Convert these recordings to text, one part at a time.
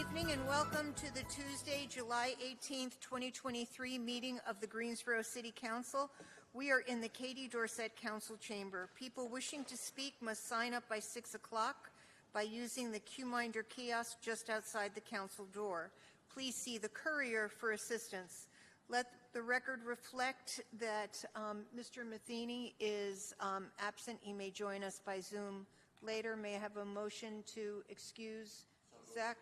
evening and welcome to the Tuesday, July 18th, 2023 meeting of the Greensboro City Council. We are in the Katie Dorset Council Chamber. People wishing to speak must sign up by 6 o'clock by using the Q-Minder kiosk just outside the council door. Please see the courier for assistance. Let the record reflect that Mr. Matheny is absent. He may join us by Zoom later. May I have a motion to excuse Zach?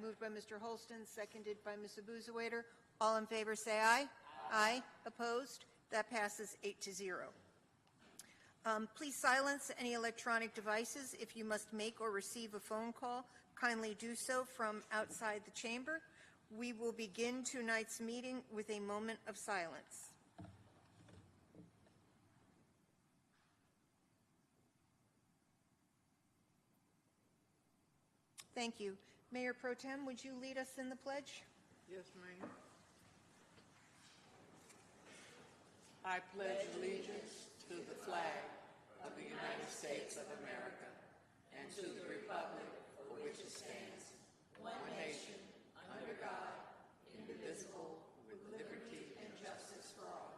Moved by Mr. Holston, seconded by Ms. Abuzawader. All in favor say aye. Aye. Opposed? That passes 8-0. Please silence any electronic devices. If you must make or receive a phone call, kindly do so from outside the chamber. We will begin tonight's meeting with a moment of silence. Thank you. Mayor Pro Tem, would you lead us in the pledge? Yes, ma'am. I pledge allegiance to the flag of the United States of America and to the republic for which it stands, one nation, under God, indivisible, with liberty and justice for all.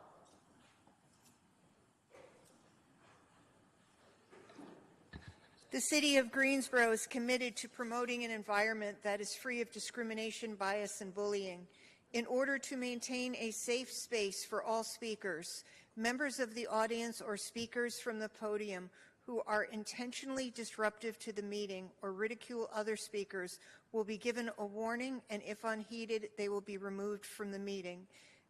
The City of Greensboro is committed to promoting an environment that is free of discrimination, bias, and bullying. In order to maintain a safe space for all speakers, members of the audience or speakers from the podium who are intentionally disruptive to the meeting or ridicule other speakers will be given a warning, and if unheeded, they will be removed from the meeting.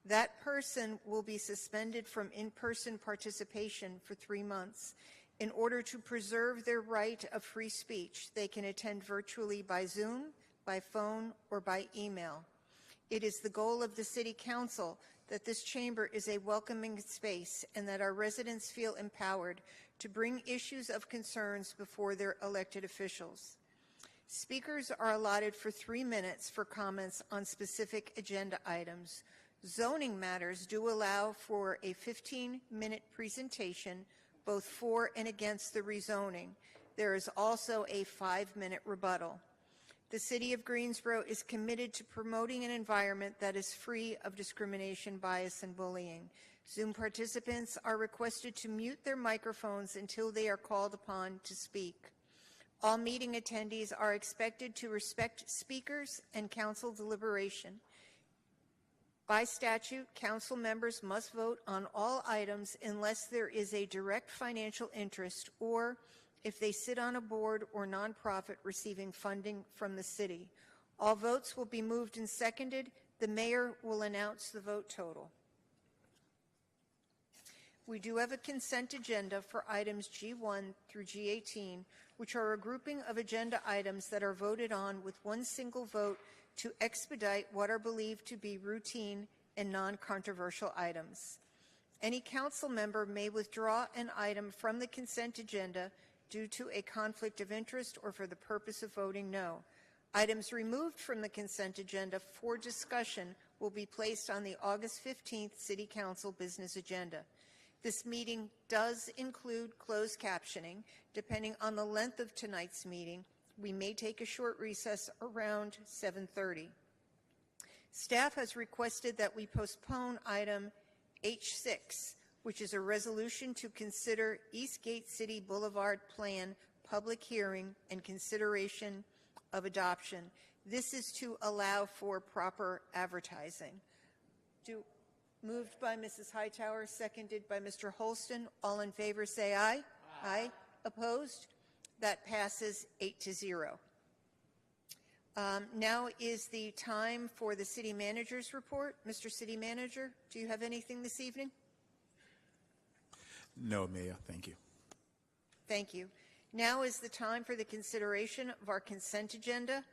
That person will be suspended from in-person participation for 3 months. In order to preserve their right of free speech, they can attend virtually by Zoom, by phone, or by email. It is the goal of the City Council that this chamber is a welcoming space and that our residents feel empowered to bring issues of concerns before their elected officials. Speakers are allotted for 3 minutes for comments on specific agenda items. Zoning matters do allow for a 15-minute presentation both for and against the rezoning. There is also a 5-minute rebuttal. The City of Greensboro is committed to promoting an environment that is free of discrimination, bias, and bullying. Zoom participants are requested to mute their microphones until they are called upon to speak. All meeting attendees are expected to respect speakers and council deliberation. By statute, council members must vote on all items unless there is a direct financial interest or if they sit on a board or nonprofit receiving funding from the city. All votes will be moved and seconded. The mayor will announce the vote total. We do have a consent agenda for items G1 through G18, which are a grouping of agenda items that are voted on with one single vote to expedite what are believed to be routine and non-controversial items. Any council member may withdraw an item from the consent agenda due to a conflict of interest or for the purpose of voting no. Items removed from the consent agenda for discussion will be placed on the August 15th City Council business agenda. This meeting does include closed captioning. Depending on the length of tonight's meeting, we may take a short recess around 7:30. Staff has requested that we postpone item H6, which is a resolution to consider Eastgate City Boulevard Plan public hearing and consideration of adoption. This is to allow for proper advertising. Moved by Mrs. Hightower, seconded by Mr. Holston. All in favor say aye. Aye. Opposed? That passes 8-0. Now is the time for the city manager's report. Mr. City Manager, do you have anything this evening? No, Mayor. Thank you. Thank you. Now is the time for the consideration of our consent agenda.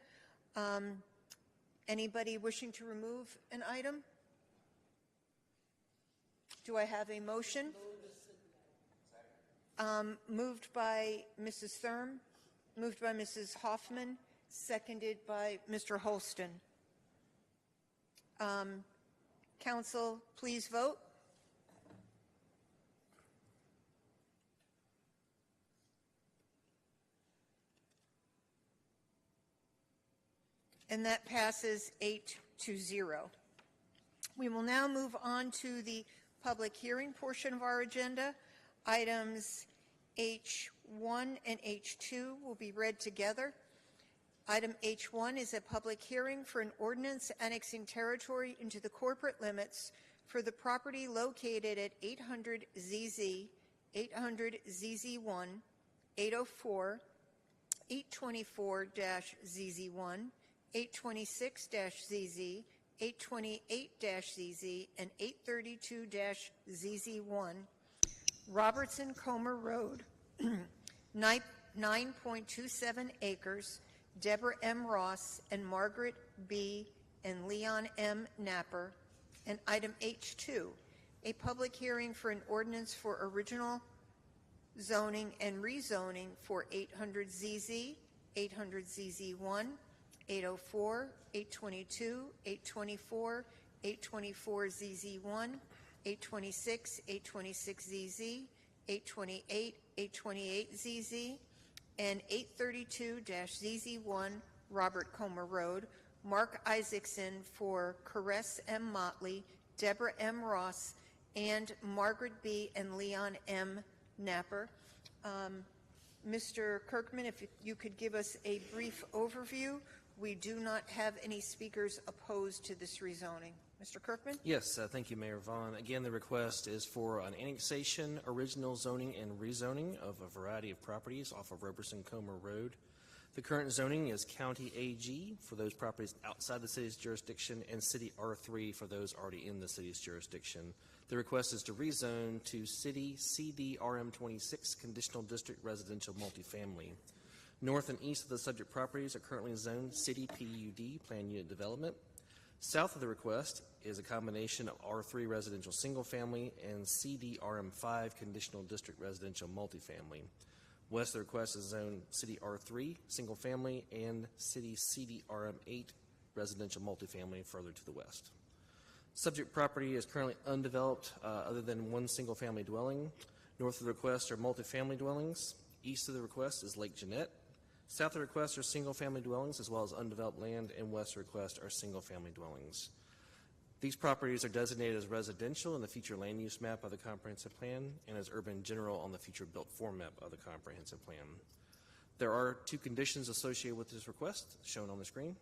Anybody wishing to remove an item? Do I have a motion? Moved by Mrs. Thurm, moved by Mrs. Hoffman, seconded by Mr. Holston. Council, please vote. and that passes 8-0. We will now move on to the public hearing portion of our agenda. Items H1 and H2 will be read together. Item H1 is a public hearing for an ordinance annexing territory into the corporate limits for the property located at 800 ZZ, 800 ZZ1, 804, 824-ZZ1, 826-ZZ, 828-ZZ, and 832-ZZ1, Robertson Comer Road, 9.27 acres, Deborah M. Ross and Margaret B. and Leon M. Napper. And item H2, a public hearing for an ordinance for original zoning and rezoning for 800 ZZ, 800 ZZ1, 804, 822, 824, 824 ZZ1, 826, 826 ZZ, 828, 828 ZZ, and 832-ZZ1 Robert Comer Road, Mark Isaacson for Caress M. Motley, Deborah M. Ross, and Margaret B. and Leon M. Napper. Mr. Kirkman, if you could give us a brief overview. We do not have any speakers opposed to this rezoning. Mr. Kirkman? Yes, thank you, Mayor Vaughn. Again, the request is for an annexation, original zoning, and rezoning of a variety of properties off of Robertson Comer Road. The current zoning is County AG for those properties outside the city's jurisdiction and City R3 for those already in the city's jurisdiction. The request is to rezone to City CD RM26 Conditional District Residential Multifamily. North and east of the subject properties are currently zoned City PUD Plan Unit Development. South of the request is a combination of R3 Residential Single Family and CD RM5 Conditional District Residential Multifamily. West of the request is zone City R3 Single Family and City CD RM8 Residential Multifamily further to the west. Subject property is currently undeveloped other than one single family dwelling. North of the request are multifamily dwellings. East of the request is Lake Jeanette. South of the request are single family dwellings as well as undeveloped land, and west of the request are single family dwellings. These properties are designated as residential in the future land use map of the comprehensive plan and as urban general on the future built form map of the comprehensive plan. There are two conditions associated with this request shown on the screen.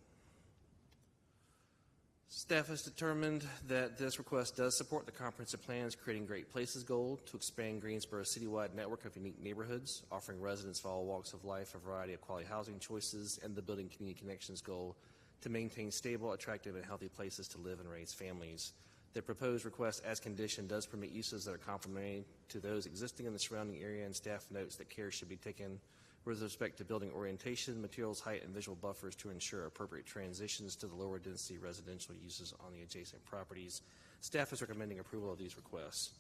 Staff has determined that this request does support the comprehensive plan's Creating Great Places goal to expand Greensboro's citywide network of unique neighborhoods, offering residents of all walks of life a variety of quality housing choices, and the Building Community Connections goal to maintain stable, attractive, and healthy places to live and raise families. The proposed request as condition does permit uses that are complementary to those existing in the surrounding area, and staff notes that care should be taken with respect to building orientation, materials, height, and visual buffers to ensure appropriate transitions to the lower density residential uses on the adjacent properties. Staff is recommending approval of these requests.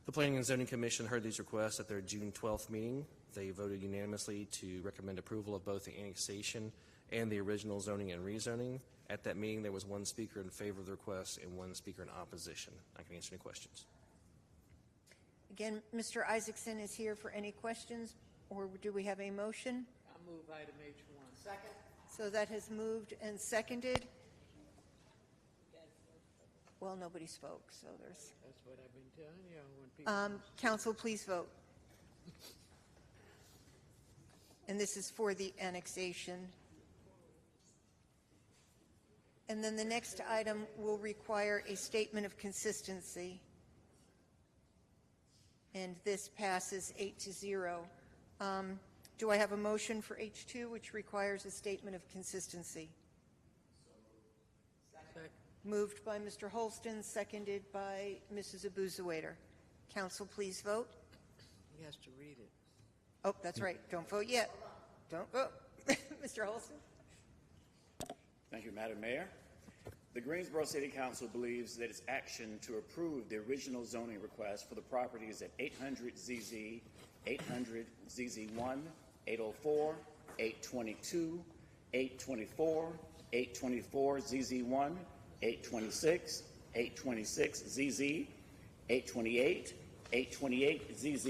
The Planning and Zoning Commission heard these requests at their June 12th meeting. They voted unanimously to recommend approval of both the annexation and the original zoning and rezoning. At that meeting, there was one speaker in favor of the request and one speaker in opposition. I can answer any questions. Again, Mr. Isaacson is here for any questions, or do we have a motion? I move item H1. Second. So that has moved and seconded. Well, nobody spoke, so there's... That's what I've been telling you when people... Council, please vote. And this is for the annexation. And then the next item will require a statement of consistency. And this passes 8-0. Do I have a motion for H2, which requires a statement of consistency? Second. Moved by Mr. Holston, seconded by Mrs. Abuzawader. Council, please vote. He has to read it. Oh, that's right. Don't vote yet. Don't vote. Mr. Holston? Thank you, Madam Mayor. The Greensboro City Council believes that its action to approve the original zoning request for the properties at 800 ZZ, 800 ZZ1, 804, 822, 824, 824 ZZ1, 826, 826 ZZ, 828, 828 ZZ,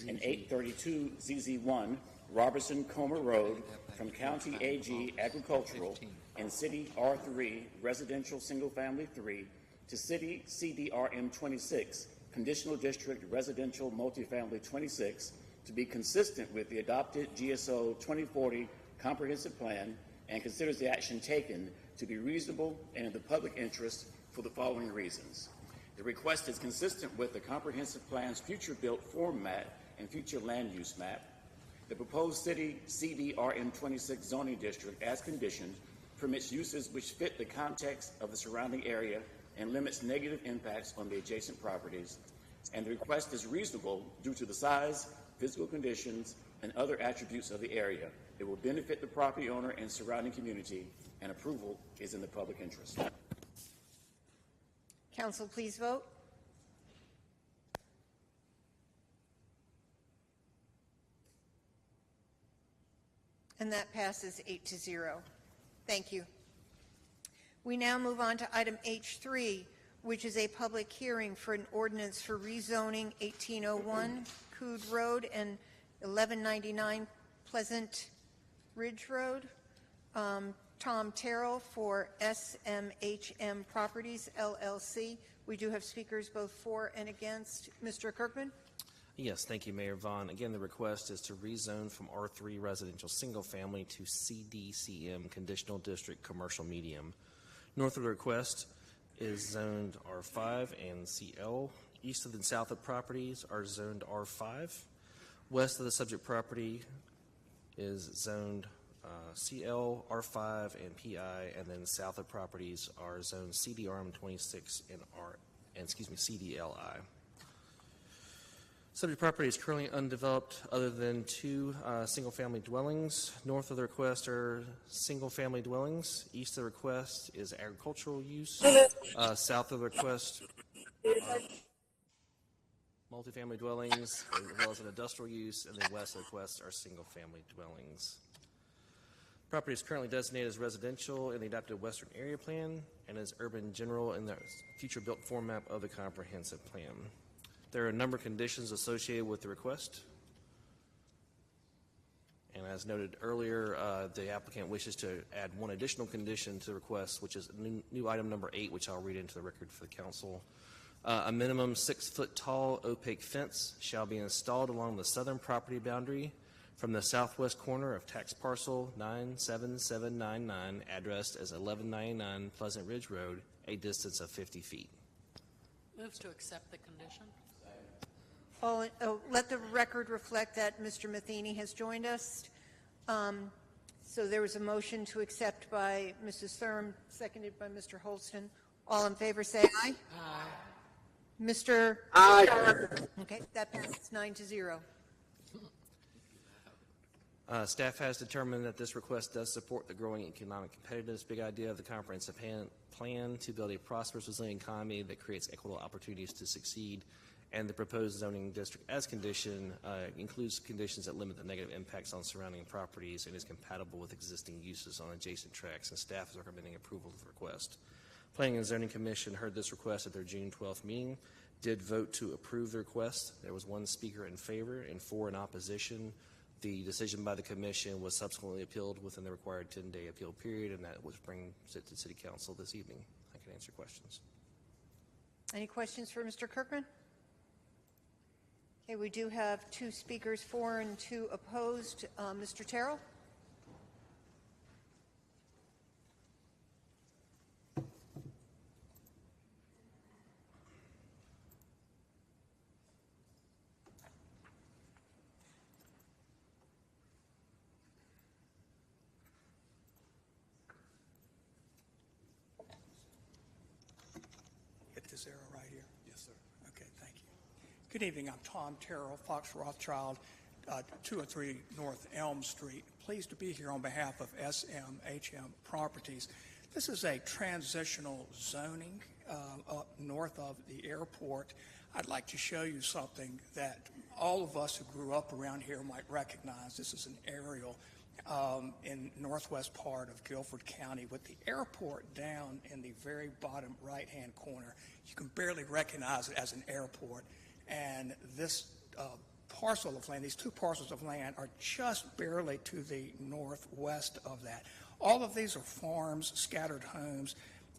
and 832 ZZ1 Robertson Comer Road from County AG Agricultural in City R3 Residential Single Family 3 to City CDRM 26 Conditional District Residential Multifamily 26 to be consistent with the adopted GSO 2040 Comprehensive Plan, and considers the action taken to be reasonable and in the public interest for the following reasons. The request is consistent with the Comprehensive Plan's future built format and future land use map. The proposed City CDRM 26 zoning district, as conditioned, permits uses which fit the context of the surrounding area and limits negative impacts on the adjacent properties. And the request is reasonable due to the size, physical conditions, and other attributes of the area. It will benefit the property owner and surrounding community, and approval is in the public interest. Council, please vote. And that passes 8-0. Thank you. We now move on to item H3, which is a public hearing for an ordinance for rezoning 1801 Coode Road and 1199 Pleasant Ridge Road. Tom Terrell for SMHM Properties, LLC. We do have speakers both for and against. Mr. Kirkman? Yes, thank you, Mayor Vaughn. Again, the request is to rezone from R3 Residential Single Family to CDCM Conditional District Commercial Medium. North of the request is zoned R5 and CL. East of and south of properties are zoned R5. West of the subject property is zoned CL, R5, and PI, and then south of properties are zoned CDRM 26 and CDLI. Subject property is currently undeveloped other than two single-family dwellings. North of the request are single-family dwellings. East of the request is agricultural use. South of the request are multifamily dwellings, as well as an industrial use, and then west of the request are single-family dwellings. Property is currently designated as residential in the adopted Western Area Plan and as urban general in the future built form map of the comprehensive plan. There are a number of conditions associated with the request. And as noted earlier, the applicant wishes to add one additional condition to the request, which is new item number 8, which I'll read into the record for the council. A minimum 6-foot tall opaque fence shall be installed along the southern property boundary from the southwest corner of tax parcel 97799, addressed as 1199 Pleasant Ridge Road, a distance of 50 feet. Move to accept the condition. Let the record reflect that Mr. Matheny has joined us. So there was a motion to accept by Mrs. Thurm, seconded by Mr. Holston. All in favor say aye. Aye. Mr. Aye. Okay, that passes 9-0. Staff has determined that this request does support the growing economic competitiveness big idea of the comprehensive plan to build a prosperous, resilient economy that creates equitable opportunities to succeed. And the proposed zoning district as condition includes conditions that limit the negative impacts on surrounding properties and is compatible with existing uses on adjacent tracts, and staff is recommending approval of the request. Planning and Zoning Commission heard this request at their June 12th meeting, did vote to approve the request. There was 1 speaker in favor and 4 in opposition. The decision by the commission was subsequently appealed within the required 10-day appeal period, and that was brings it to City Council this evening. I can answer questions. Any questions for Mr. Kirkman? Okay, we do have 2 speakers for and 2 opposed. Mr. Terrell? Hit this arrow right here. Yes, sir. Okay, thank you. Good evening. I'm Tom Terrell, Fox Rothschild, 203 North Elm Street. Pleased to be here on behalf of SMHM Properties. This is a transitional zoning up north of the airport. I'd like to show you something that all of us who grew up around here might recognize. This is an aerial in northwest part of Guilford County with the airport down in the very bottom right-hand corner. You can barely recognize it as an airport. And this parcel of land, these 2 parcels of land are just barely to the northwest of that. All of these are farms, scattered homes,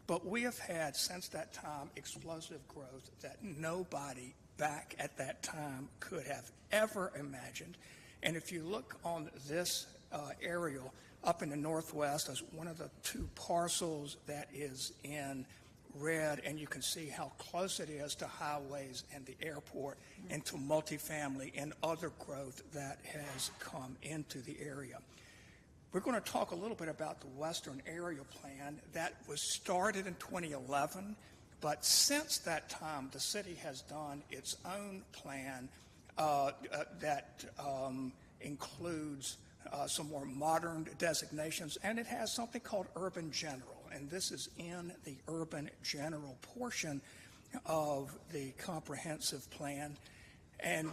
but we have had since that time explosive growth that nobody back at that time could have ever imagined. And if you look on this aerial up in the northwest, as one of the two parcels that is in red, and you can see how close it is to highways and the airport and to multifamily and other growth that has come into the area. We're going to talk a little bit about the Western Area Plan that was started in 2011, but since that time, the city has done its own plan that includes some more modern designations, and it has something called urban general, and this is in the urban general portion of the comprehensive plan. And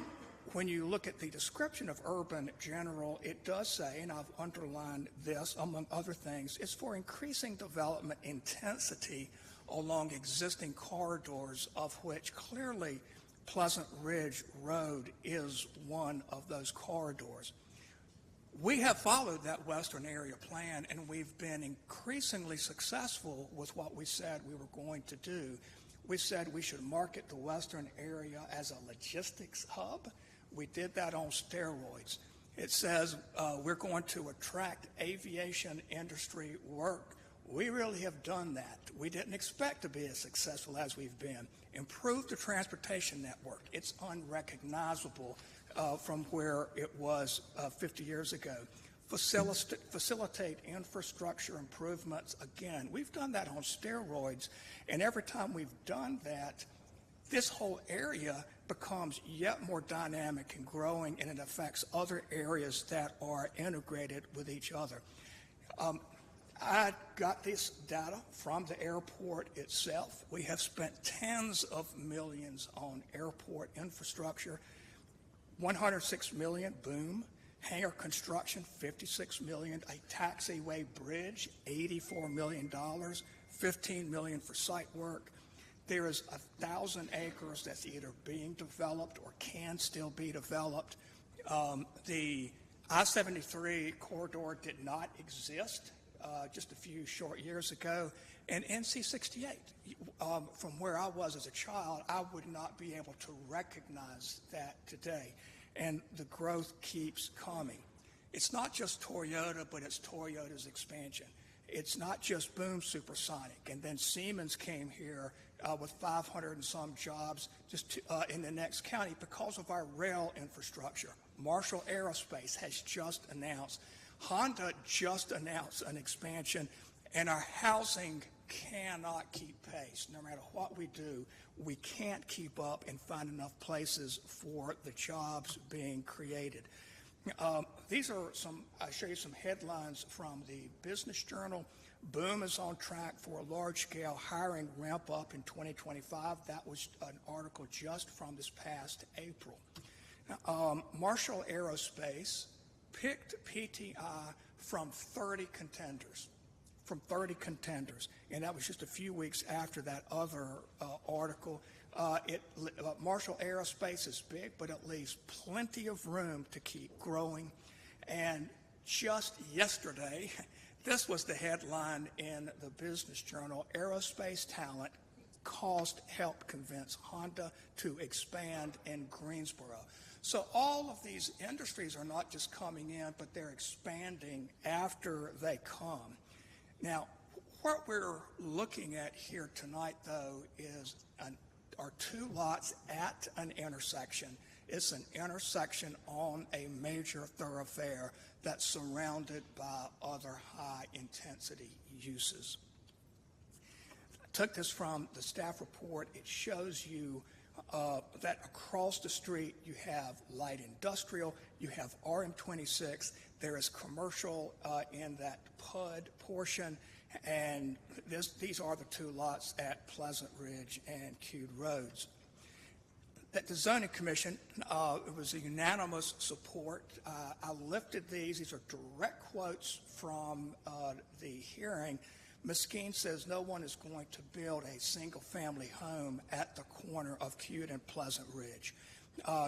when you look at the description of urban general, it does say, and I've underlined this among other things, it's for increasing development intensity along existing corridors, of which clearly Pleasant Ridge Road is one of those corridors. We have followed that Western Area Plan, and we've been increasingly successful with what we said we were going to do. We said we should market the Western area as a logistics hub. We did that on steroids. It says we're going to attract aviation industry work. We really have done that. We didn't expect to be as successful as we've been. Improve the transportation network. It's unrecognizable from where it was 50 years ago. Facilitate infrastructure improvements. Again, we've done that on steroids, and every time we've done that, this whole area becomes yet more dynamic and growing, and it affects other areas that are integrated with each other. I got this data from the airport itself. We have spent tens of millions on airport infrastructure. 106 million, boom. Hangar construction, 56 million. A taxiway bridge, $84 million. 15 million for site work. There is 1,000 acres that's either being developed or can still be developed. The I-73 corridor did not exist just a few short years ago. And NC-68, from where I was as a child, I would not be able to recognize that today. And the growth keeps coming. It's not just Toyota, but it's Toyota's expansion. It's not just Boom Supersonic. And then Siemens came here with 500 and some jobs just in the next county because of our rail infrastructure. Marshall Aerospace has just announced. Honda just announced an expansion, and our housing cannot keep pace. No matter what we do, we can't keep up and find enough places for the jobs being created. These are I'll show you some headlines from the Business Journal. Boom is on track for a large-scale hiring ramp-up in 2025. That was an article just from this past April. Marshall Aerospace picked PTI from 30 contenders. And that was just a few weeks after that other article. Marshall Aerospace is big, but it leaves plenty of room to keep growing. And just yesterday, this was the headline in the Business Journal: Aerospace talent cost helped convince Honda to expand in Greensboro. So all of these industries are not just coming in, but they're expanding after they come. Now, what we're looking at here tonight, though, are two lots at an intersection. It's an intersection on a major thoroughfare that's surrounded by other high-intensity uses. I took this from the staff report. It shows you that across the street you have light industrial, you have RM26, there is commercial in that PUD portion, and these are the two lots at Pleasant Ridge and Cude Roads. At the Zoning Commission, it was a unanimous support. I lifted these are direct quotes from the hearing. Ms. Skeen says no one is going to build a single-family home at the corner of Cude and Pleasant Ridge.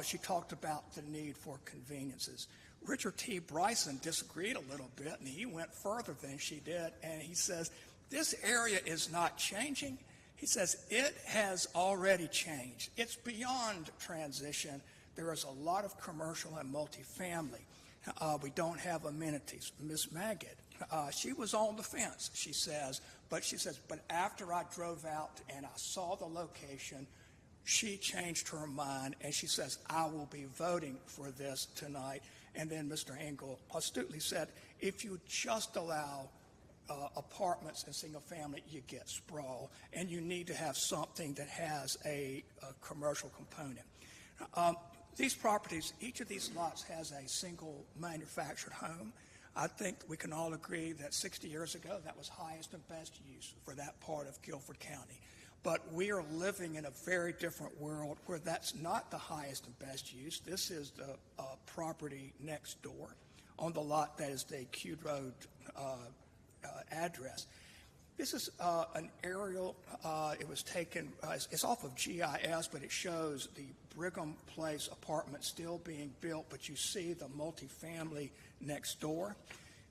She talked about the need for conveniences. Richard T. Bryson disagreed a little bit, and he went further than she did, and he says, this area is not changing. He says, it has already changed. It's beyond transition. There is a lot of commercial and multifamily. We don't have amenities. Ms. Magid, she was on the fence, she says, but after I drove out and I saw the location, she changed her mind, and she says, I will be voting for this tonight. And then Mr. Engel astutely said, if you just allow apartments and single family, you get sprawl, and you need to have something that has a commercial component. These properties, each of these lots has a single manufactured home. I think we can all agree that 60 years ago, that was highest and best use for that part of Guilford County. But we are living in a very different world where that's not the highest and best use. This is the property next door on the lot that is the Cute Road address. This is an aerial. It was taken, it's off of GIS, but it shows the Brigham Place apartment still being built, but you see the multifamily next door.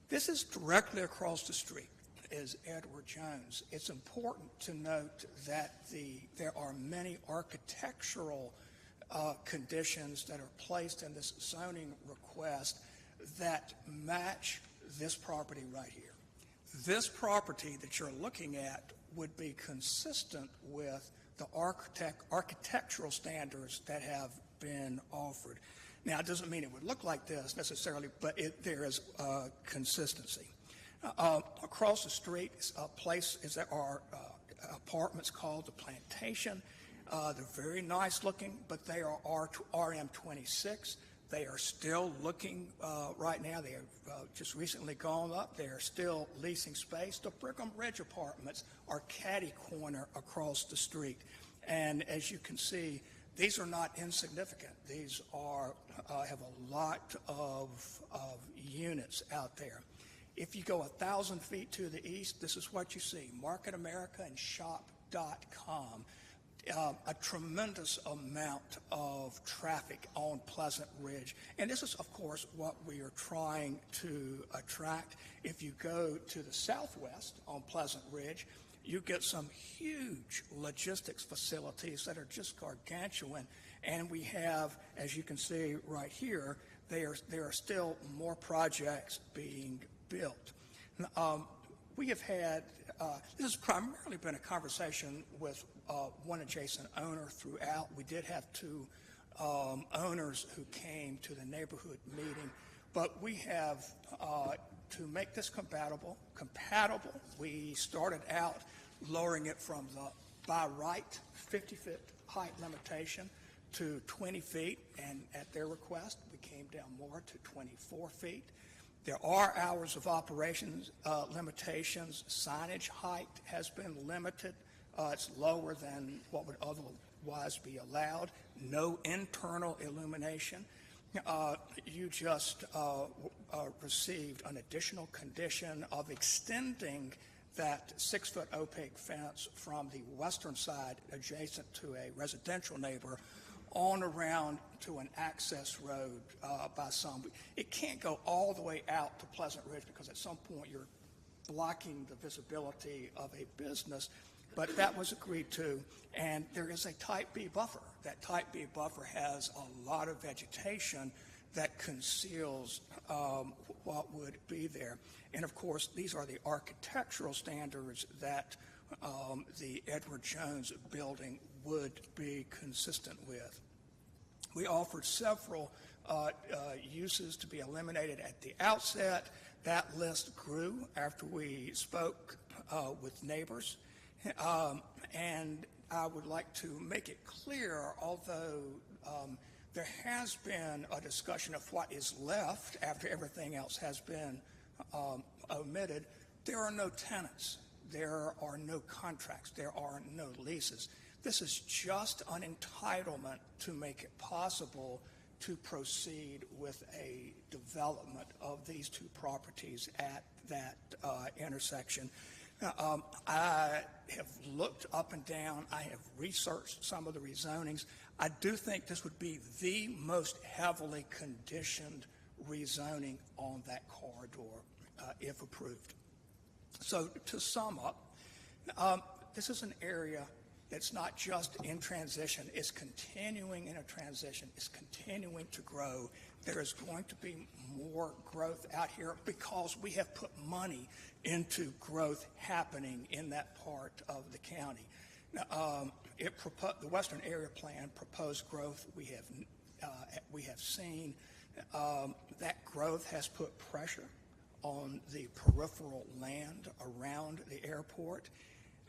This is directly across the street is Edward Jones. It's important to note that there are many architectural conditions that are placed in this zoning request that match this property right here. This property that you're looking at would be consistent with the architectural standards that have been offered. Now, it doesn't mean it would look like this necessarily, but there is consistency. Across the street is a place, there are apartments called the Plantation. They're very nice looking, but they are RM26. They are still looking right now. They have just recently gone up. They are still leasing space. The Brigham Ridge apartments are catty corner across the street. And as you can see, these are not insignificant. These are have a lot of units out there. If you go 1,000 feet to the east, this is what you see. Market America and shop.com. A tremendous amount of traffic on Pleasant Ridge. And this is, of course, what we are trying to attract. If you go to the southwest on Pleasant Ridge, you get some huge logistics facilities that are just gargantuan. And we have, as you can see right here, there are still more projects being built. We have had, this has primarily been a conversation with one adjacent owner throughout. We did have two owners who came to the neighborhood meeting, but we have, to make this compatible, we started out lowering it from the by right 50-foot height limitation to 20 feet, and at their request, we came down more to 24 feet. There are hours of operations limitations. Signage height has been limited. It's lower than what would otherwise be allowed. No internal illumination. You just received an additional condition of extending that 6-foot opaque fence from the western side adjacent to a residential neighbor on around to an access road by some. It can't go all the way out to Pleasant Ridge because at some point you're blocking the visibility of a business, but that was agreed to, and there is a Type B buffer. That Type B buffer has a lot of vegetation that conceals what would be there. And of course, these are the architectural standards that the Edward Jones building would be consistent with. We offered several uses to be eliminated at the outset. That list grew after we spoke with neighbors. And I would like to make it clear, although there has been a discussion of what is left after everything else has been omitted, there are no tenants. There are no contracts. There are no leases. This is just an entitlement to make it possible to proceed with a development of these two properties at that intersection. I have looked up and down. I have researched some of the rezonings. I do think this would be the most heavily conditioned rezoning on that corridor if approved. So to sum up, this is an area that's not just in transition, it's continuing in a transition, it's continuing to grow. There is going to be more growth out here because we have put money into growth happening in that part of the county. Now, the Western Area Plan proposed growth we have seen. That growth has put pressure on the peripheral land around the airport.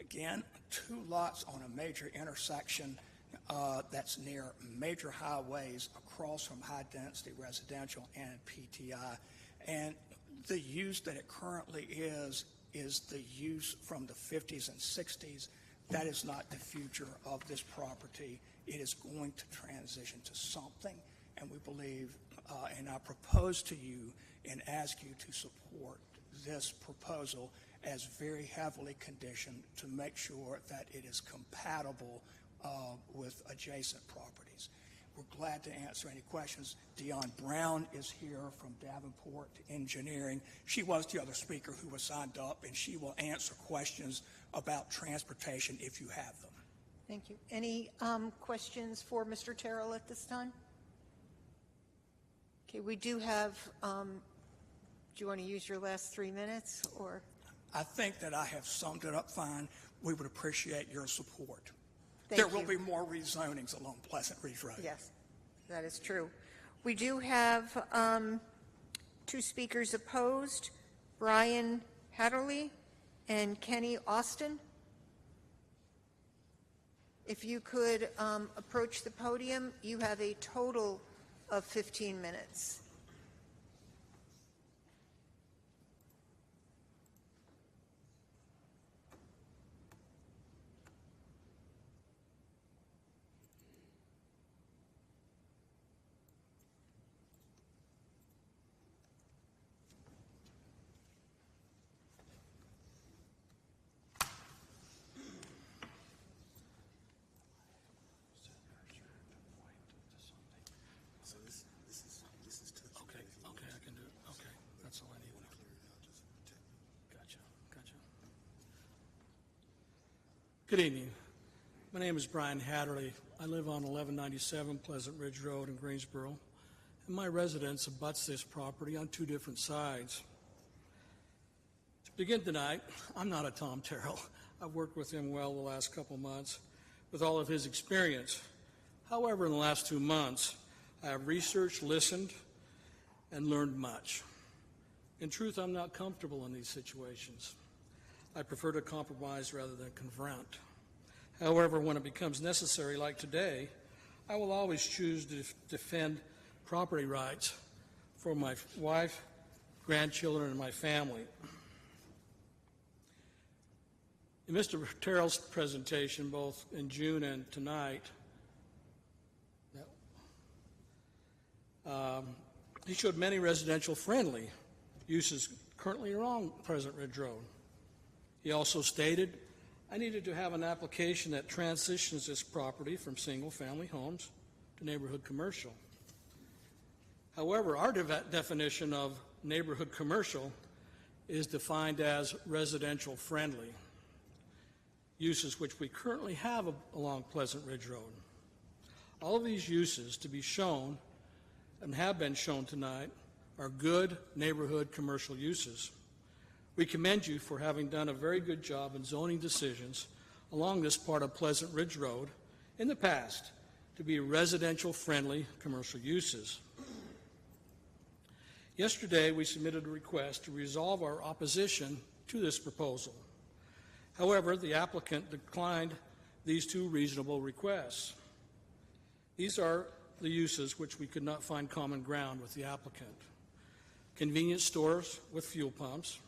Again, 2 lots on a major intersection that's near major highways across from high-density residential and PTI. And the use that it currently is the use from the 50s and 60s. That is not the future of this property. It is going to transition to something, and we believe, and I propose to you and ask you to support this proposal as very heavily conditioned to make sure that it is compatible with adjacent properties. We're glad to answer any questions. Dion Brown is here from Davenport Engineering. She was the other speaker who was signed up, and she will answer questions about transportation if you have them. Thank you. Any questions for Mr. Terrell at this time? Okay, we do have, do you want to use your last 3 minutes, or? I think that I have summed it up fine. We would appreciate your support. Thank There will you. be more rezonings along Pleasant Ridge Road. Yes, that is true. We do have 2 speakers opposed, Brian Hatterley and Kenny Austin. If you could approach the podium, you have a total of 15 minutes. Good evening. My name is Brian Hatterley. I live on 1197 Pleasant Ridge Road in Greensboro, and my residence abuts this property on 2 different sides. To begin tonight, I'm not a Tom Terrell. I've worked with him well the last couple months with all of his experience. However, in the last 2 months, I have researched, listened, and learned much. In truth, I'm not comfortable in these situations. I prefer to compromise rather than confront. However, when it becomes necessary, like today, I will always choose to defend property rights for my wife, grandchildren, and my family. In Mr. Terrell's presentation, both in June and tonight, he showed many residential-friendly uses currently along Pleasant Ridge Road. He also stated, I needed to have an application that transitions this property from single-family homes to neighborhood commercial. However, our definition of neighborhood commercial is defined as residential-friendly uses, which we currently have along Pleasant Ridge Road. All of these uses to be shown and have been shown tonight are good neighborhood commercial uses. We commend you for having done a very good job in zoning decisions along this part of Pleasant Ridge Road in the past to be residential-friendly commercial uses. Yesterday, we submitted a request to resolve our opposition to this proposal. However, the applicant declined these 2 reasonable requests. These are the uses which we could not find common ground with the applicant. Convenience stores with fuel pumps,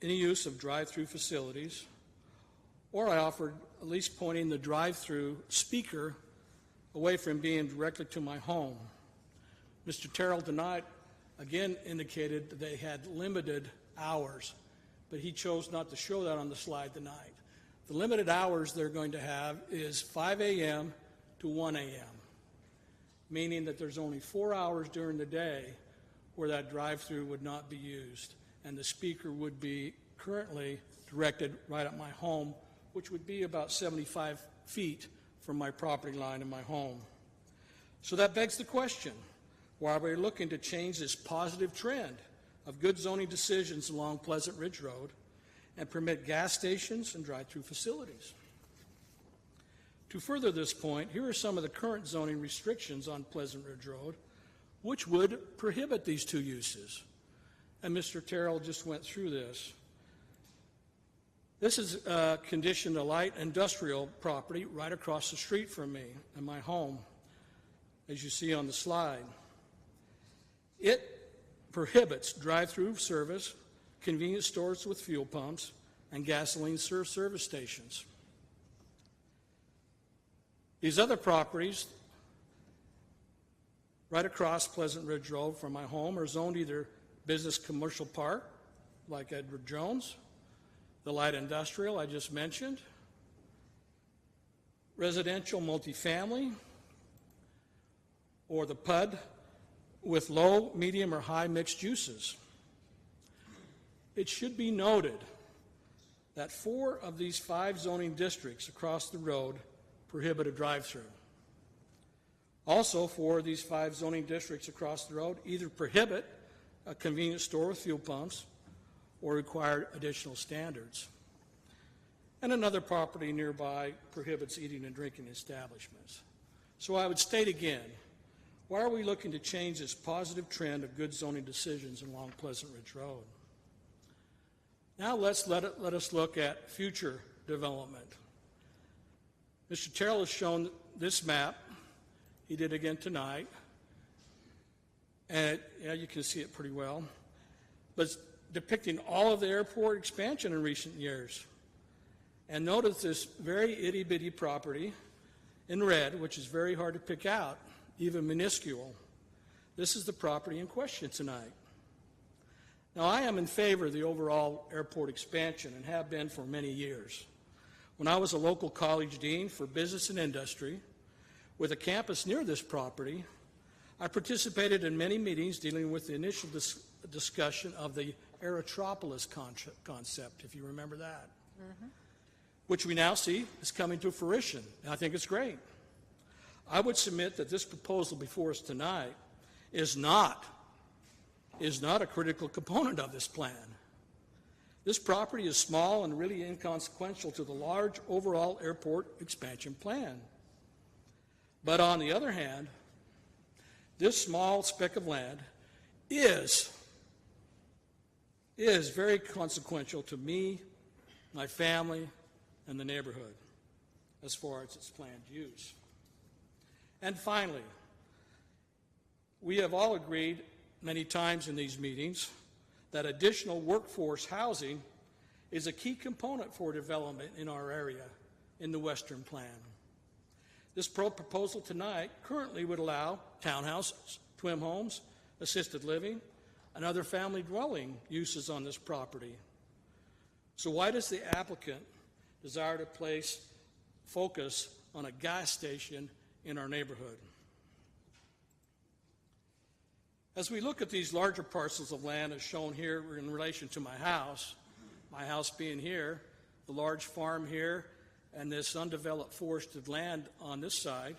any use of drive-through facilities, or I offered at least pointing the drive-through speaker away from being directly to my home. Mr. Terrell tonight again indicated that they had limited hours, but he chose not to show that on the slide tonight. The limited hours they're going to have is 5 a.m. to 1 a.m. meaning that there's only 4 hours during the day where that drive-through would not be used, and the speaker would be currently directed right at my home, which would be about 75 feet from my property line in my home. So that begs the question, why are we looking to change this positive trend of good zoning decisions along Pleasant Ridge Road and permit gas stations and drive-through facilities? To further this point, here are some of the current zoning restrictions on Pleasant Ridge Road which would prohibit these two uses. And Mr. Terrell just went through this. This is conditioned to light industrial property right across the street from me and my home, as you see on the slide. It prohibits drive-through service, convenience stores with fuel pumps, and gasoline service stations. These other properties right across Pleasant Ridge Road from my home are zoned either business commercial park, like Edward Jones, the light industrial I just mentioned, residential multifamily, or the PUD with low, medium, or high mixed uses. It should be noted that 4 of these 5 zoning districts across the road prohibit a drive-through. Also, 4 of these 5 zoning districts across the road either prohibit a convenience store with fuel pumps or require additional standards. And another property nearby prohibits eating and drinking establishments. So I would state again, why are we looking to change this positive trend of good zoning decisions along Pleasant Ridge Road? Now let us look at future development. Mr. Terrell has shown this map. He did again tonight. And you can see it pretty well. But it's depicting all of the airport expansion in recent years. And notice this very itty-bitty property in red, which is very hard to pick out, even minuscule. This is the property in question tonight. Now, I am in favor of the overall airport expansion and have been for many years. When I was a local college dean for business and industry, with a campus near this property, I participated in many meetings dealing with the initial discussion of the Aerotropolis concept, if you remember that, which we now see is coming to fruition, and I think it's great. I would submit that this proposal before us tonight is not a critical component of this plan. This property is small and really inconsequential to the large overall airport expansion plan. But on the other hand, this small speck of land is very consequential to me, my family, and the neighborhood as far as its planned use. And finally, we have all agreed many times in these meetings that additional workforce housing is a key component for development in our area in the Western Plan. This proposal tonight currently would allow townhouses, twin homes, assisted living, and other family dwelling uses on this property. So why does the applicant desire to place focus on a gas station in our neighborhood? As we look at these larger parcels of land as shown here in relation to my house being here, the large farm here, and this undeveloped forested land on this side,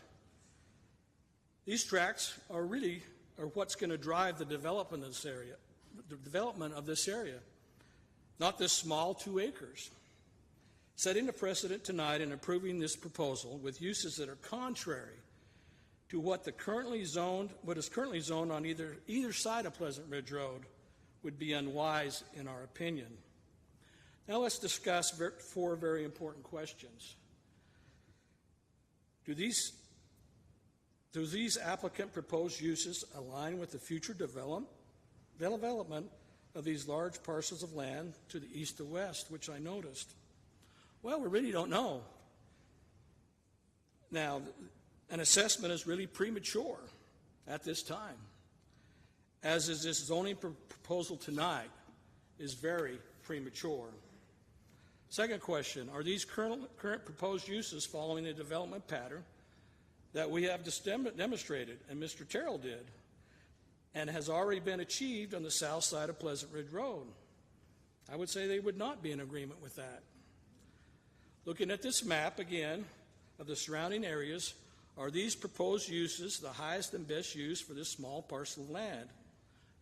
these tracts are what's going to drive the development of this area, not this small 2 acres. Setting a precedent tonight in approving this proposal with uses that are contrary to what is currently zoned on either side of Pleasant Ridge Road would be unwise in our opinion. Now let's discuss 4 very important questions. Do these applicant proposed uses align with the future development of these large parcels of land to the east and west, which I noticed? Well, we really don't know. Now, an assessment is really premature at this time, as is this zoning proposal tonight is very premature. Second question, are these current proposed uses following the development pattern that we have demonstrated, and Mr. Terrell did, and has already been achieved on the south side of Pleasant Ridge Road. I would say they would not be in agreement with that. Looking at this map again of the surrounding areas, are these proposed uses the highest and best use for this small parcel of land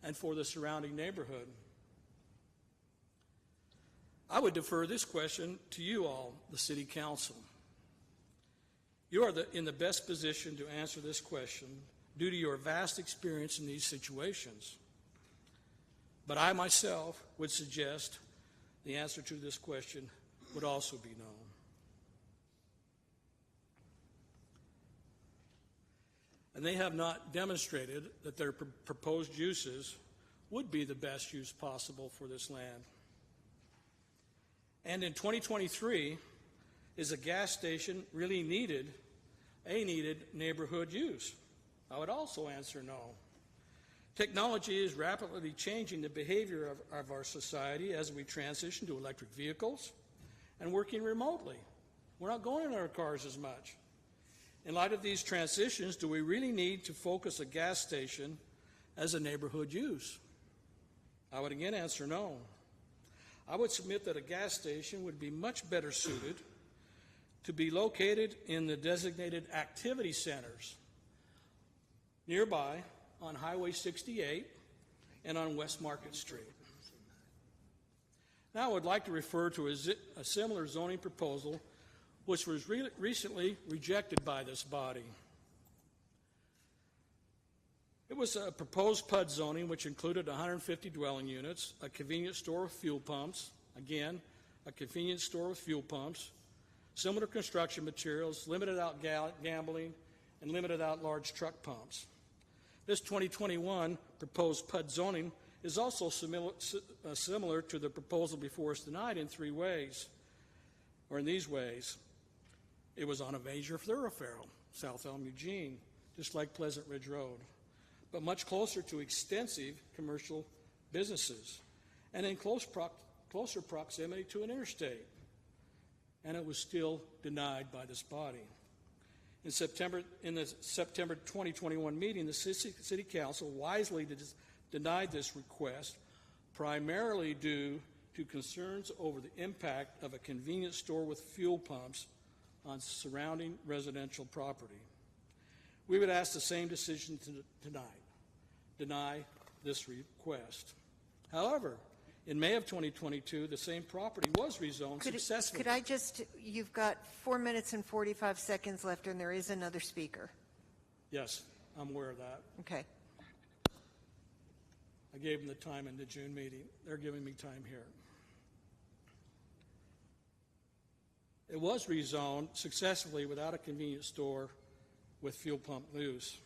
and for the surrounding neighborhood? I would defer this question to you all, the City Council. You are in the best position to answer this question due to your vast experience in these situations. But I myself would suggest the answer to this question would also be no. And they have not demonstrated that their proposed uses would be the best use possible for this land. And in 2023, is a gas station really needed neighborhood use? I would also answer no. Technology is rapidly changing the behavior of our society as we transition to electric vehicles and working remotely. We're not going in our cars as much. In light of these transitions, do we really need to focus a gas station as a neighborhood use? I would again answer no. I would submit that a gas station would be much better suited to be located in the designated activity centers nearby on Highway 68 and on West Market Street. Now I would like to refer to a similar zoning proposal which was recently rejected by this body. It was a proposed PUD zoning which included 150 dwelling units, a convenience store with fuel pumps, again, a convenience store with fuel pumps, similar construction materials, limited out gambling, and limited out large truck pumps. This 2021 proposed PUD zoning is also similar to the proposal before us tonight in three ways, or in these ways. It was on a major thoroughfare, South Elm Eugene, just like Pleasant Ridge Road, but much closer to extensive commercial businesses and in closer proximity to an interstate. And it was still denied by this body. In the September 2021 meeting, the City Council wisely denied this request, primarily due to concerns over the impact of a convenience store with fuel pumps on surrounding residential property. We would ask the same decision tonight, deny this request. However, in May of 2022, the same property was rezoned successfully. Could I just, you've got 4 minutes and 45 seconds left, and there is another speaker. Yes, I'm aware of that. Okay. I gave them the time in the June meeting. They're giving me time here. It was rezoned successfully without a convenience store with fuel pump use.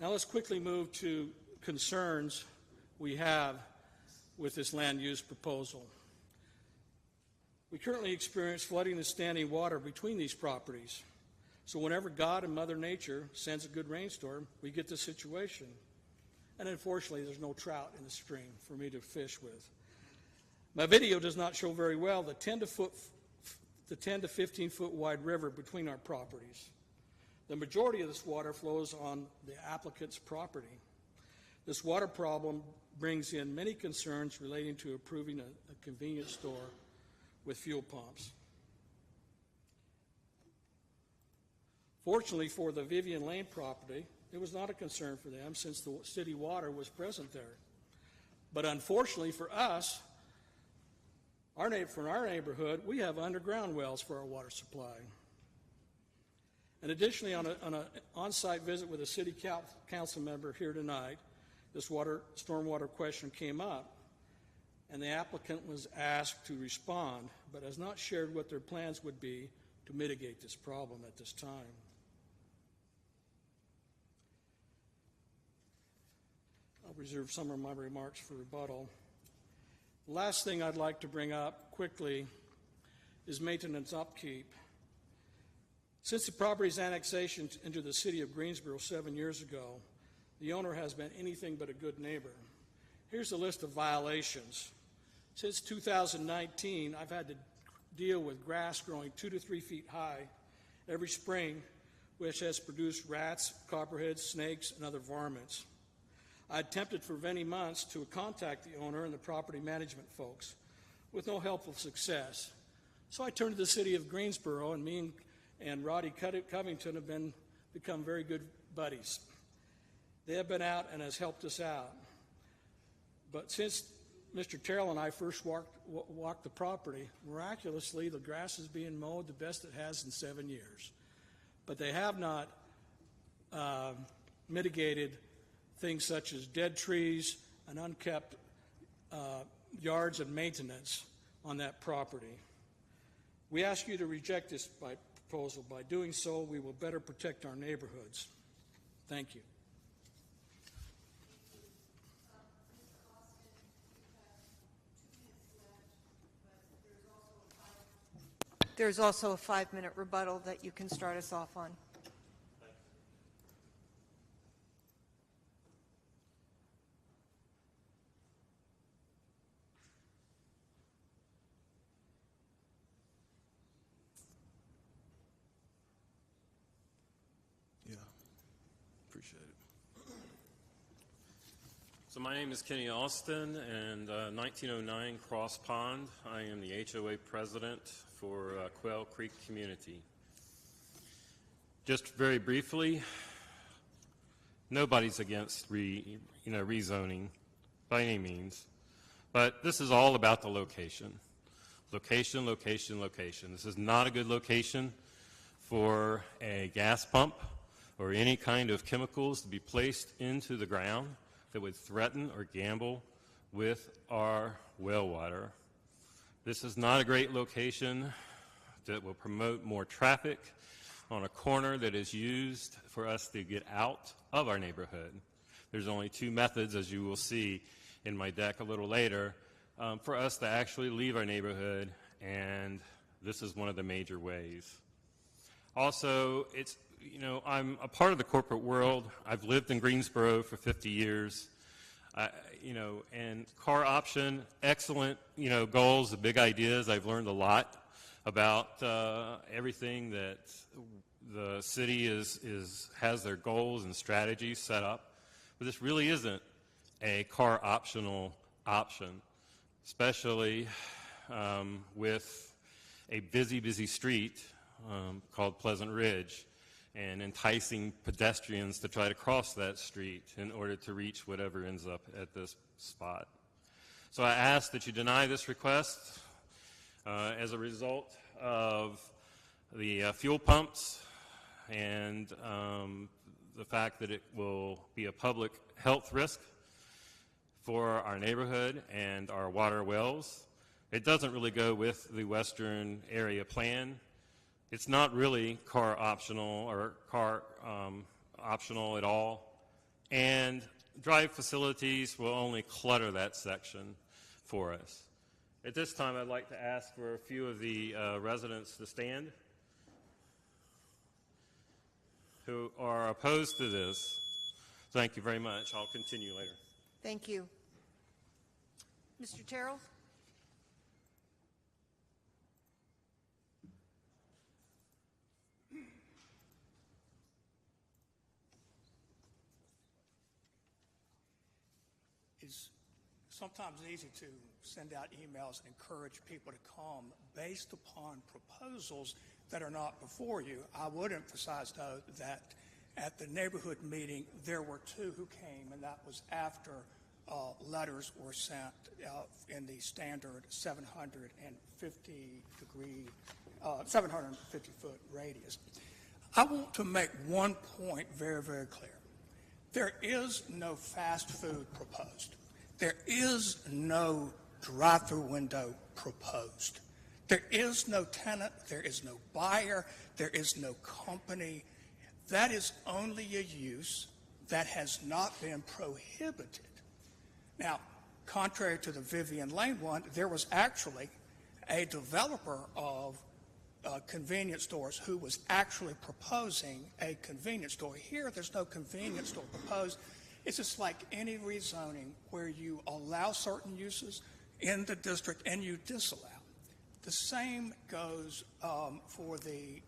Now let's quickly move to concerns we have with this land use proposal. We currently experience flooding and standing water between these properties. So whenever God and Mother Nature sends a good rainstorm, we get this situation. And unfortunately, there's no trout in the stream for me to fish with. My video does not show very well the 10 to 15 foot wide river between our properties. The majority of this water flows on the applicant's property. This water problem brings in many concerns relating to approving a convenience store with fuel pumps. Fortunately for the Vivian Lane property, it was not a concern for them since the city water was present there. But unfortunately for us, for our neighborhood, we have underground wells for our water supply. And additionally, on an on-site visit with a city council member here tonight, this stormwater question came up, and the applicant was asked to respond, but has not shared what their plans would be to mitigate this problem at this time. I'll reserve some of my remarks for rebuttal. The last thing I'd like to bring up quickly is maintenance upkeep. Since the property's annexation into the city of Greensboro 7 years ago, the owner has been anything but a good neighbor. Here's a list of violations. Since 2019, I've had to deal with grass growing 2 to 3 feet high every spring which has produced rats, copperheads, snakes, and other varmints. I attempted for many months to contact the owner and the property management folks with no helpful success. So I turned to the city of Greensboro, and me and Roddy Covington have become very good buddies. They have been out and has helped us out. But since Mr. Terrell and I first walked the property, miraculously the grass is being mowed the best it has in 7 years. But they have not mitigated things such as dead trees and unkept yards and maintenance on that property. We ask you to reject this proposal. By doing so, we will better protect our neighborhoods. Thank you. There's also a 5-minute rebuttal that you can start us off on. Yeah, appreciate it. So my name is Kenny Austin, and 1909 Cross Pond. I am the HOA president for Quail Creek Community. Just very briefly, nobody's against rezoning by any means, but this is all about the location. Location, location, location. This is not a good location for a gas pump or any kind of chemicals to be placed into the ground that would threaten or gamble with our well water. This is not a great location that will promote more traffic on a corner that is used for us to get out of our neighborhood. There's only two methods, as you will see in my deck a little later, for us to actually leave our neighborhood, and this is one of the major ways. Also, I'm a part of the corporate world. I've lived in Greensboro for 50 years. And car option, excellent, goals, the big ideas. I've learned a lot about everything that the city has their goals and strategies set up. But this really isn't a car optional option, especially with a busy street called Pleasant Ridge, and enticing pedestrians to try to cross that street in order to reach whatever ends up at this spot. So I ask that you deny this request as a result of the fuel pumps and the fact that it will be a public health risk for our neighborhood and our water wells. It doesn't really go with the Western Area Plan. It's not really car optional or car optional at all, and drive facilities will only clutter that section for us. At this time, I'd like to ask for a few of the residents to stand who are opposed to this. Thank you very much. I'll continue later. Thank you. Mr. Terrell? It's sometimes easy to send out emails and encourage people to come based upon proposals that are not before you. I would emphasize, though, that at the neighborhood meeting, there were two who came, and that was after letters were sent in the standard 750-foot radius. I want to make one point very, very clear. There is no fast food proposed. There is no drive-through window proposed. There is no tenant. There is no buyer. There is no company. That is only a use that has not been prohibited. Now, contrary to the Vivian Lane one, there was actually a developer of convenience stores who was actually proposing a convenience store. Here, there's no convenience store proposed. It's just like any rezoning where you allow certain uses in the district and you disallow. The same goes for the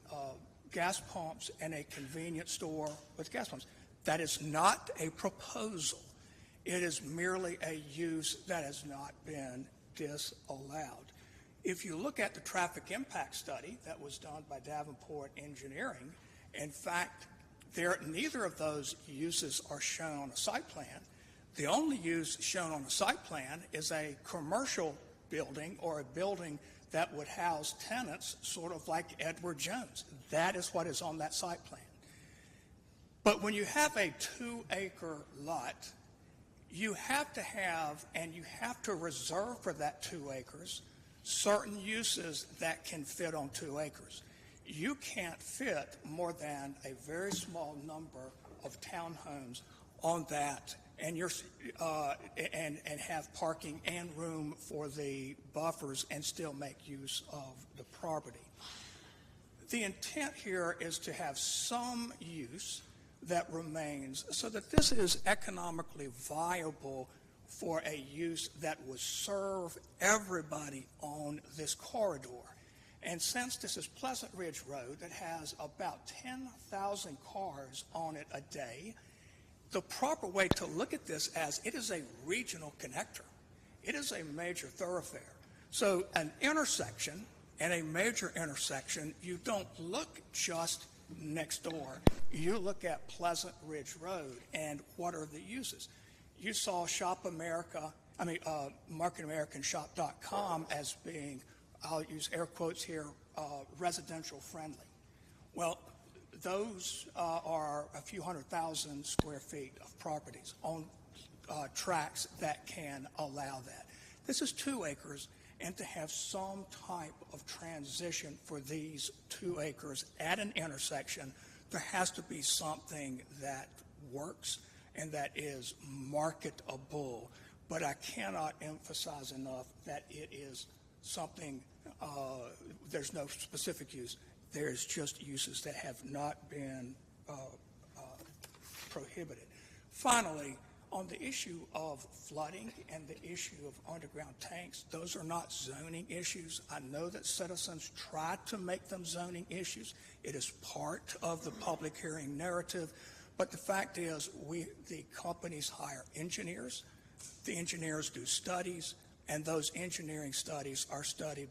gas pumps and a convenience store with gas pumps. That is not a proposal. It is merely a use that has not been disallowed. If you look at the traffic impact study that was done by Davenport Engineering, in fact, neither of those uses are shown on a site plan. The only use shown on a site plan is a commercial building or a building that would house tenants, sort of like Edward Jones. That is what is on that site plan. But when you have a 2-acre lot, you have to have, and you have to reserve for that 2 acres, certain uses that can fit on 2 acres. You can't fit more than a very small number of townhomes on that, and and have parking and room for the buffers and still make use of the property. The intent here is to have some use that remains so that this is economically viable for a use that will serve everybody on this corridor. And since this is Pleasant Ridge Road that has about 10,000 cars on it a day, the proper way to look at this as it is a regional connector. It is a major thoroughfare. So an intersection and a major intersection, you don't look just next door. You look at Pleasant Ridge Road and what are the uses. You saw MarketAmericanShop.com as being, I'll use air quotes here, residential friendly. Well, those are a few 100,000 square feet of properties on tracts that can allow that. This is 2 acres, and to have some type of transition for these 2 acres at an intersection, there has to be something that works and that is marketable. But I cannot emphasize enough that it is something, there's no specific use. There's just uses that have not been prohibited. Finally, on the issue of flooding and the issue of underground tanks, those are not zoning issues. I know that citizens try to make them zoning issues. It is part of the public hearing narrative. But the fact is, the companies hire engineers. The engineers do studies, and those engineering studies are studied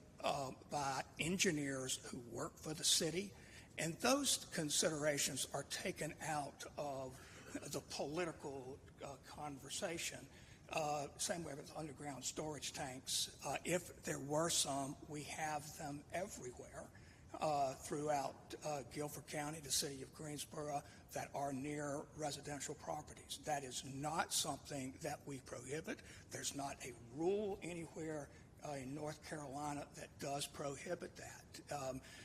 by engineers who work for the city. And those considerations are taken out of the political conversation. Same way with underground storage tanks. If there were some, we have them everywhere throughout Guilford County, the city of Greensboro, that are near residential properties. That is not something that we prohibit. There's not a rule anywhere in North Carolina that does prohibit that.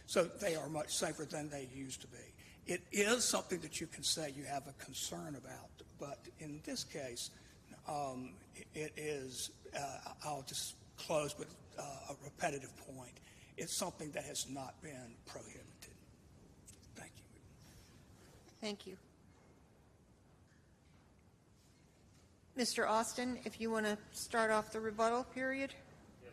So they are much safer than they used to be. It is something that you can say you have a concern about, but in this case, it is, I'll just close with a repetitive point. It's something that has not been prohibited. Thank you. Thank you. Mr. Austin, if you want to start off the rebuttal period. Yes.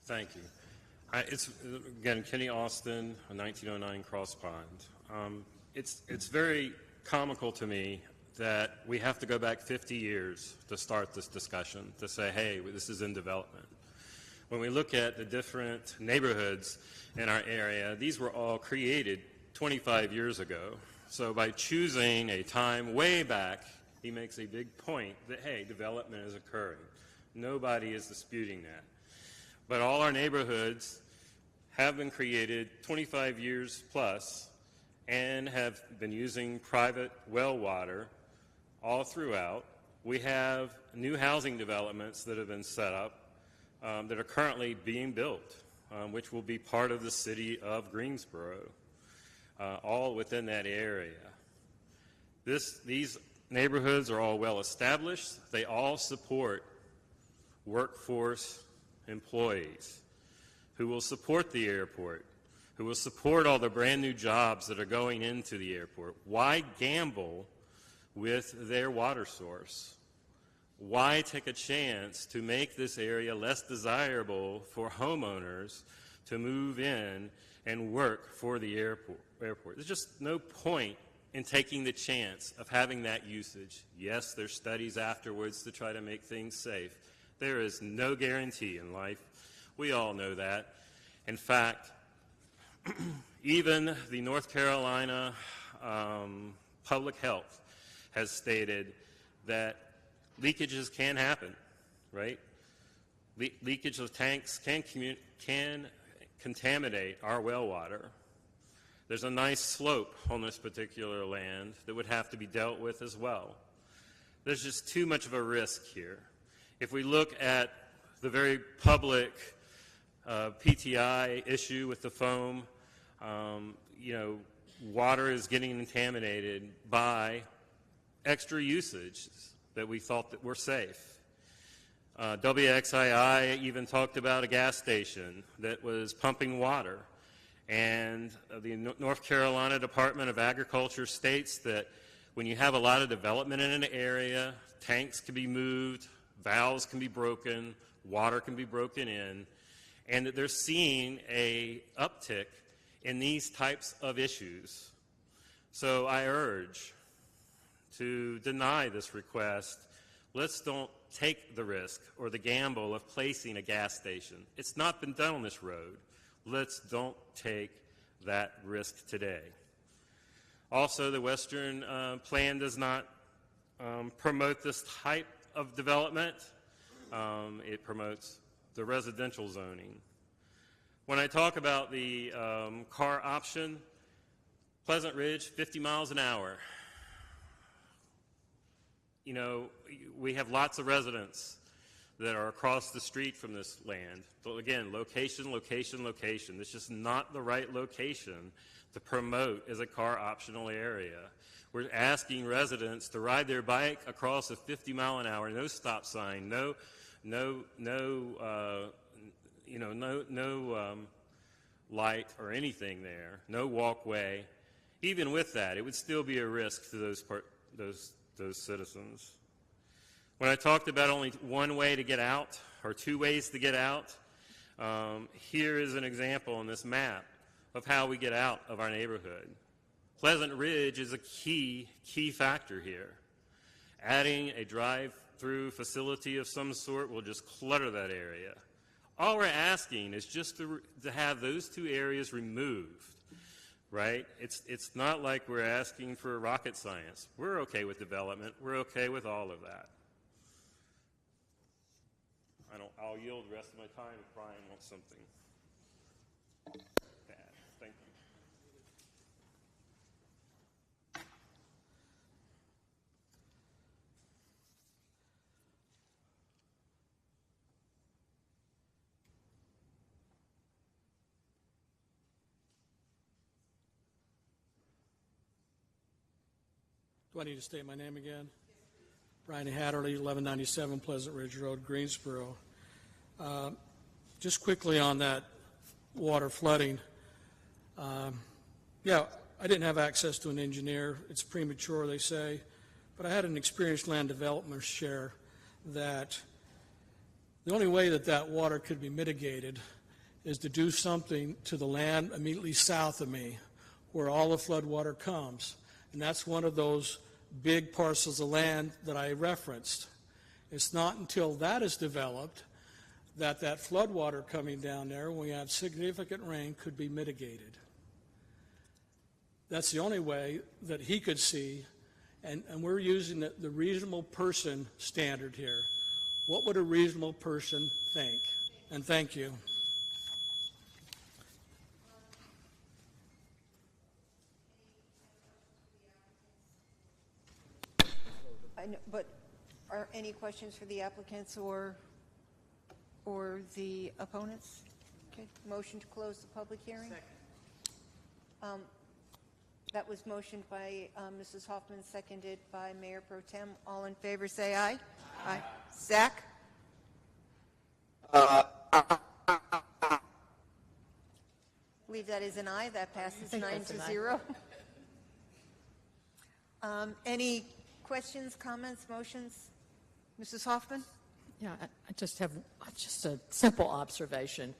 Thank you. It's, again, Kenny Austin, 1909 Cross Pond. It's very comical to me that we have to go back 50 years to start this discussion, to say, hey, this is in development. When we look at the different neighborhoods in our area, these were all created 25 years ago. So by choosing a time way back, he makes a big point that, hey, development is occurring. Nobody is disputing that. But all our neighborhoods have been created 25 years plus and have been using private well water all throughout. We have new housing developments that have been set up that are currently being built, which will be part of the city of Greensboro, all within that area. These neighborhoods are all well established. They all support workforce employees who will support the airport, who will support all the brand new jobs that are going into the airport. Why gamble with their water source? Why take a chance to make this area less desirable for homeowners to move in and work for the airport? There's just no point in taking the chance of having that usage. Yes, there's studies afterwards to try to make things safe. There is no guarantee in life. We all know that. In fact, even the North Carolina Public Health has stated that leakages can happen, right? Leakage of tanks can contaminate our well water. There's a nice slope on this particular land that would have to be dealt with as well. There's just too much of a risk here. If we look at the very public PTI issue with the foam, water is getting contaminated by extra usage that we thought that were safe. WXII even talked about a gas station that was pumping water, and the North Carolina Department of Agriculture states that when you have a lot of development in an area, tanks can be moved, valves can be broken, water can be broken in, and that they're seeing a uptick in these types of issues. So I urge to deny this request. Let's don't take the risk or the gamble of placing a gas station. It's not been done on this road. Let's don't take that risk today. Also, the Western Plan does not promote this type of development. It promotes the residential zoning. When I talk about the car option, Pleasant Ridge, 50 miles an hour. You know, we have lots of residents that are across the street from this land. But again, location, location, location. This is just not the right location to promote as a car optional area. We're asking residents to ride their bike across a 50 mile an hour, no stop sign, no light or anything there, no walkway. Even with that, it would still be a risk to those citizens. When I talked about only one way to get out or two ways to get out, here is an example on this map of how we get out of our neighborhood. Pleasant Ridge is a key factor here. Adding a drive-through facility of some sort will just clutter that area. All we're asking is just to have those two areas removed, right? It's not like we're asking for rocket science. We're okay with development. We're okay with all of that. I'll yield the rest of my time if Brian wants something. Thank you. Do I need to state my name again? Brian Hatterley, 1197 Pleasant Ridge Road, Greensboro. Just quickly on that water flooding. Yeah, I didn't have access to an engineer. It's premature, they say. But I had an experienced land developer share that the only way that water could be mitigated is to do something to the land immediately south of me where all the flood water comes. And that's one of those big parcels of land that I referenced. It's not until that is developed that flood water coming down there, when we have significant rain, could be mitigated. That's the only way that he could see, and we're using the reasonable person standard here. What would a reasonable person think? And thank you. I know, but are any questions for the applicants or the opponents? Okay, motion to close the public hearing? Second. That was motioned by Mrs. Hoffman, seconded by Mayor Pro Tem. All in favor say aye. Aye. Zach? believe that is an aye. That passes 9-0. Any questions, comments, motions? Mrs. Hoffman? Yeah, I just have just a simple observation.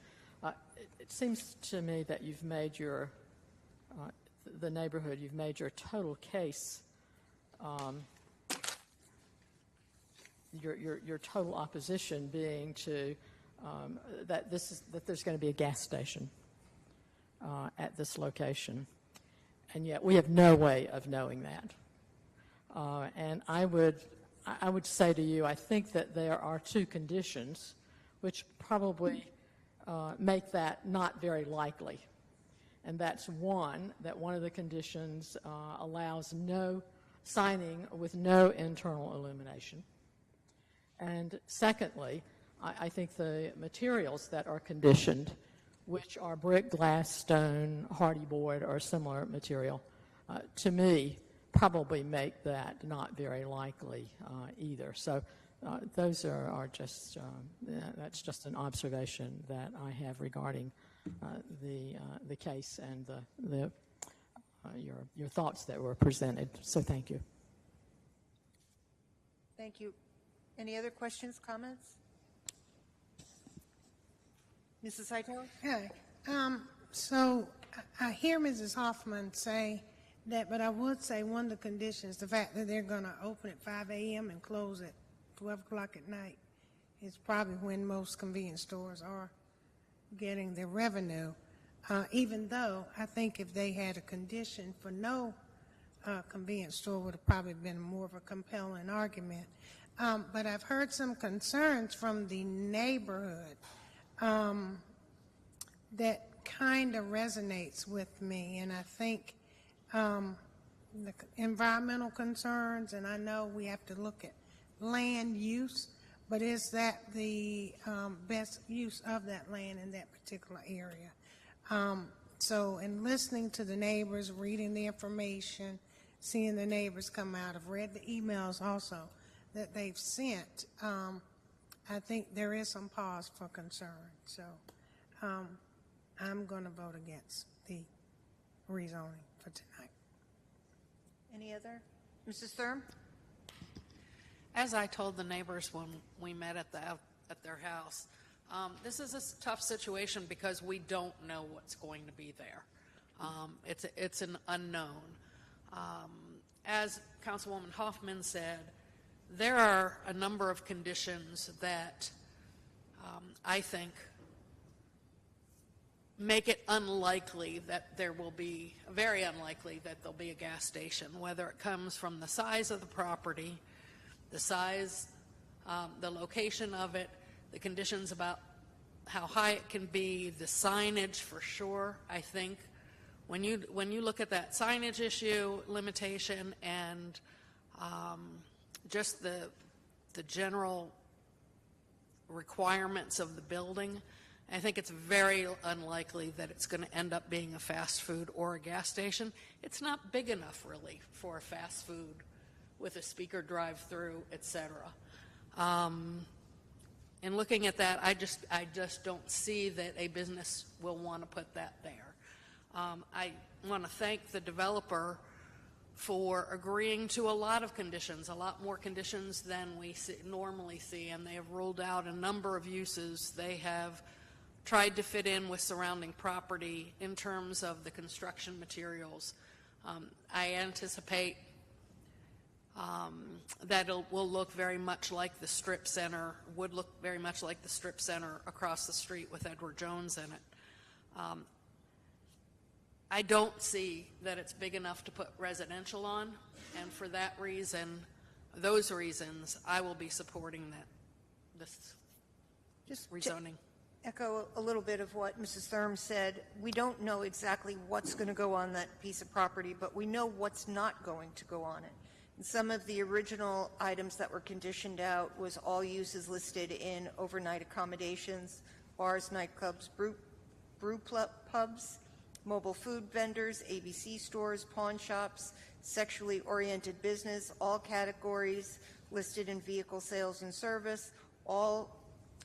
It seems to me that you've made your, the neighborhood, you've made your total case, your total opposition being to that there's going to be a gas station at this location, and yet we have no way of knowing that. And I would say to you, I think that there are two conditions which probably make that not very likely. And that's one, that one of the conditions allows no signing with no internal illumination. And secondly, I think the materials that are conditioned, which are brick, glass, stone, hardy board, or similar material, to me, probably make that not very likely either. So those are just, that's just an observation that I have regarding the case and your thoughts that were presented. So thank you. Thank you. Any other questions, comments? Mrs. Hightower? Hi. So I hear Mrs. Hoffman say that, but I would say one of the conditions, the fact that they're going to open at 5 a.m. and close at 12 o'clock at night, is probably when most convenience stores are getting their revenue, even though I think if they had a condition for no convenience store would have probably been more of a compelling argument. But I've heard some concerns from the neighborhood that kind of resonates with me, and I think the environmental concerns, and I know we have to look at land use, but is that the best use of that land in that particular area? So in listening to the neighbors, reading the information, seeing the neighbors come out, I've read the emails also that they've sent, I think there is some pause for concern. So I'm going to vote against the rezoning for tonight. Any other? Mrs. Thurm? As I told the neighbors when we met at their house, this is a tough situation because we don't know what's going to be there. It's an unknown. As Councilwoman Hoffman said, there are a number of conditions that I think make it unlikely that there will be, very unlikely that there'll be a gas station, whether it comes from the size of the property, the size, the location of it, the conditions about how high it can be, the signage for sure. I think when you look at that signage issue, limitation, and just the general requirements of the building, I think it's very unlikely that it's going to end up being a fast food or a gas station. It's not big enough really for a fast food with a speaker drive-through, etc. And looking at that, I just don't see that a business will want to put that there. I want to thank the developer for agreeing to a lot of conditions, a lot more conditions than we normally see, and they have ruled out a number of uses. They have tried to fit in with surrounding property in terms of the construction materials. I anticipate that it will look very much like the strip center, would look very much like the strip center across the street with Edward Jones in it. I don't see that it's big enough to put residential on, and for that reason, those reasons, I will be supporting this rezoning. Echo a little bit of what Mrs. Thurm said. We don't know exactly what's going to go on that piece of property, but we know what's not going to go on it. And some of the original items that were conditioned out was all uses listed in overnight accommodations, bars, nightclubs, brew pubs, mobile food vendors, ABC stores, pawn shops, sexually oriented business, all categories listed in vehicle sales and service, all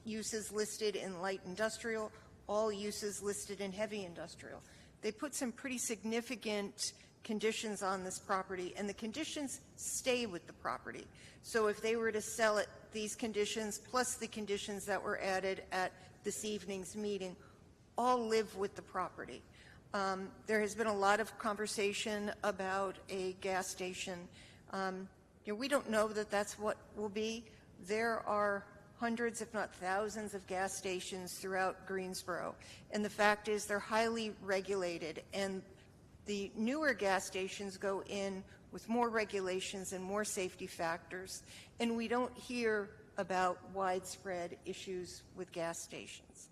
uses listed in light industrial, all uses listed in heavy industrial. They put some pretty significant conditions on this property, and the conditions stay with the property. So if they were to sell it, these conditions, plus the conditions that were added at this evening's meeting, all live with the property. There has been a lot of conversation about a gas station. We don't know that that's what will be. There are hundreds, if not thousands, of gas stations throughout Greensboro, and the fact is they're highly regulated, and the newer gas stations go in with more regulations and more safety factors, and we don't hear about widespread issues with gas stations.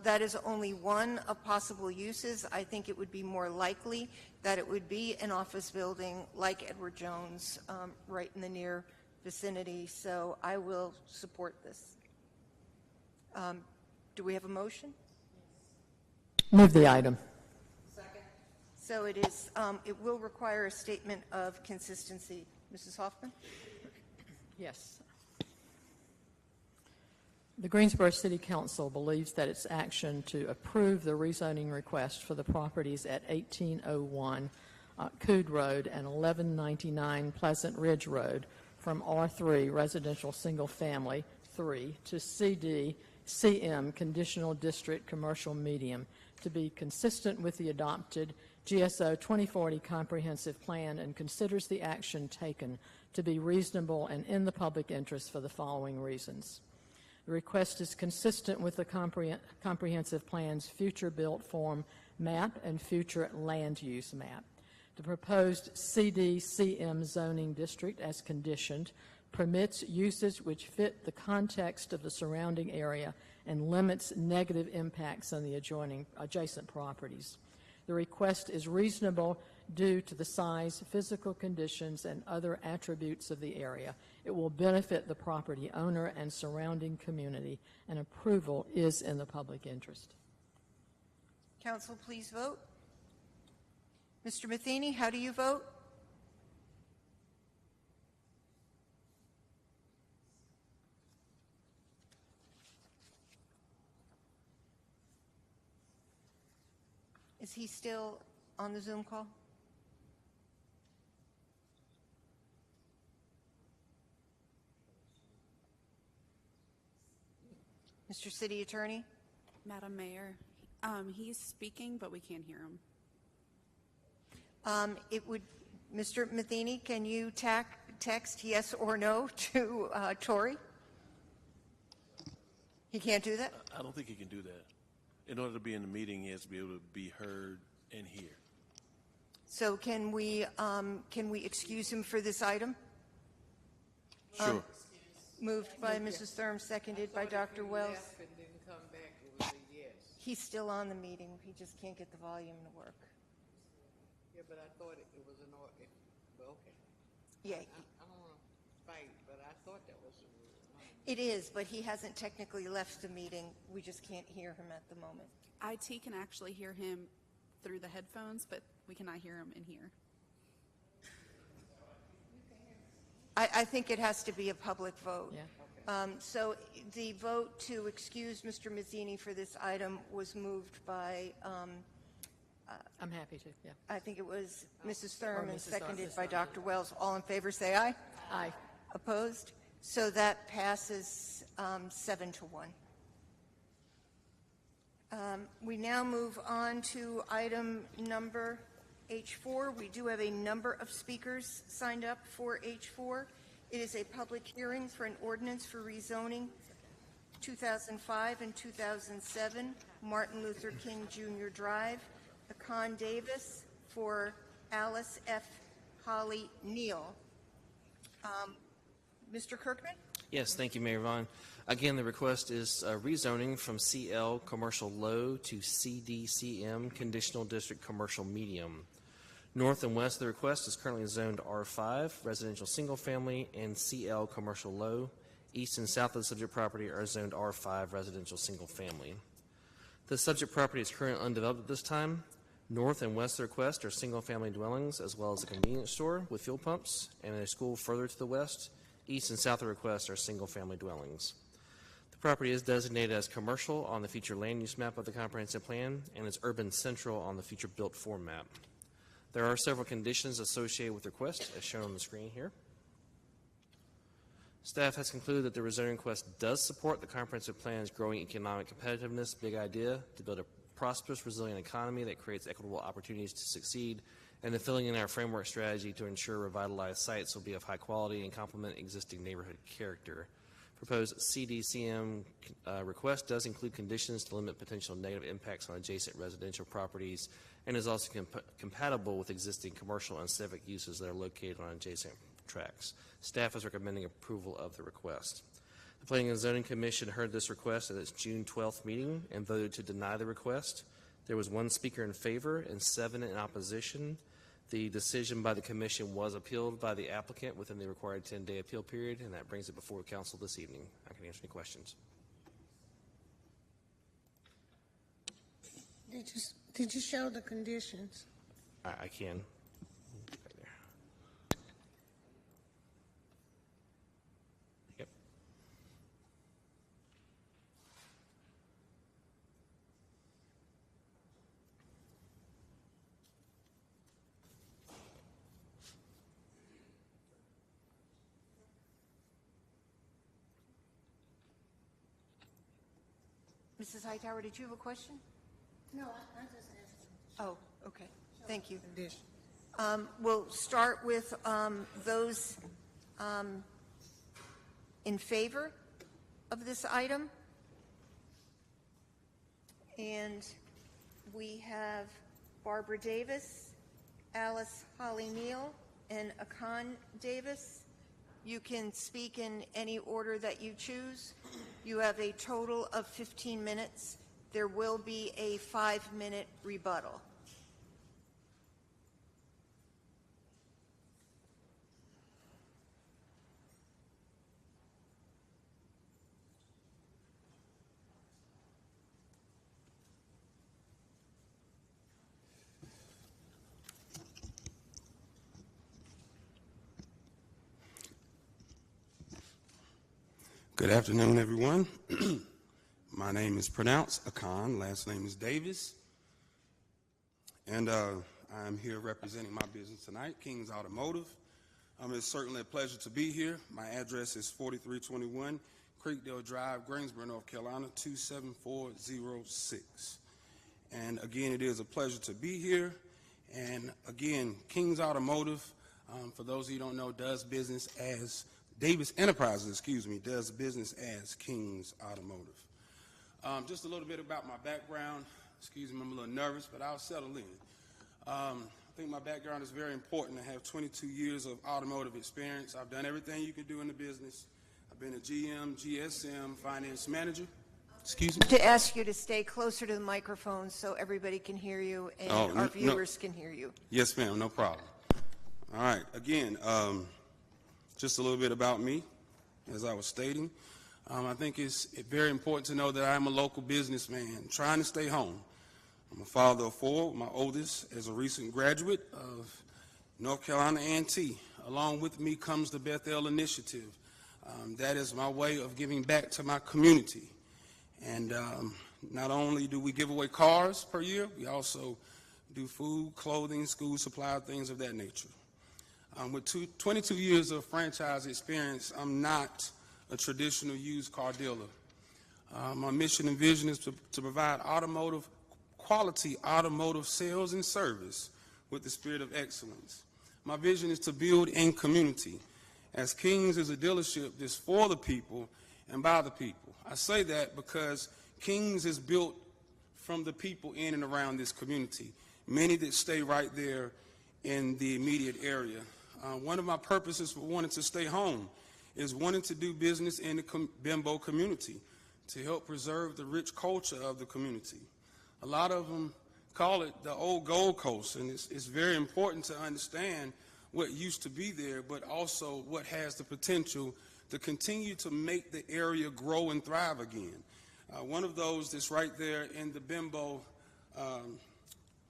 That is only one of possible uses. I think it would be more likely that it would be an office building like Edward Jones right in the near vicinity, so I will support this. Do we have a motion? Move the item. So it is, it will require a statement of consistency. Mrs. Hoffman? Yes. The Greensboro City Council believes that its action to approve the rezoning request for the properties at 1801 Coode Road and 1199 Pleasant Ridge Road from R3 Residential Single Family 3 to CD CM Conditional District Commercial Medium to be consistent with the adopted GSO 2040 Comprehensive Plan and considers the action taken to be reasonable and in the public interest for the following reasons. The request is consistent with the Comprehensive Plan's future built form map and future land use map. The proposed CDCM zoning district, as conditioned, permits uses which fit the context of the surrounding area and limits negative impacts on the adjacent properties. The request is reasonable due to the size, physical conditions, and other attributes of the area. It will benefit the property owner and surrounding community, and approval is in the public interest. Council, please vote. Mr. Matheny, how do you vote? Is he still on the Zoom call? Mr. City Attorney? Madam Mayor, he's speaking, but we can't hear him. Mr. Matheny, can you text yes or no to Tori? He can't do that? I don't think he can do that. In order to be in the meeting, he has to be able to be heard and hear. So can we excuse him for this item? Sure. Moved by Mrs. Thurm, seconded by Dr. Wells. He's still on the meeting. He just can't get the volume to work. Yeah, but I thought it was an order. But okay. Yeah. I don't want to fight, but I thought that was a rule. It is, but he hasn't technically left the meeting. We just can't hear him at the moment. IT can actually hear him through the headphones, but we cannot hear him in here. I think it has to be a public vote. Yeah. So the vote to excuse Mr. Mazzini for this item was moved by, I'm happy to, yeah. I think it was Mrs. Thurm, and Mrs. seconded by Dr. Wells. All in favor, say aye. Aye. Opposed? So that passes 7-1. We now move on to item number H4. We do have a number of speakers signed up for H4. It is a public hearing for an ordinance for rezoning 2005 and 2007 Martin Luther King Jr. Drive, Akan Davis for Alice F. Holly Neal. Mr. Kirkman? Yes, thank you, Mayor Vaughn. Again, the request is rezoning from CL Commercial Low to CDCM Conditional District Commercial Medium. North and west of the request is currently zoned R5, Residential Single Family, and CL Commercial Low. East and south of the subject property are zoned R5, Residential Single Family. The subject property is currently undeveloped at this time. North and west of the request are single-family dwellings, as well as a convenience store with fuel pumps, and a school further to the west. East and south of the request are single-family dwellings. The Property is designated as commercial on the future land use map of the comprehensive plan and is urban central on the future built form map. There are several conditions associated with the request as shown on the screen here. Staff has concluded that the rezoning request does support the comprehensive plan's growing economic competitiveness big idea to build a prosperous, resilient economy that creates equitable opportunities to succeed, and the filling in our framework strategy to ensure revitalized sites will be of high quality and complement existing neighborhood character. Proposed CDCM request does include conditions to limit potential negative impacts on adjacent residential properties and is also compatible with existing commercial and civic uses that are located on adjacent tracts. Staff is recommending approval of the request. The Planning and Zoning Commission heard this request at its June 12th meeting and voted to deny the request. There was 1 speaker in favor and 7 in opposition. The decision by the Commission was appealed by the applicant within the required 10-day appeal period, and that brings it before Council this evening. I can answer any questions. Did you show the conditions? I can. Right there. Yep. Mrs. Hightower, did you have a question? No, I just asked. Oh, okay. Thank you. Condition. We'll start with those in favor of this item. And we have Barbara Davis, Alice Holly Neal, and Akan Davis. You can speak in any order that you choose. You have a total of 15 minutes. There will be a 5-minute rebuttal. Good afternoon, everyone. My name is pronounced Akan, last name is Davis, and I'm here representing my business tonight, King's Automotive. It's certainly a pleasure to be here. My address is 4321 Creekdale Drive, Greensboro, North Carolina, 27406. And again, it is a pleasure to be here. And again, King's Automotive, for those of you who don't know, does business as Davis Enterprises, does business as King's Automotive. Just a little bit about my background. Excuse me, I'm a little nervous, but I'll settle in. I think my background is very important. I have 22 years of automotive experience. I've done everything you can do in the business. I've been a GM, GSM, finance manager. Excuse me? To ask you to stay closer to the microphone so everybody can hear you and our viewers can hear you. Yes, ma'am, no problem. All right, again, just a little bit about me, as I was stating. I think it's very important to know that I'm a local businessman trying to stay home. I'm a father of 4. My oldest is a recent graduate of North Carolina A&T. Along with me comes the Bethel Initiative. That is my way of giving back to my community. And not only do we give away cars per year, we also do food, clothing, school supply, things of that nature. With 22 years of franchise experience, I'm not a traditional used car dealer. My mission and vision is to provide quality automotive sales and service with the spirit of excellence. My vision is to build in community, as King's is a dealership that's for the people and by the people. I say that because King's is built from the people in and around this community, many that stay right there in the immediate area. One of my purposes for wanting to stay home is wanting to do business in the Bimbo community to help preserve the rich culture of the community. A lot of them call it the old Gold Coast, and it's very important to understand what used to be there, but also what has the potential to continue to make the area grow and thrive again. One of those that's right there in the Bimbo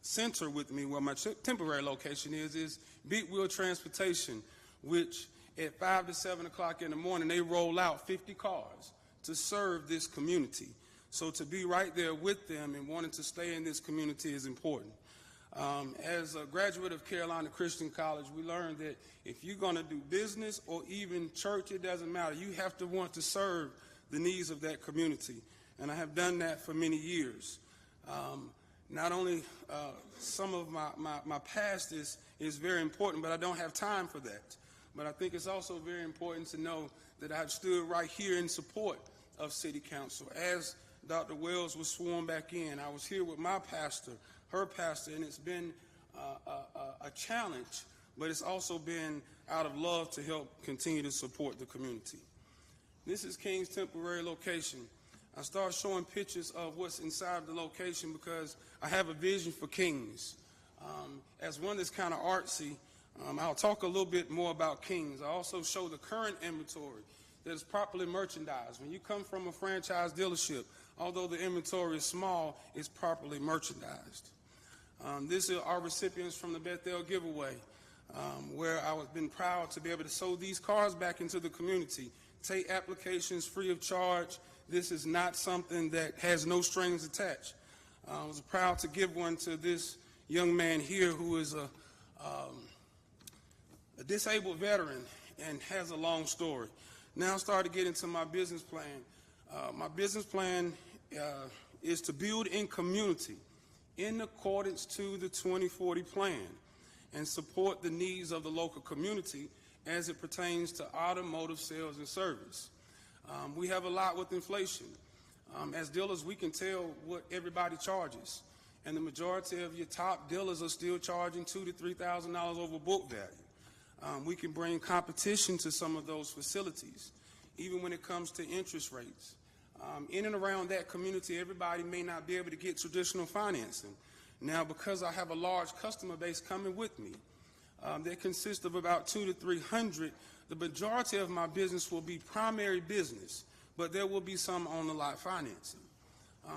center with me, where my temporary location is Big Wheel Transportation, which at 5 to 7 o'clock in the morning, they roll out 50 cars to serve this community. So to be right there with them and wanting to stay in this community is important. As a graduate of Carolina Christian College, we learned that if you're going to do business or even church, it doesn't matter. You have to want to serve the needs of that community. And I have done that for many years. Not only some of my past is very important, but I don't have time for that. But I think it's also very important to know that I've stood right here in support of City Council. As Dr. Wells was sworn back in, I was here with my pastor, her pastor, and it's been a challenge, but it's also been out of love to help continue to support the community. This is King's temporary location. I start showing pictures of what's inside the location because I have a vision for King's. As one that's kind of artsy, I'll talk a little bit more about King's. I also show the current inventory that is properly merchandised. When you come from a franchise dealership, although the inventory is small, it's properly merchandised. These are our recipients from the Bethel giveaway, where I've been proud to be able to sow these cars back into the community, take applications free of charge. This is not something that has no strings attached. I was proud to give one to this young man here who is a disabled veteran and has a long story. Now I start to get into my business plan. My business plan is to build in community in accordance to the 2040 plan and support the needs of the local community as it pertains to automotive sales and service. We have a lot with inflation. As dealers, we can tell what everybody charges, and the majority of your top dealers are still charging $2,000 to $3,000 over book value. We can bring competition to some of those facilities, even when it comes to interest rates. In and around that community, everybody may not be able to get traditional financing. Now, because I have a large customer base coming with me, that consists of about 200 to 300, the majority of my business will be primary business, but there will be some on-the-lot financing.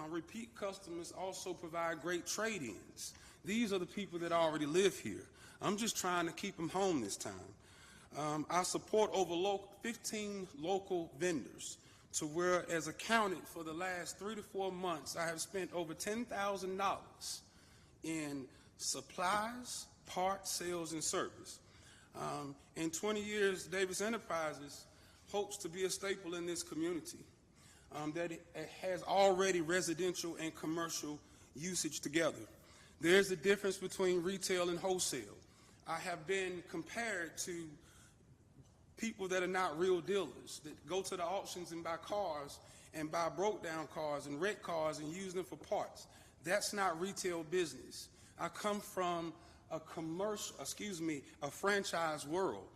Repeat customers also provide great trade-ins. These are the people that already live here. I'm just trying to keep them home this time. I support over 15 local vendors, to where, as accounted for the last 3 to 4 months, I have spent over $10,000 in supplies, parts, sales, and service. In 20 years, Davis Enterprises hopes to be a staple in this community that it has already residential and commercial usage together. There's a difference between retail and wholesale. I have been compared to people that are not real dealers, that go to the auctions and buy cars and buy broke down cars and wreck cars and use them for parts. That's not retail business. I come from a franchise world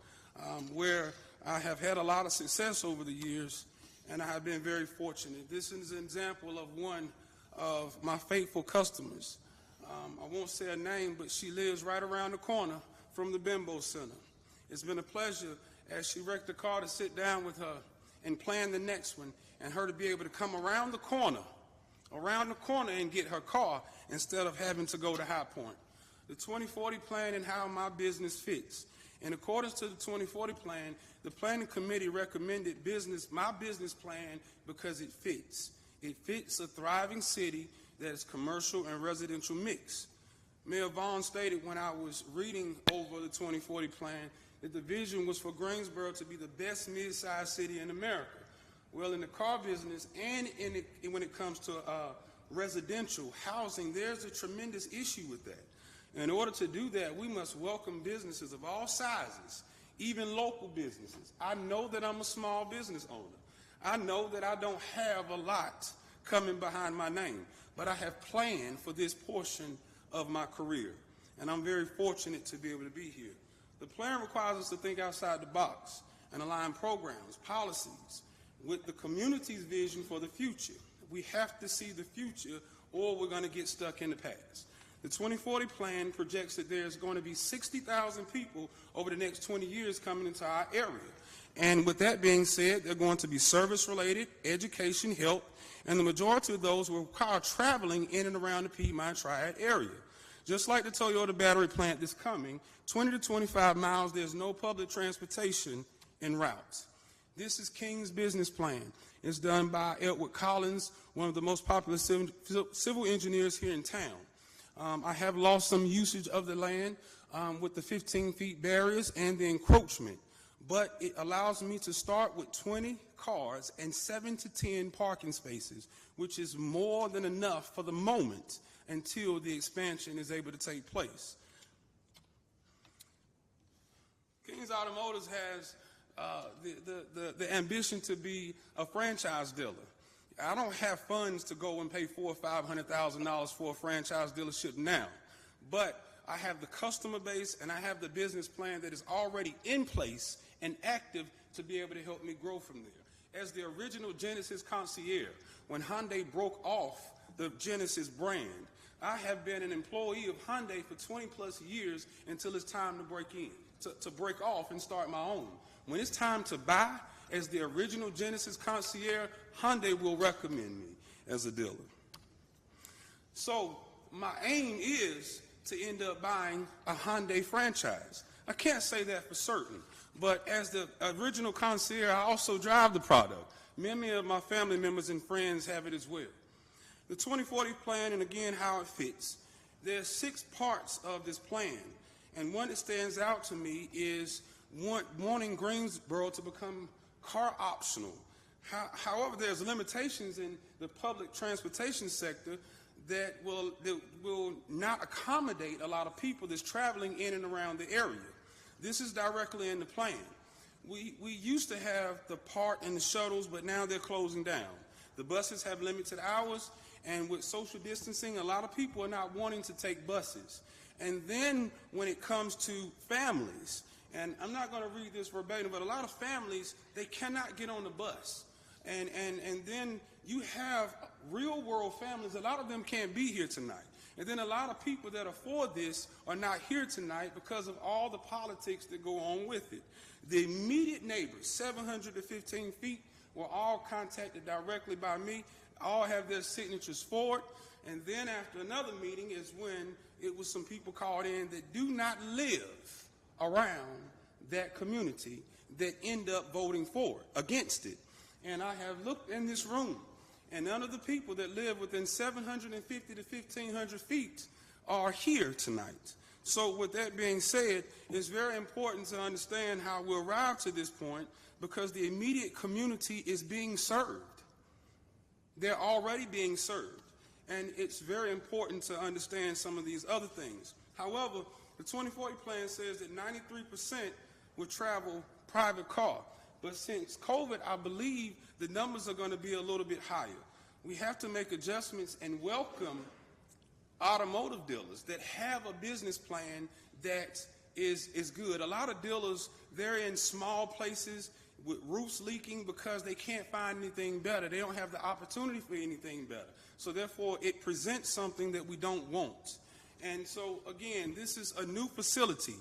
where I have had a lot of success over the years, and I have been very fortunate. This is an example of one of my faithful customers. I won't say her name, but she lives right around the corner from the Bimbo Center. It's been a pleasure, as she wrecked the car, to sit down with her and plan the next one, and her to be able to come around the corner and get her car instead of having to go to High Point. The 2040 plan and how my business fits. In accordance to the 2040 plan, the planning committee recommended my business plan because it fits. It fits a thriving city that is commercial and residential mix. Mayor Vaughn stated when I was reading over the 2040 plan that the vision was for Greensboro to be the best mid-sized city in America. Well, in the car business and when it comes to residential housing, there's a tremendous issue with that. In order to do that, we must welcome businesses of all sizes, even local businesses. I know that I'm a small business owner. I know that I don't have a lot coming behind my name, but I have planned for this portion of my career, and I'm very fortunate to be able to be here. The plan requires us to think outside the box and align programs, policies, with the community's vision for the future. We have to see the future, or we're going to get stuck in the past. The 2040 plan projects that there's going to be 60,000 people over the next 20 years coming into our area. And with that being said, they're going to be service-related, education, health, and the majority of those will require traveling in and around the Piedmont Triad area. Just like the Toyota battery plant that's coming, 20 to 25 miles, there's no public transportation en route. This is King's business plan. It's done by Edward Collins, one of the most popular civil engineers here in town. I have lost some usage of the land with the 15 feet barriers and the encroachment, but it allows me to start with 20 cars and 7 to 10 parking spaces, which is more than enough for the moment until the expansion is able to take place. King's Automotives has the ambition to be a franchise dealer. I don't have funds to go and pay $400,000 or $500,000 for a franchise dealership now, but I have the customer base and I have the business plan that is already in place and active to be able to help me grow from there. As the original Genesis concierge, when Hyundai broke off the Genesis brand, I have been an employee of Hyundai for 20 plus years until it's time to break in, to break off and start my own. When it's time to buy, as the original Genesis concierge, Hyundai will recommend me as a dealer. So my aim is to end up buying a Hyundai franchise. I can't say that for certain, but as the original concierge, I also drive the product. Many of my family members and friends have it as well. The 2040 plan, and again how it fits. There are 6 parts of this plan, and one that stands out to me is wanting Greensboro to become car optional. However, there's limitations in the public transportation sector that will not accommodate a lot of people that's traveling in and around the area. This is directly in the plan. We used to have the PART and the shuttles, but now they're closing down. The buses have limited hours, and with social distancing, a lot of people are not wanting to take buses. And then when it comes to families, and I'm not going to read this verbatim, but a lot of families, they cannot get on the bus. And then you have real world families, a lot of them can't be here tonight. And then a lot of people that afford this are not here tonight because of all the politics that go on with it. The immediate neighbors, 715 feet, were all contacted directly by me, all have their signatures for it. And then after another meeting is when it was some people called in that do not live around that community that end up voting for it, against it. And I have looked in this room, and none of the people that live within 750 to 1,500 feet are here tonight. So with that being said, it's very important to understand how we arrive to this point, because the immediate community is being served. They're already being served. And it's very important to understand some of these other things. However, the 2040 plan says that 93% would travel private car. But since COVID, I believe the numbers are going to be a little bit higher. We have to make adjustments and welcome automotive dealers that have a business plan that is good. A lot of dealers, they're in small places with roofs leaking because they can't find anything better. They don't have the opportunity for anything better. So therefore, it presents something that we don't want. And so, again, this is a new facility.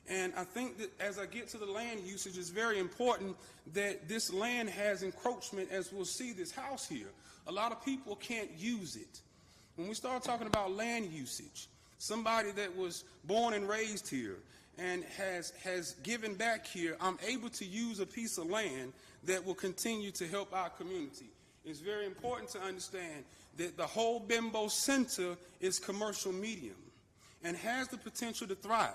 And I think that as I get to the land usage, it's very important that this land has encroachment, as we'll see this house here. A lot of people can't use it. When we start talking about land usage, somebody that was born and raised here and has given back here, I'm able to use a piece of land that will continue to help our community. It's very important to understand that the whole Bimbo Center is commercial medium and has the potential to thrive.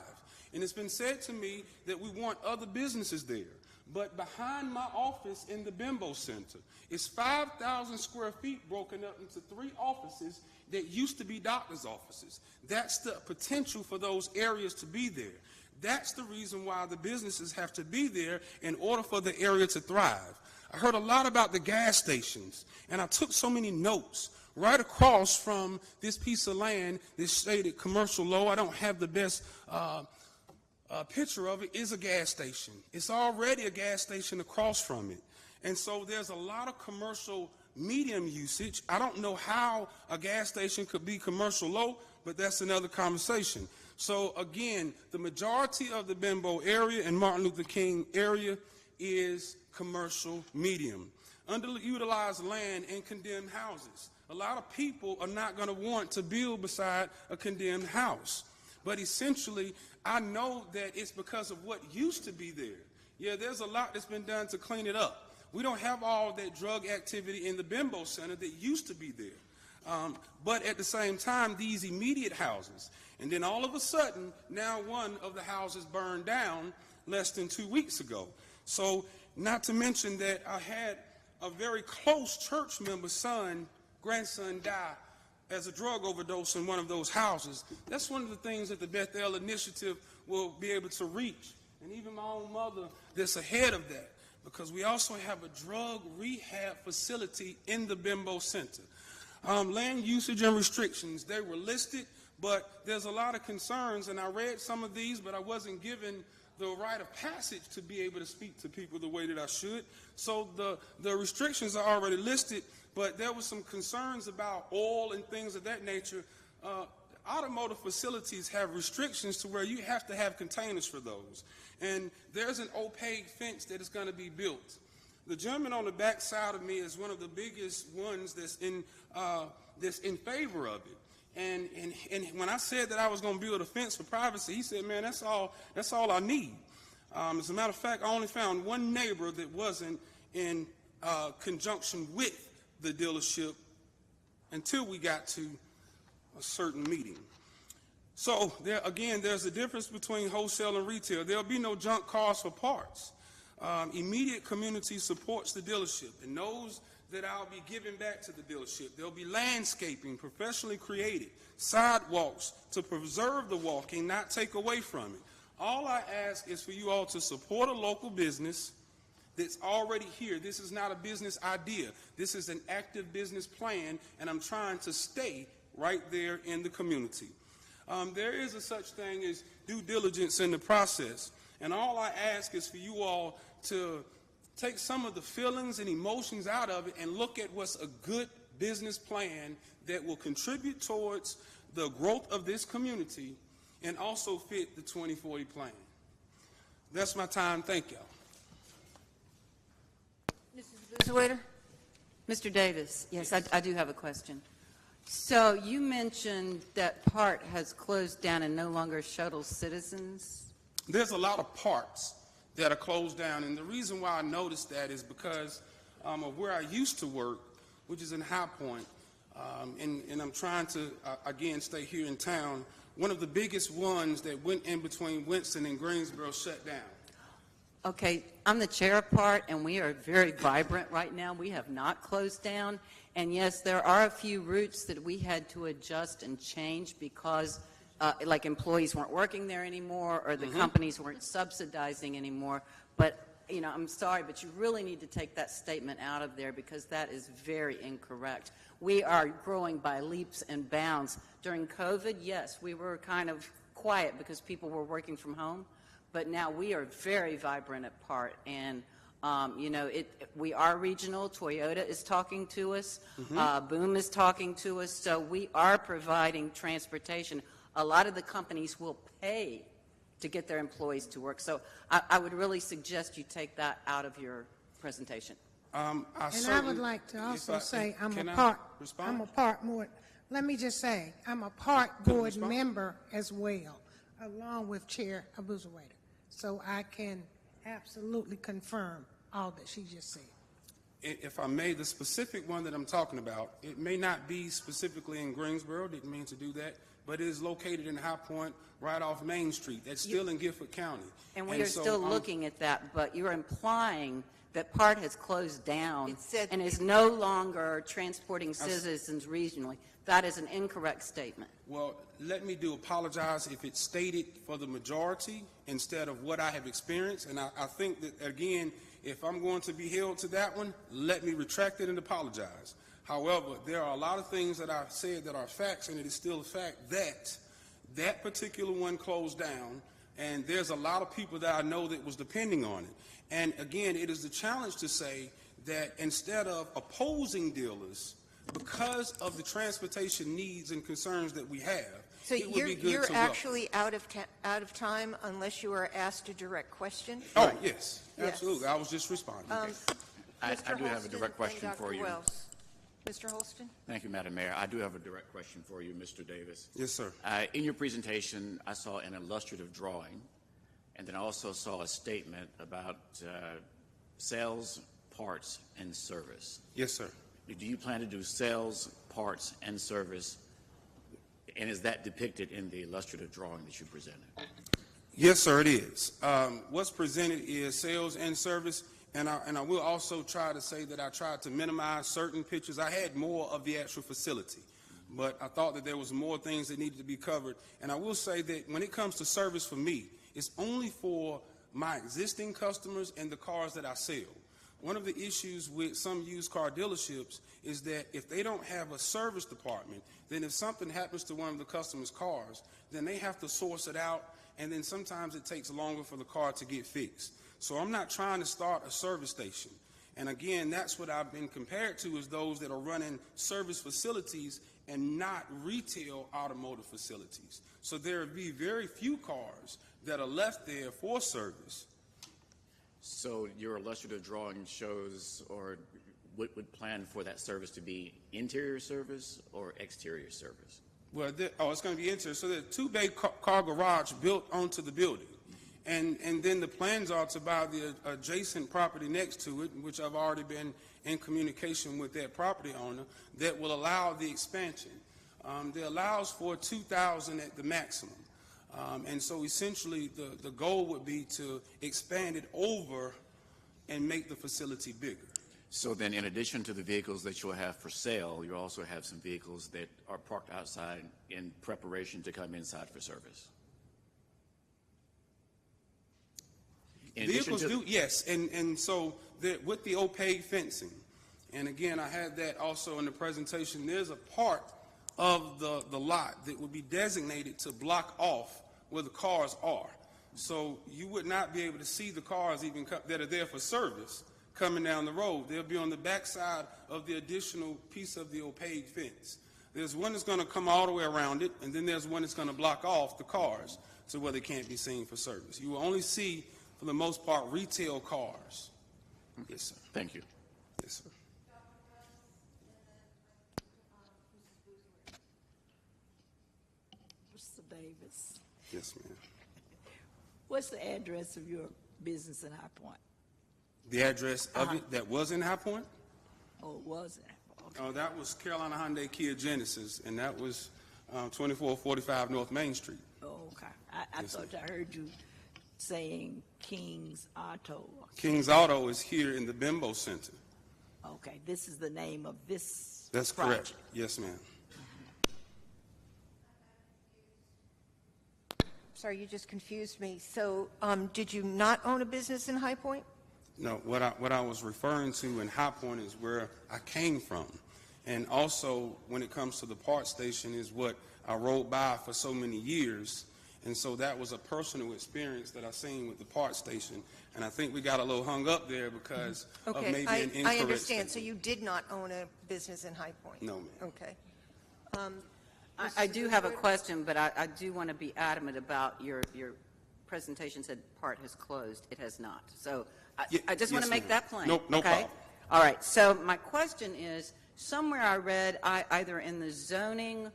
And it's been said to me that we want other businesses there. But behind my office in the Bimbo Center is 5,000 square feet broken up into 3 offices that used to be doctor's offices. That's the potential for those areas to be there. That's the reason why the businesses have to be there in order for the area to thrive. I heard a lot about the gas stations, and I took so many notes. Right across from this piece of land that's stated commercial low, I don't have the best picture of it, is a gas station. It's already a gas station across from it. And so there's a lot of commercial medium usage. I don't know how a gas station could be commercial low, but that's another conversation. So again, the majority of the Bimbo area and Martin Luther King area is commercial medium. Underutilized land and condemned houses. A lot of people are not going to want to build beside a condemned house. But essentially, I know that it's because of what used to be there. Yeah, there's a lot that's been done to clean it up. We don't have all that drug activity in the Bimbo Center that used to be there. But at the same time, these immediate houses, and then all of a sudden, now one of the houses burned down less than 2 weeks ago. So not to mention that I had a very close church member's grandson die as a drug overdose in one of those houses. That's one of the things that the Bethel Initiative will be able to reach. And even my own mother that's ahead of that, because we also have a drug rehab facility in the Bimbo Center. Land usage and restrictions, they were listed, but there's a lot of concerns, and I read some of these, but I wasn't given the rite of passage to be able to speak to people the way that I should. So the restrictions are already listed, but there were some concerns about oil and things of that nature. Automotive facilities have restrictions to where you have to have containers for those. And there's an opaque fence that is going to be built. The gentleman on the back side of me is one of the biggest ones that's in favor of it. And when I said that I was going to build a fence for privacy, he said, man, that's all I need. As a matter of fact, I only found one neighbor that wasn't in conjunction with the dealership until we got to a certain meeting. So there again, there's a difference between wholesale and retail. There'll be no junk cars for parts. Immediate community supports the dealership and knows that I'll be giving back to the dealership. There'll be landscaping, professionally created, sidewalks to preserve the walking, not take away from it. All I ask is for you all to support a local business that's already here. This is not a business idea. This is an active business plan, and I'm trying to stay right there in the community. There is a such thing as due diligence in the process, and all I ask is for you all to take some of the feelings and emotions out of it and look at what's a good business plan that will contribute towards the growth of this community and also fit the 2040 plan. That's my time. Thank y'all. Mrs. Buswaiter? Mr. Davis, yes, I do have a question. So you mentioned that part has closed down and no longer shuttles citizens. There's a lot of parts that are closed down, and the reason why I noticed that is because of where I used to work, which is in High Point, and I'm trying to, again, stay here in town. One of the biggest ones that went in between Winston and Greensboro shut down. Okay, I'm the chair of part, and we are very vibrant right now. We have not closed down, and yes, there are a few routes that we had to adjust and change because like employees weren't working there anymore or the companies weren't subsidizing anymore. But, you know, I'm sorry, but you really need to take that statement out of there because that is very incorrect. We are growing by leaps and bounds. During COVID, yes, we were kind of quiet because people were working from home, but now we are very vibrant at part. And, you know, we are regional. Toyota is talking to us. Boom is talking to us. So we are providing transportation. A lot of the companies will pay to get their employees to work. So I would really suggest you take that out of your presentation. And I would like to also say I'm a part more. Let me just say I'm a part board member as well, along with Chair Buswaiter. So I can absolutely confirm all that she just said. If I may, the specific one that I'm talking about, it may not be specifically in Greensboro, didn't mean to do that, but it is located in High Point, right off Main Street. That's still in Gifford County. And we are still looking at that, but you're implying that part has closed down and is no longer transporting citizens regionally. That is an incorrect statement. Well, let me apologize if it's stated for the majority instead of what I have experienced. And I think that, again, if I'm going to be held to that one, let me retract it and apologize. However, there are a lot of things that I've said that are facts, and it is still a fact that that particular one closed down, and there's a lot of people that I know that was depending on it. And again, it is the challenge to say that instead of opposing dealers, because of the transportation needs and concerns that we have, So it would be good you're to actually out of time unless you are asked a direct question? Oh, yes, absolutely. I was just responding. I do have a direct question for you. Wells. Mr. Holston? Thank you, Madam Mayor. I do have a direct question for you, Mr. Davis. Yes, sir. In your presentation, I saw an illustrative drawing, and then I also saw a statement about sales parts and service. Yes, sir. Do you plan to do sales, parts, and service? And is that depicted in the illustrative drawing that you presented? Yes, sir, it is. What's presented is sales and service, and I will also try to say that I tried to minimize certain pictures. I had more of the actual facility, but I thought that there was more things that needed to be covered. And I will say that when it comes to service for me, it's only for my existing customers and the cars that I sell. One of the issues with some used car dealerships is that if they don't have a service department, then if something happens to one of the customers' cars, then they have to source it out, and then sometimes it takes longer for the car to get fixed. So I'm not trying to start a service station. And again, that's what I've been compared to, is those that are running service facilities and not retail automotive facilities. So there would be very few cars that are left there for service. So your illustrative drawing shows, or would plan for that service to be interior service or exterior service? Well, it's going to be interior. So there's a two-bay car garage built onto the building. And then the plans are to buy the adjacent property next to it, which I've already been in communication with that property owner, that will allow the expansion. That allows for 2,000 at the maximum. And so essentially the goal would be to expand it over and make the facility bigger. So then, in addition to the vehicles that you'll have for sale, you also have some vehicles that are parked outside in preparation to come inside for service? Vehicles do, yes. And so with the opaque fencing, and again, I had that also in the presentation, there's a part of the lot that would be designated to block off where the cars are. So you would not be able to see the cars even that are there for service coming down the road. They'll be on the backside of the additional piece of the opaque fence. There's one that's going to come all the way around it, and then there's one that's going to block off the cars to where they can't be seen for service. You will only see, for the most part, retail cars. Yes, sir. Thank you. Yes, sir. Mr. Davis, Yes, ma'am. what's the address of your business in High Point? The address of it that was in High Point? Oh, it was in High Point. Okay. Oh, that was Carolina Hyundai Kia Genesis, and that was 2445 North Main Street. Oh, okay. I Yes, thought I heard you saying King's Auto. King's Auto is here in the Bimbo Center. Okay, this is the name of this That's project. correct. Yes, ma'am. Sorry, you just confused me. So did you not own a business in High Point? No, what I was referring to in High Point is where I came from. And also, when it comes to the parts station, is what I rode by for so many years. And so that was a personal experience that I seen with the parts station. And I think we got a little hung up there because of maybe an incorrect I understand. statement. So you did not own a business in High Point? No, ma'am. Okay. I do have a question, but I do want to be adamant about your presentation said part has closed. It has not. So I just want to make that plain. No okay? problem. All right. So my question is, somewhere I read either in the zoning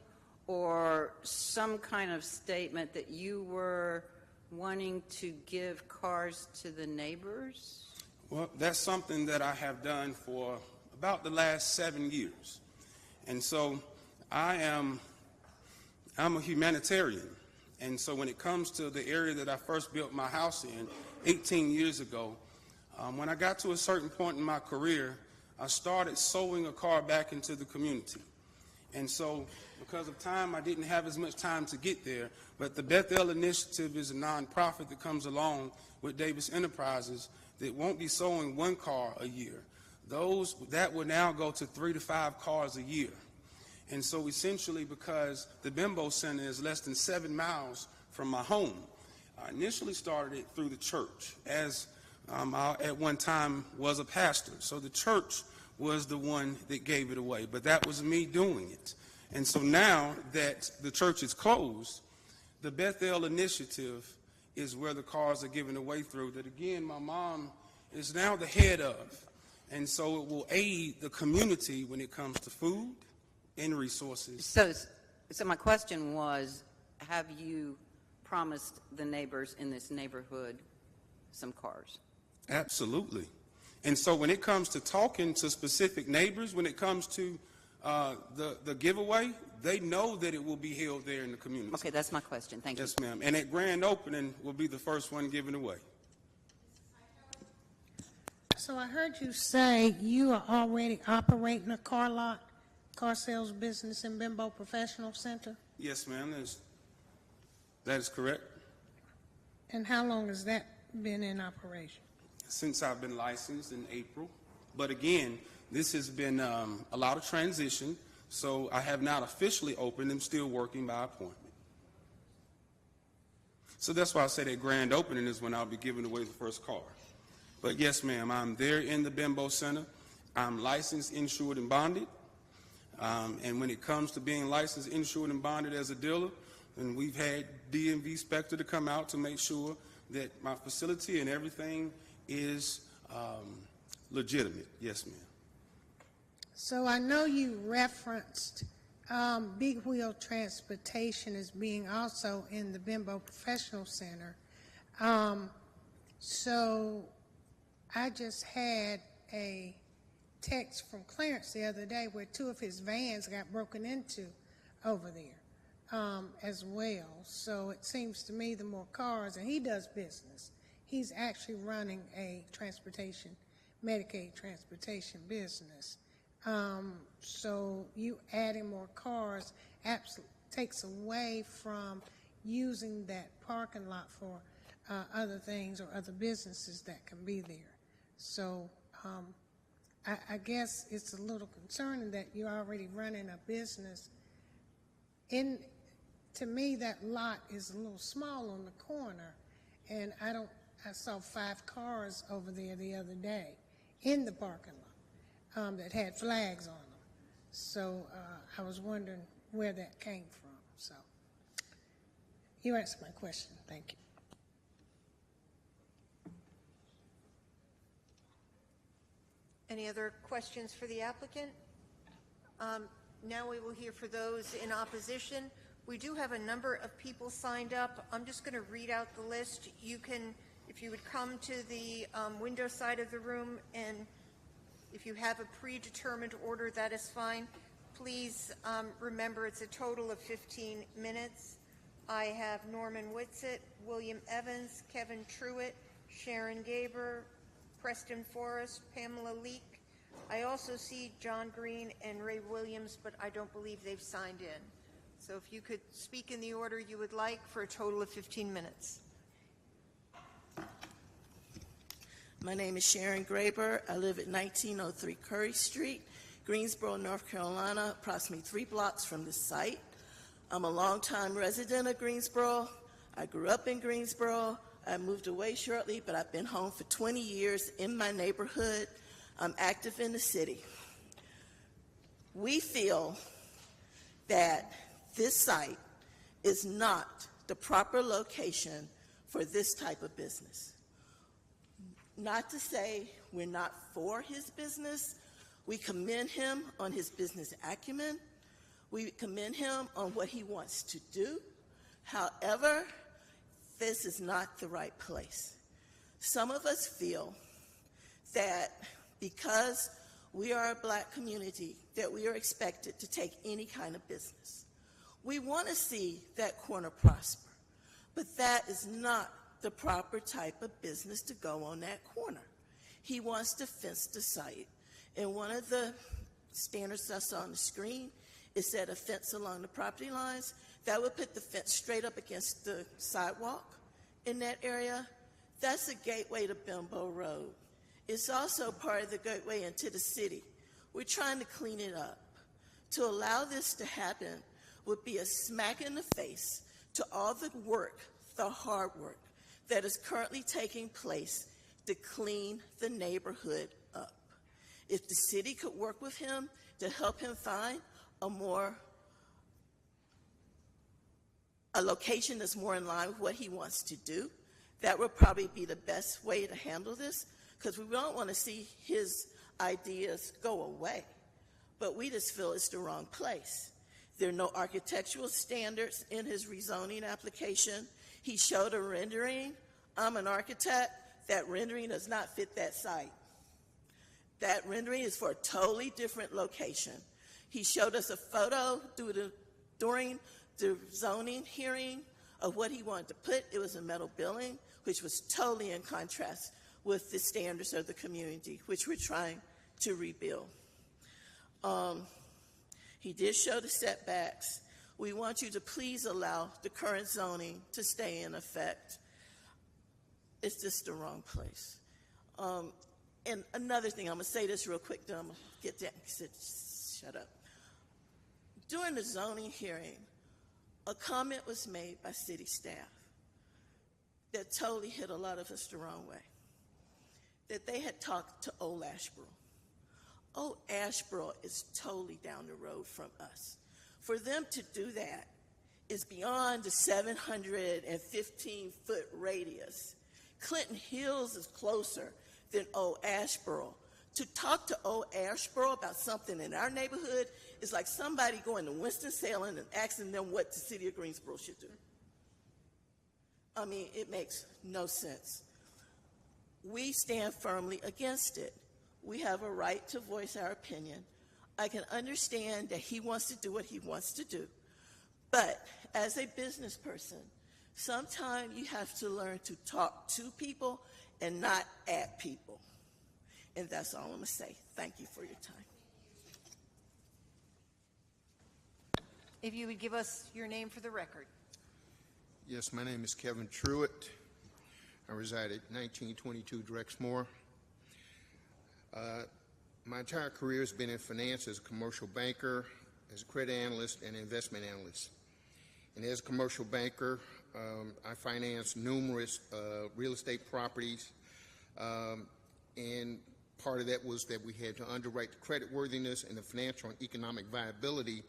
or some kind of statement that you were wanting to give cars to the neighbors? Well, that's something that I have done for about the last 7 years. And so I'm a humanitarian. And so when it comes to the area that I first built my house in 18 years ago, when I got to a certain point in my career, I started sewing a car back into the community. And so because of time, I didn't have as much time to get there. But the Bethel Initiative is a nonprofit that comes along with Davis Enterprises that won't be sewing one car a year. That will now go to 3 to 5 cars a year. And so essentially, because the Bimbo Center is less than 7 miles from my home, I initially started it through the church, as I at one time was a pastor. So the church was the one that gave it away, but that was me doing it. And so now that the church is closed, the Bethel Initiative is where the cars are given away through, that again, my mom is now the head of. And so it will aid the community when it comes to food and resources. So my question was, have you promised the neighbors in this neighborhood some cars? Absolutely. And so when it comes to talking to specific neighbors, when it comes to the giveaway, they know that it will be held there in the community. Okay, that's my question. Thank you. Yes, ma'am. And at grand opening will be the first one given away. So I heard you say you are already operating a car sales business in Bimbo Professional Center? Yes, ma'am. That is correct. And how long has that been in operation? Since I've been licensed in April. But again, this has been a lot of transition, so I have not officially opened. I'm still working by appointment. So that's why I say that grand opening is when I'll be giving away the first car. But yes, ma'am, I'm there in the Bimbo Center. I'm licensed, insured, and bonded. And when it comes to being licensed, insured, and bonded as a dealer, and we've had DMV Spectre to come out to make sure that my facility and everything is legitimate. Yes, ma'am. So I know you referenced Big Wheel Transportation as being also in the Bimbo Professional Center. So I just had a text from Clarence the other day where 2 of his vans got broken into over there as well. So it seems to me the more cars, and he does business. He's actually running a Medicaid transportation business. So you adding more cars takes away from using that parking lot for other things or other businesses that can be there. So I guess it's a little concerning that you're already running a business. To me, that lot is a little small on the corner, and I saw 5 cars over there the other day in the parking lot that had flags on them. So I was wondering where that came from. So you answered my question. Thank you. Any other questions for the applicant? Now we will hear for those in opposition. We do have a number of people signed up. I'm just going to read out the list. You can, if you would come to the window side of the room, and if you have a predetermined order, that is fine. Please remember it's a total of 15 minutes. I have Norman Whitsitt, William Evans, Kevin Truitt, Sharon Gaber, Preston Forrest, Pamela Leak. I also see John Green and Ray Williams, but I don't believe they've signed in. So if you could speak in the order you would like for a total of 15 minutes. My name is Sharon Graber. I live at 1903 Curry Street, Greensboro, North Carolina, approximately 3 blocks from this site. I'm a longtime resident of Greensboro. I grew up in Greensboro. I moved away shortly, but I've been home for 20 years in my neighborhood. I'm active in the city. We feel that this site is not the proper location for this type of business. Not to say we're not for his business. We commend him on his business acumen. We commend him on what he wants to do. However, this is not the right place. Some of us feel that because we are a black community, that we are expected to take any kind of business. We want to see that corner prosper, but that is not the proper type of business to go on that corner. He wants to fence the site, and one of the standards I saw on the screen is that a fence along the property lines, that would put the fence straight up against the sidewalk in that area. That's a gateway to Bimbo Road. It's also part of the gateway into the city. We're trying to clean it up. To allow this to happen would be a smack in the face to all the work, the hard work, that is currently taking place to clean the neighborhood up. If the city could work with him to help him find a location that's more in line with what he wants to do, that would probably be the best way to handle this, because we don't want to see his ideas go away, but we just feel it's the wrong place. There are no architectural standards in his rezoning application. He showed a rendering. I'm an architect. That rendering does not fit that site. That rendering is for a totally different location. He showed us a photo during the zoning hearing of what he wanted to put. It was a metal building, which was totally in contrast with the standards of the community, which we're trying to rebuild. He did show the setbacks. We want you to please allow the current zoning to stay in effect. It's just the wrong place. And another thing, I'm going to say this real quick, then I'm going to get that. Shut up. During the zoning hearing, a comment was made by city staff that totally hit a lot of us the wrong way, that they had talked to Old Ashboro. Old Ashboro is totally down the road from us. For them to do that is beyond the 715-foot radius. Clinton Hills is closer than Old Ashboro. To talk to Old Ashboro about something in our neighborhood is like somebody going to Winston-Salem and asking them what the city of Greensboro should do. I mean, it makes no sense. We stand firmly against it. We have a right to voice our opinion. I can understand that he wants to do what he wants to do. But as a business person, sometimes you have to learn to talk to people and not at people. And that's all I'm going to say. Thank you for your time. If you would give us your name for the record. Yes, my name is Kevin Truitt. I reside at 1922 Drexmoor. My entire career has been in finance as a commercial banker, as a credit analyst, and investment analyst. And as a commercial banker, I finance numerous real estate properties, and part of that was that we had to underwrite the creditworthiness and the financial and economic viability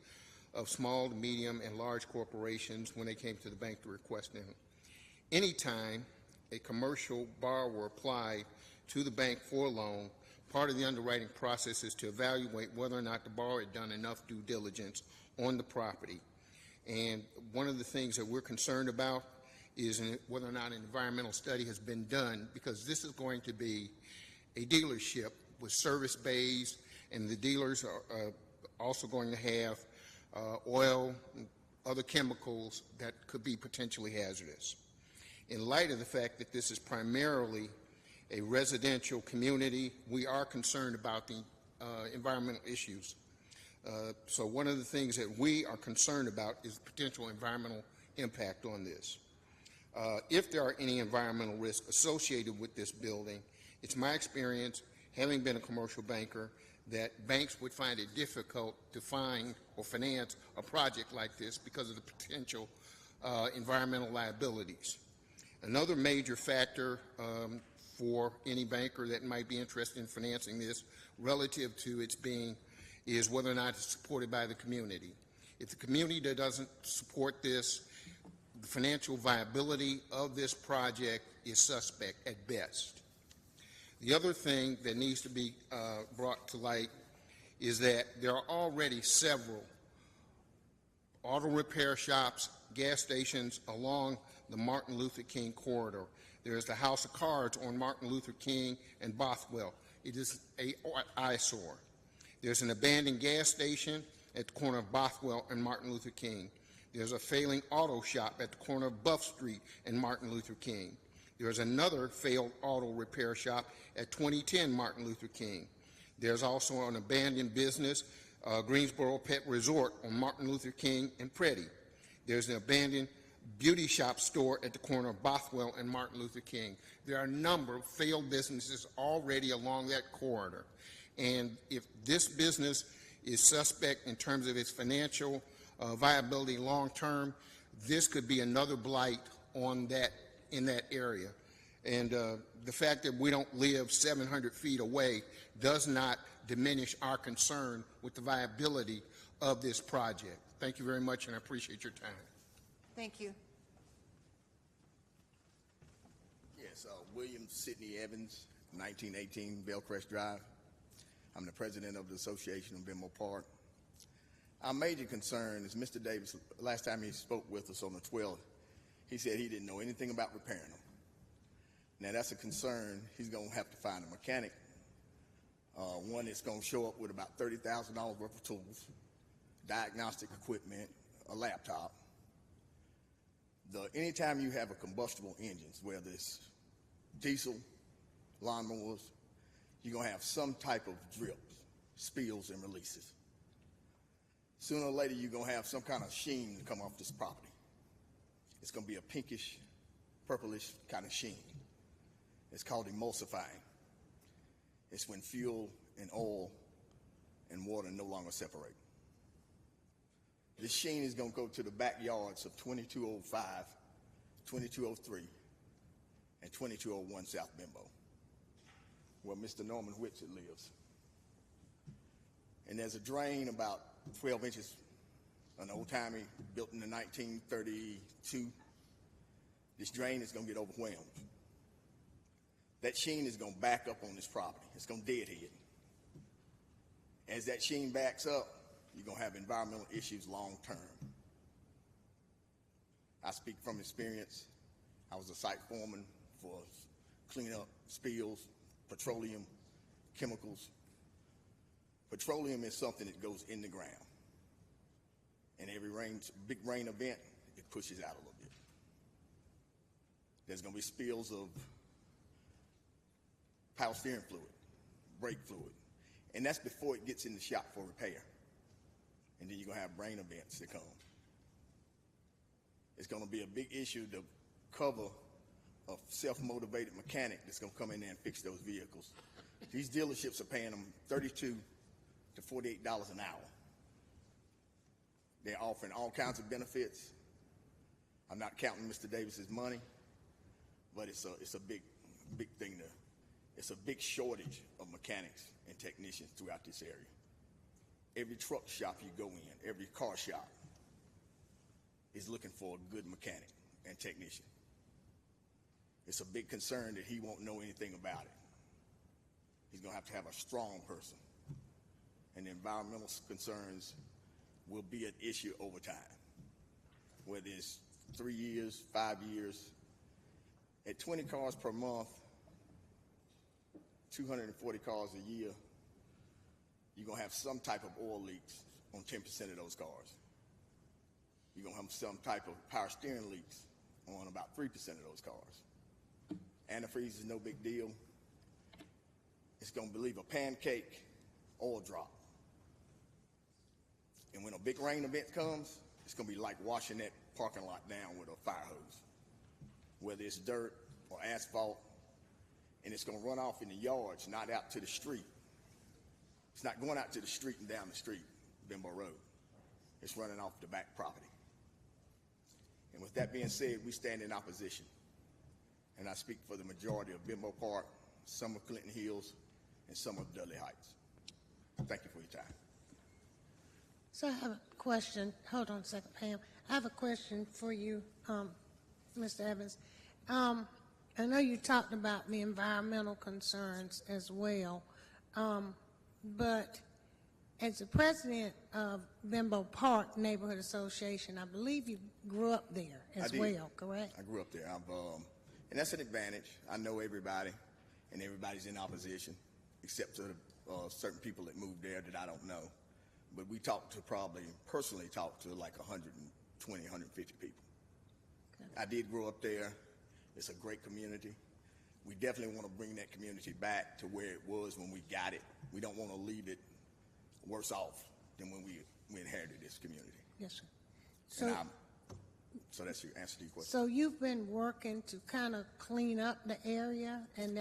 of small, medium, and large corporations when they came to the bank to request them. Anytime a commercial borrower applied to the bank for a loan, part of the underwriting process is to evaluate whether or not the borrower had done enough due diligence on the property. And one of the things that we're concerned about is whether or not an environmental study has been done, because this is going to be a dealership with service bays, and the dealers are also going to have oil and other chemicals that could be potentially hazardous. In light of the fact that this is primarily a residential community, we are concerned about the environmental issues. So one of the things that we are concerned about is potential environmental impact on this. If there are any environmental risks associated with this building, it's my experience, having been a commercial banker, that banks would find it difficult to find or finance a project like this because of the potential environmental liabilities. Another major factor for any banker that might be interested in financing this relative to its being is whether or not it's supported by the community. If the community doesn't support this, the financial viability of this project is suspect at best. The other thing that needs to be brought to light is that there are already several auto repair shops, gas stations along the Martin Luther King corridor. There's the House of Cards on Martin Luther King and Bothwell. It is an eyesore. There's an abandoned gas station at the corner of Bothwell and Martin Luther King. There's a failing auto shop at the corner of Buff Street and Martin Luther King. There's another failed auto repair shop at 2010 Martin Luther King. There's also an abandoned business, Greensboro Pet Resort on Martin Luther King and Preddy. There's an abandoned beauty shop store at the corner of Bothwell and Martin Luther King. There are a number of failed businesses already along that corridor. And if this business is suspect in terms of its financial viability long term, this could be another blight on that in that area. And the fact that we don't live 700 feet away does not diminish our concern with the viability of this project. Thank you very much, and I appreciate your time. Thank you. Yes, William Sidney Evans, 1918 Bellcrest Drive. I'm the president of the Association of Benmore Park. Our major concern is Mr. Davis, last time he spoke with us on the 12th, he said he didn't know anything about repairing them. Now that's a concern. He's going to have to find a mechanic One is going to show up with about $30,000 worth of tools, diagnostic equipment, a laptop. Anytime you have a combustible engines, whether it's diesel, lawnmowers, you're going to have some type of drips, spills, and releases. Sooner or later, you're going to have some kind of sheen come off this property. It's going to be a pinkish, purplish kind of sheen. It's called emulsifying. It's when fuel and oil and water no longer separate. This sheen is going to go to the backyards of 2205, 2203, and 2201 South Bimbo, where Mr. Norman Whitsett lives. And there's a drain about 12 inches, an old-timey, built in the 1932. This drain is going to get overwhelmed. That sheen is going to back up on this property. It's going to deadhead. As that sheen backs up, you're going to have environmental issues long term. I speak from experience. I was a site foreman for cleanup, spills, petroleum, chemicals. Petroleum is something that goes in the ground. And every big rain event, it pushes out a little bit. There's going to be spills of power steering fluid, brake fluid. And that's before it gets in the shop for repair. And then you're going to have rain events that come. It's going to be a big issue to cover a self-motivated mechanic that's going to come in there and fix those vehicles. These dealerships are paying them $32 to $48 an hour. They're offering all kinds of benefits. I'm not counting Mr. Davis's money, but it's a big thing to. It's a big shortage of mechanics and technicians throughout this area. Every truck shop you go in, every car shop is looking for a good mechanic and technician. It's a big concern that he won't know anything about it. He's going to have a strong person. And the environmental concerns will be an issue over time, whether it's 3 years, 5 years. At 20 cars per month, 240 cars a year, you're going to have some type of oil leaks on 10% of those cars. You're going to have some type of power steering leaks on about 3% of those cars. Antifreeze is no big deal. It's going to leave a pancake oil drop. And when a big rain event comes, it's going to be like washing that parking lot down with a fire hose, whether it's dirt or asphalt, and it's going to run off in the yards, not out to the street. It's not going out to the street and down the street, Bimbo Road. It's running off the back property. And with that being said, we stand in opposition. And I speak for the majority of Bimbo Park, some of Clinton Hills, and some of Dudley Heights. Thank you for your time. So I have a question. Hold on a second, Pam. I have a question for you, Mr. Evans. I know you talked about the environmental concerns as well, but as the president of Bimbo Park Neighborhood Association, I believe you grew up there as well, correct? I grew up there. And that's an advantage. I know everybody, and everybody's in opposition, except to certain people that moved there that I don't know. But we personally talked to like 120, 150 people. Okay. I did grow up there. It's a great community. We definitely want to bring that community back to where it was when we got it. We don't want to leave it worse off than when we inherited this community. Yes, sir. So that's your answer to your question. So you've been working to kind of clean up the area, and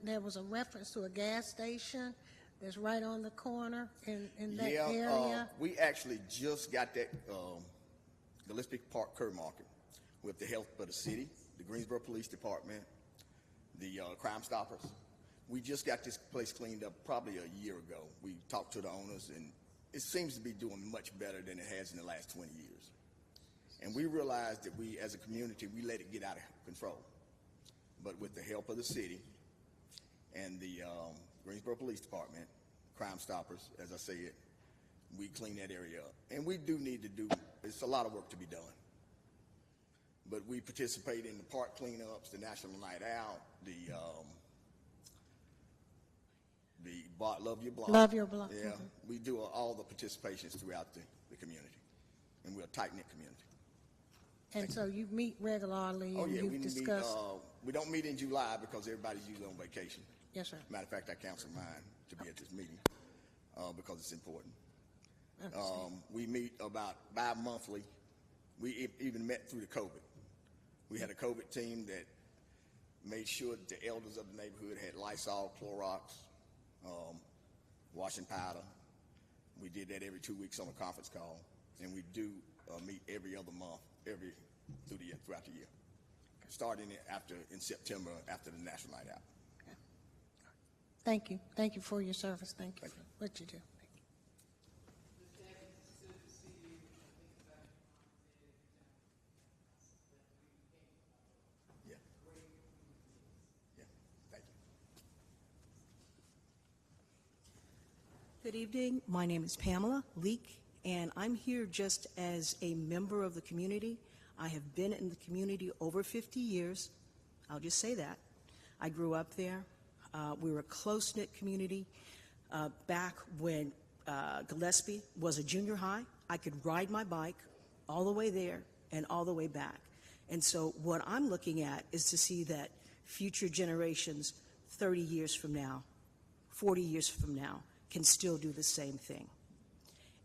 there was a reference to a gas station that's right on the corner in that area. We actually just got that Gillespie Park curb market with the help of the city, the Greensboro Police Department, the Crime Stoppers. We just got this place cleaned up probably a year ago. We talked to the owners, and it seems to be doing much better than it has in the last 20 years. And we realized that we, as a community, we let it get out of control. But with the help of the city and the Greensboro Police Department, Crime Stoppers, as I said, we clean that area up. And we do need to it's a lot of work to be done. But we participate in the park cleanups, the National Night Out, Love Your Block. Love Your Block. Yeah, we do all the participations throughout the community, and we're a tight-knit community. And so you meet regularly, Oh and yeah, you've we discussed. we don't meet in July because everybody's usually on vacation. Yes, sir. Matter of fact, I canceled mine to be at this meeting because it's important. We meet about bi-monthly. We even met through the COVID. We had a COVID team that made sure that the elders of the neighborhood had Lysol, Clorox, washing powder. We did that every 2 weeks on a conference call, and we do meet every other month, throughout the year, starting in September after the National Night Out. Thank you. Thank you for your service. Thank you for what you do. Thank you. Yeah. Yeah. Thank you. Good evening. My name is Pamela Leek, and I'm here just as a member of the community. I have been in the community over 50 years. I'll just say that. I grew up there. We were a close-knit community. Back when Gillespie was a junior high, I could ride my bike all the way there and all the way back. And so what I'm looking at is to see that future generations 30 years from now, 40 years from now, can still do the same thing.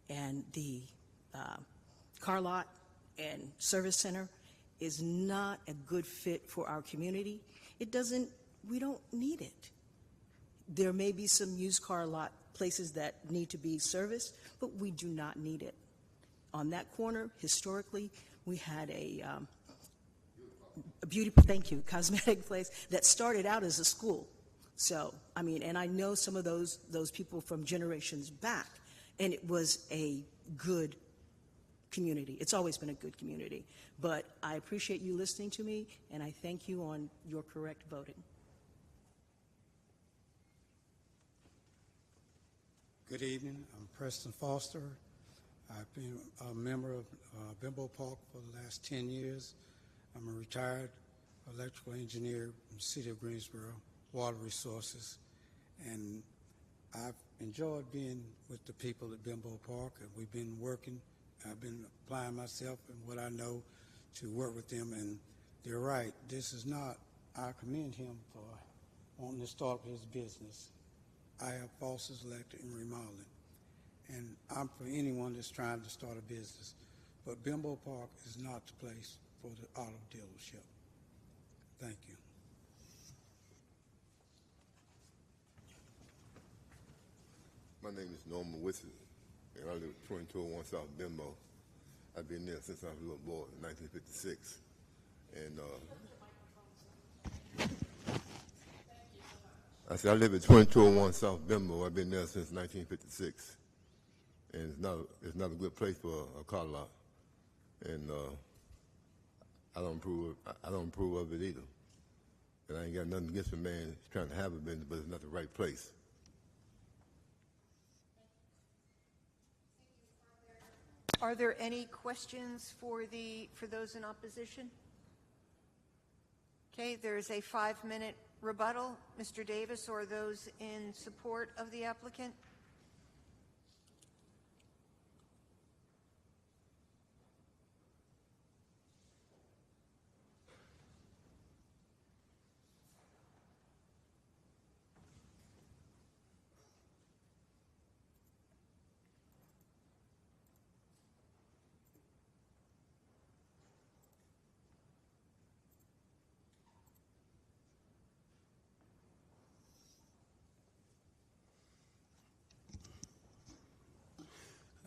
And the car lot and service center is not a good fit for our community. We don't need it. There may be some used car lot places that need to be serviced, but we do not need it. On that corner, historically, we had a cosmetic place that started out as a school. So, I mean, and I know some of those people from generations back, and it was a good community. It's always been a good community. But I appreciate you listening to me, and I thank you on your correct voting. Good evening. I'm Preston Foster. I've been a member of Bimbo Park for the last 10 years. I'm a retired electrical engineer in the city of Greensboro, water resources, and I've enjoyed being with the people at Bimbo Park, and we've been working. I've been applying myself and what I know to work with them, and they're right. This is not, I commend him for wanting to start his business. I have faucets, electric, and remodeling, and I'm for anyone that's trying to start a business. But Bimbo Park is not the place for the auto dealership. Thank you. My name is Norman Wissett, and I live at 2201 South Bimbo. I've been there since I was a little boy in 1956. And I said I live at 2201 South Bimbo. I've been there since 1956. And it's not a good place for a car lot. And I don't approve of it either. And I ain't got nothing against a man that's trying to have a business, but it's not the right place. Are there any questions for those in opposition? Okay, there is a 5-minute rebuttal. Mr. Davis, or those in support of the applicant?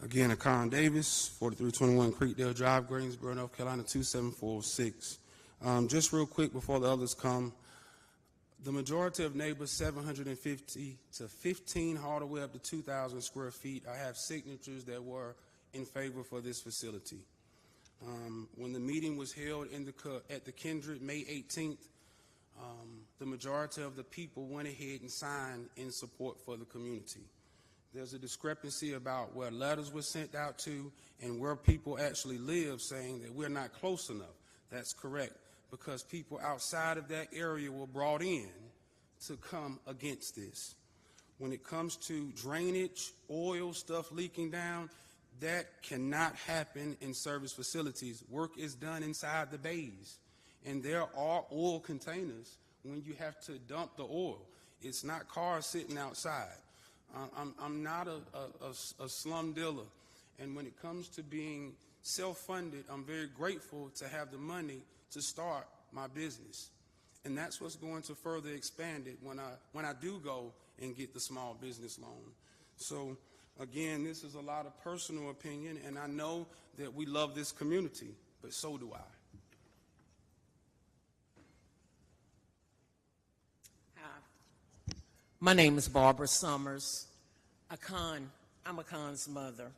Again, Akon Davis, 4321 Creekdale Drive, Greensboro, North Carolina, 27406. Just real quick before the others come, the majority of neighbors, 750 to 15, all the way up to 2,000 square feet, I have signatures that were in favor for this facility. When the meeting was held at the Kindred, May 18th, the majority of the people went ahead and signed in support for the community. There's a discrepancy about where letters were sent out to and where people actually live, saying that we're not close enough. That's correct, because people outside of that area were brought in to come against this. When it comes to drainage, oil, stuff leaking down, that cannot happen in service facilities. Work is done inside the bays, and there are oil containers when you have to dump the oil. It's not cars sitting outside. I'm not a slum dealer, and when it comes to being self-funded, I'm very grateful to have the money to start my business, and that's what's going to further expand it when I do go and get the small business loan. So again, this is a lot of personal opinion, and I know that we love this community, but so do I. My name is Barbara Summers. I'm a Khan's mother.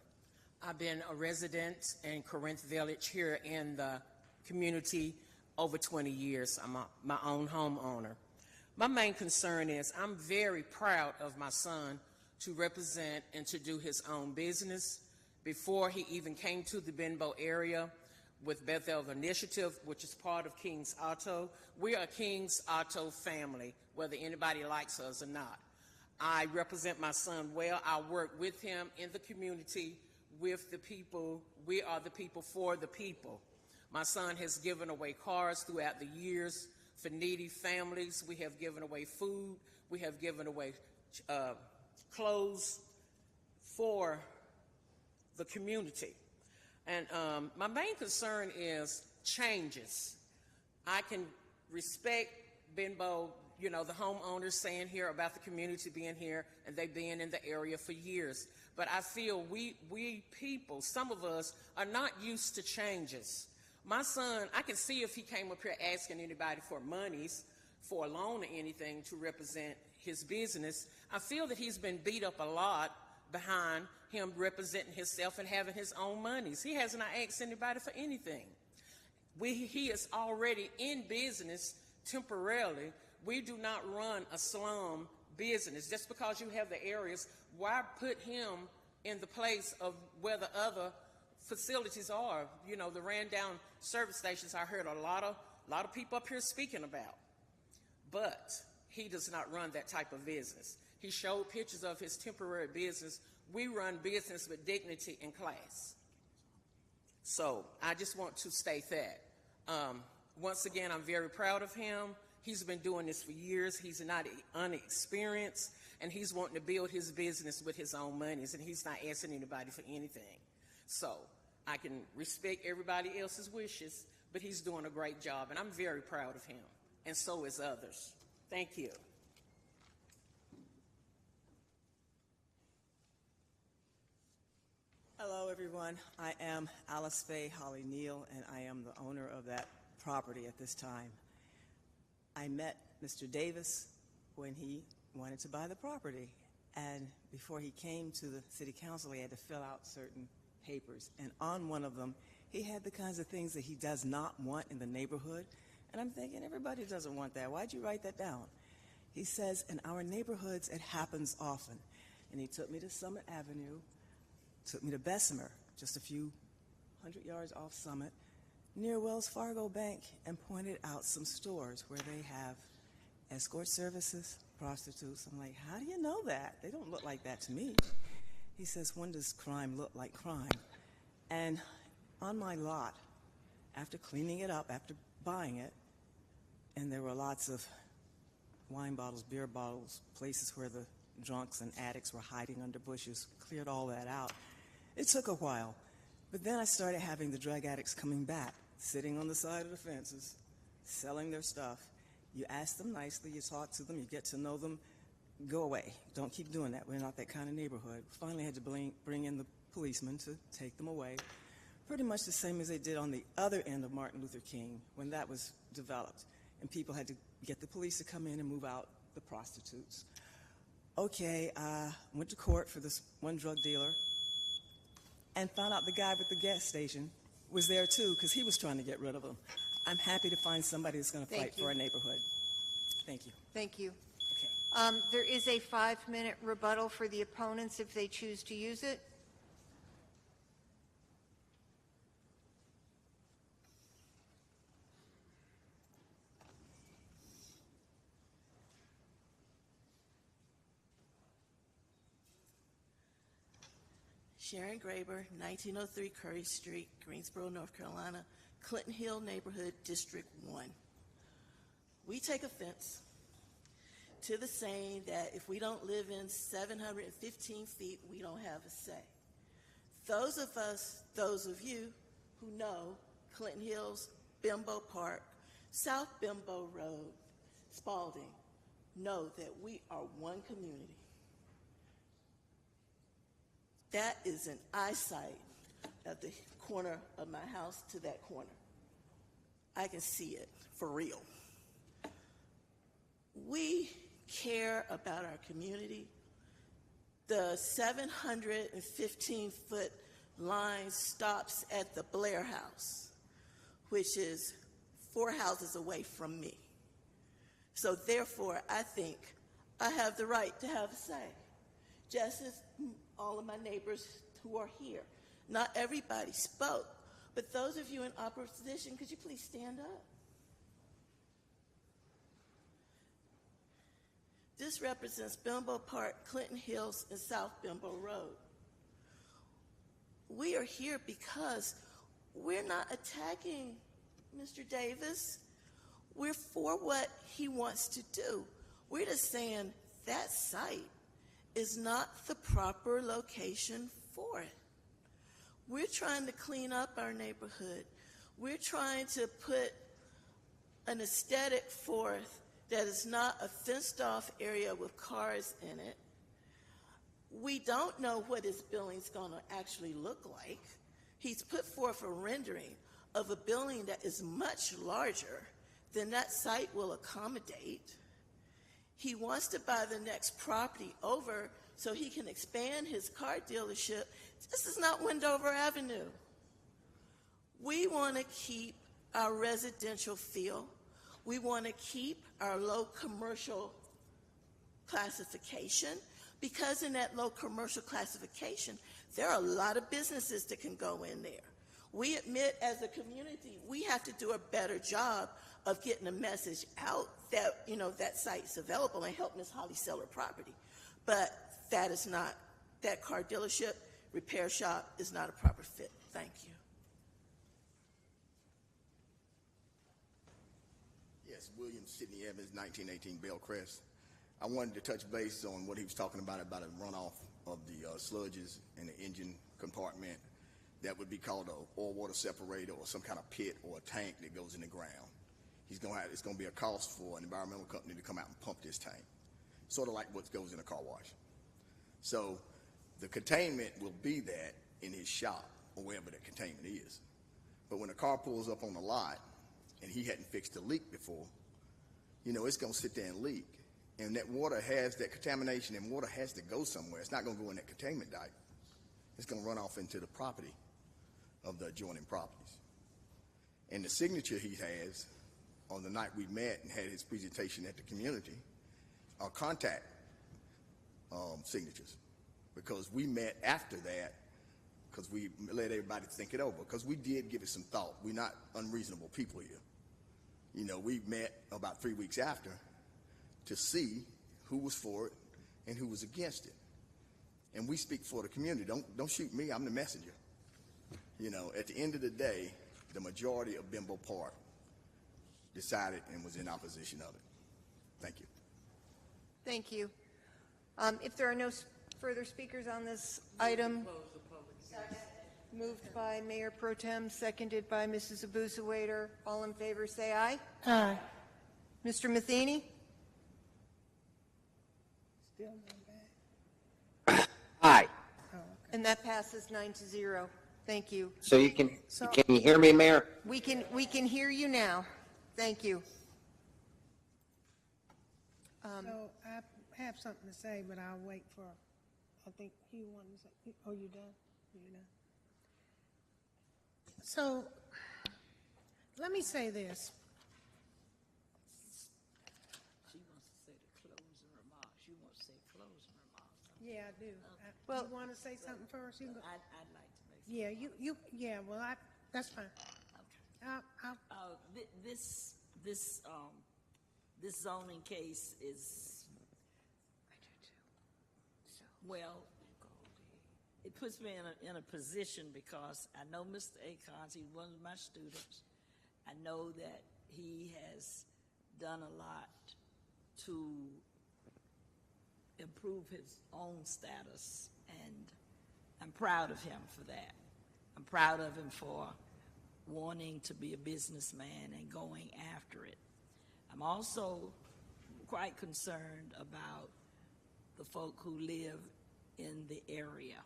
I've been a resident in Corinth Village here in the community over 20 years. I'm my own homeowner. My main concern is I'm very proud of my son to represent and to do his own business. Before he even came to the Benbow area with Bethel Initiative, which is part of King's Auto, we are a King's Auto family, whether anybody likes us or not. I represent my son well. I work with him in the community with the people. We are the people for the people. My son has given away cars throughout the years for needy families. We have given away food. We have given away clothes for the community. And my main concern is changes. I can respect Benbow, you know, the homeowners saying here about the community being here and they being in the area for years. But I feel we people, some of us, are not used to changes. My son, I can see if he came up here asking anybody for monies, for a loan or anything to represent his business. I feel that he's been beat up a lot behind him representing himself and having his own monies. He has not asked anybody for anything. He is already in business temporarily. We do not run a slum business. Just because you have the areas, why put him in the place of where the other facilities are? You know, the ran down service stations I heard a lot of people up here speaking about. But he does not run that type of business. He showed pictures of his temporary business. We run business with dignity and class. So I just want to state that. Once again, I'm very proud of him. He's been doing this for years. He's not unexperienced, and he's wanting to build his business with his own monies, and he's not asking anybody for anything. So I can respect everybody else's wishes, but he's doing a great job, and I'm very proud of him, and so is others. Thank you. Hello, everyone. I am Alice Faye Holly Neal, and I am the owner of that property at this time. I met Mr. Davis when he wanted to buy the property, and before he came to the city council, he had to fill out certain papers, and on one of them, he had the kinds of things that he does not want in the neighborhood, and I'm thinking, everybody doesn't want that. Why'd you write that down? He says, in our neighborhoods, it happens often, and he took me to Summit Avenue, took me to Bessemer, just a few hundred yards off Summit, near Wells Fargo Bank, and pointed out some stores where they have escort services, prostitutes. I'm like, how do you know that? They don't look like that to me. He says, when does crime look like crime? And on my lot, after cleaning it up, after buying it, and there were lots of wine bottles, beer bottles, places where the drunks and addicts were hiding under bushes, cleared all that out. It took a while, but then I started having the drug addicts coming back, sitting on the side of the fences, selling their stuff. You ask them nicely, you talk to them, you get to know them, go away. Don't keep doing that. We're not that kind of neighborhood. Finally had to bring in the policemen to take them away. Pretty much the same as they did on the other end of Martin Luther King when that was developed. And people had to get the police to come in and move out the prostitutes. Okay, went to court for this one drug dealer and found out the guy with the gas station was there too because he was trying to get rid of them. I'm happy to find somebody that's going to fight for our neighborhood. Thank you. Thank you. There is a 5-minute rebuttal for the opponents if they choose to use it. Sharon Graber, 1903 Curry Street, Greensboro, North Carolina, Clinton Hill Neighborhood, District 1. We take offense to the saying that if we don't live in 715 feet, we don't have a say. Those of you who know Clinton Hills, Bimbo Park, South Bimbo Road, Spalding, know that we are one community. That is an eyesight at the corner of my house to that corner. I can see it for real. We care about our community. The 715-foot line stops at the Blair House, which is 4 houses away from me. So therefore, I think I have the right to have a say, just as all of my neighbors who are here. Not everybody spoke, but those of you in opposition, could you please stand up? This represents Bimbo Park, Clinton Hills, and South Bimbo Road. We are here because we're not attacking Mr. Davis. We're for what he wants to do. We're just saying that site is not the proper location for it. We're trying to clean up our neighborhood. We're trying to put an aesthetic forth that is not a fenced-off area with cars in it. We don't know what his building's going to actually look like. He's put forth a rendering of a building that is much larger than that site will accommodate. He wants to buy the next property over so he can expand his car dealership. This is not Wendover Avenue. We want to keep our residential feel. We want to keep our low commercial classification, because in that low commercial classification, there are a lot of businesses that can go in there. We admit as a community, we have to do a better job of getting a message out that, that site's available and help Ms. Holly sell her property. But that is not, that car dealership, repair shop is not a proper fit. Thank you. Yes, William Sidney Evans, 1918 Bellcrest. I wanted to touch base on what he was talking about a runoff of the sludges in the engine compartment. That would be called a oil water separator or some kind of pit or a tank that goes in the ground. It's going to be a cost for an environmental company to come out and pump this tank, sort of like what goes in a car wash. So the containment will be that in his shop or wherever that containment is. But when a car pulls up on the lot and he hadn't fixed the leak before, it's going to sit there and leak. And that water has that contamination, and water has to go somewhere. It's not going to go in that containment dike. It's going to run off into the property of the adjoining properties. And the signature he has on the night we met and had his presentation at the community are contact signatures, because we met after that because we let everybody think it over, because we did give it some thought. We're not unreasonable people here. We met about 3 weeks after to see who was for it and who was against it. And we speak for the community. Don't shoot me, I'm the messenger. At the end of the day, the majority of Bimbo Park decided and was in opposition of it. Thank you. Thank you. If there are no further speakers on this item, moved by Mayor Pro Tem, seconded by Mrs. Abuzawader. All in favor, say aye. Aye. Mr. Matheny? Still not back. Aye. And that passes 9-0. Thank you. So can you hear me, Mayor? We can hear you now. Thank you. So I have something to say, but I'll wait for, I think he wanted to say, oh, you done? You done? So let me say this. She wants to say the closing remarks. You want to say closing remarks. Yeah, I do. Okay. Well, you want to say something first? You can go. I'd like to make some. Yeah, well, that's fine. Okay. This zoning case is, well, it puts me in a position because I know Mr. Akons, he's one of my students. I know that he has done a lot to improve his own status, and I'm proud of him for that. I'm proud of him for wanting to be a businessman and going after it. I'm also quite concerned about the folk who live in the area.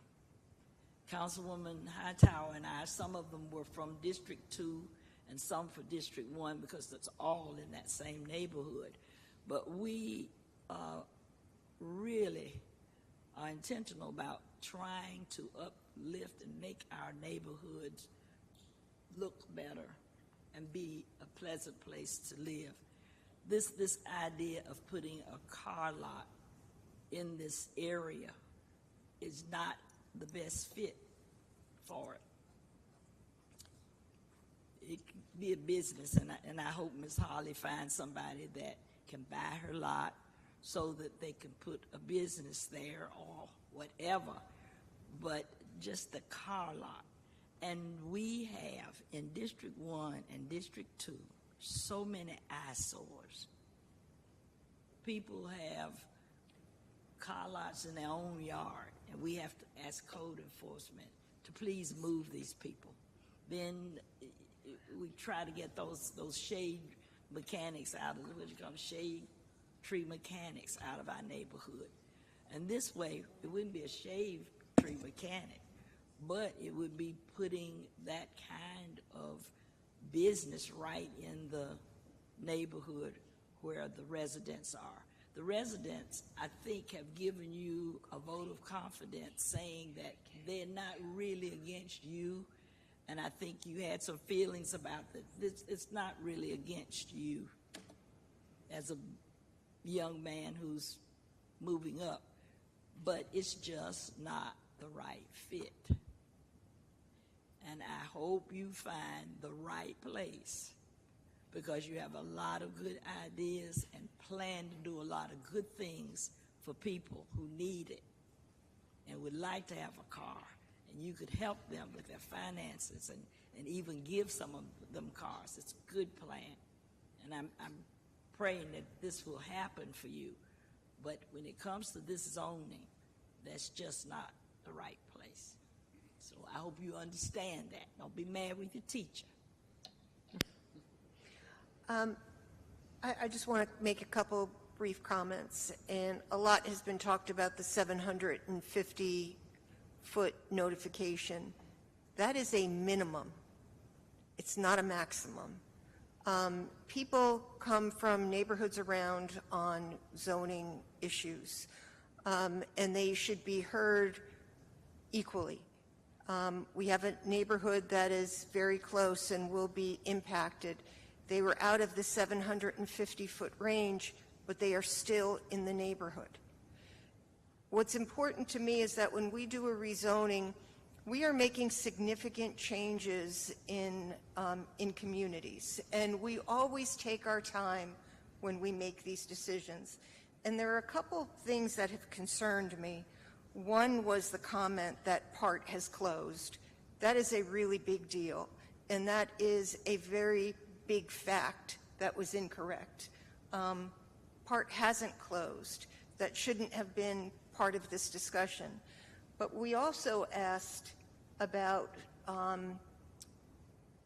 Councilwoman Hightower and I, some of them were from District 2 and some for District 1 because it's all in that same neighborhood. But we really are intentional about trying to uplift and make our neighborhoods look better and be a pleasant place to live. This idea of putting a car lot in this area is not the best fit for it. It could be a business, and I hope Ms. Harley finds somebody that can buy her lot so that they can put a business there or whatever, but just the car lot. And we have in District 1 and District 2 so many eyesores. People have car lots in their own yard, and we have to ask code enforcement to please move these people. Then we try to get those shade mechanics out of what you call shade tree mechanics out of our neighborhood. And this way, it wouldn't be a shade tree mechanic, but it would be putting that kind of business right in the neighborhood where the residents are. The residents, I think, have given you a vote of confidence saying that they're not really against you, and I think you had some feelings about that. It's not really against you as a young man who's moving up, but it's just not the right fit. And I hope you find the right place, because you have a lot of good ideas and plan to do a lot of good things for people who need it and would like to have a car, and you could help them with their finances and even give some of them cars. It's a good plan, and I'm praying that this will happen for you. But when it comes to this zoning, that's just not the right place. So I hope you understand that. Don't be mad with your teacher. I just want to make a couple brief comments, and a lot has been talked about the 750-foot notification. That is a minimum. It's not a maximum. People come from neighborhoods around on zoning issues, and they should be heard equally. We have a neighborhood that is very close and will be impacted. They were out of the 750-foot range, but they are still in the neighborhood. What's important to me is that when we do a rezoning, we are making significant changes in communities, and we always take our time when we make these decisions. And there are a couple things that have concerned me. One was the comment that part has closed. That is a really big deal, and that is a very big fact that was incorrect. Part hasn't closed. That shouldn't have been part of this discussion. But we also asked about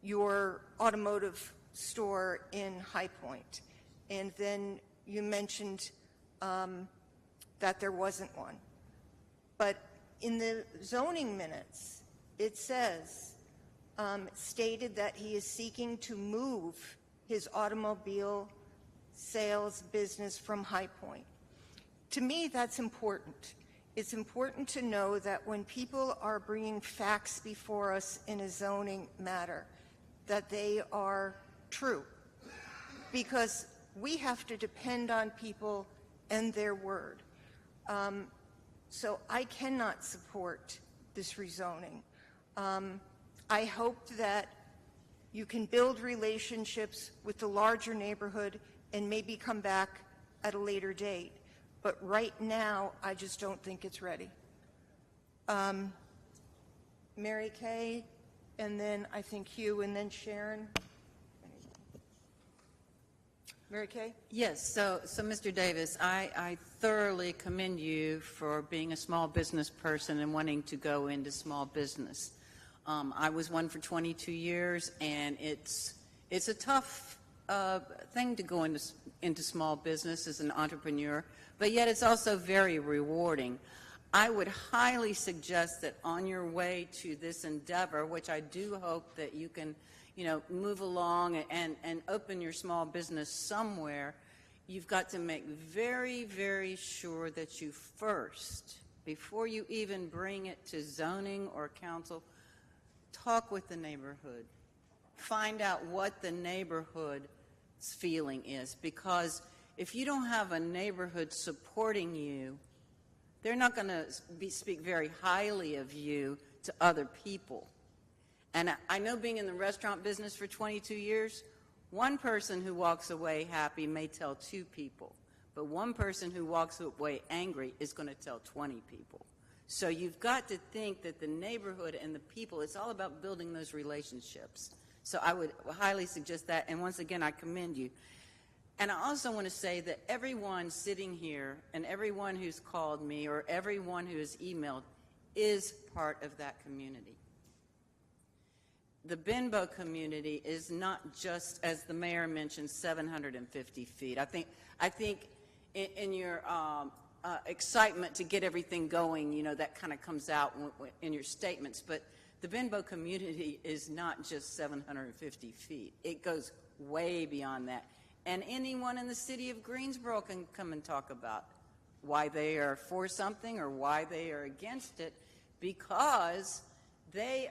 your automotive store in High Point, and then you mentioned that there wasn't one. But in the zoning minutes, it says, stated that he is seeking to move his automobile sales business from High Point. To me, that's important. It's important to know that when people are bringing facts before us in a zoning matter, that they are true, because we have to depend on people and their word. So I cannot support this rezoning. I hope that you can build relationships with the larger neighborhood and maybe come back at a later date. But right now, I just don't think it's ready. Mary Kay, and then I think Hugh, and then Sharon. Mary Kay? Yes, so Mr. Davis, I thoroughly commend you for being a small business person and wanting to go into small business. I was one for 22 years, and it's a tough thing to go into small business as an entrepreneur, but yet it's also very rewarding. I would highly suggest that on your way to this endeavor, which I do hope that you can move along and open your small business somewhere, you've got to make very, very sure that you first, before you even bring it to zoning or council, talk with the neighborhood. Find out what the neighborhood's feeling is, because if you don't have a neighborhood supporting you, they're not going to speak very highly of you to other people. And I know, being in the restaurant business for 22 years, one person who walks away happy may tell 2 people, but one person who walks away angry is going to tell 20 people. So you've got to think that the neighborhood and the people, it's all about building those relationships. So I would highly suggest that, and once again, I commend you. And I also want to say that everyone sitting here and everyone who's called me or everyone who has emailed is part of that community. The Benbow community is not just, as the mayor mentioned, 750 feet. I think in your excitement to get everything going, that kind of comes out in your statements. But the Benbow community is not just 750 feet. It goes way beyond that. And anyone in the city of Greensboro can come and talk about why they are for something or why they are against it, because they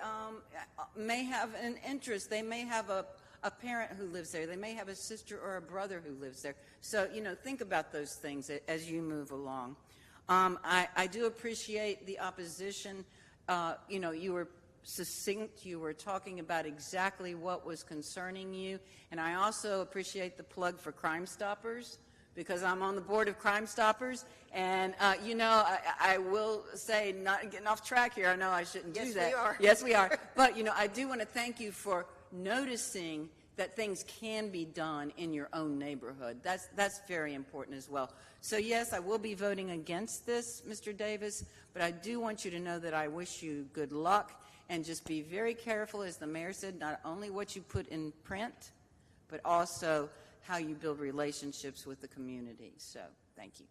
may have an interest. They may have a parent who lives there. They may have a sister or a brother who lives there. So, think about those things as you move along. I do appreciate the opposition. You were succinct. You were talking about exactly what was concerning you. And I also appreciate the plug for Crime Stoppers, because I'm on the board of Crime Stoppers. And, I will say, not getting off track here, I know I shouldn't do that. Yes, we are. Yes, we are. But, I do want to thank you for noticing that things can be done in your own neighborhood. That's very important as well. So, yes, I will be voting against this, Mr. Davis, but I do want you to know that I wish you good luck, and just be very careful, as the mayor said, not only what you put in print, but also how you build relationships with the community. So, thank you.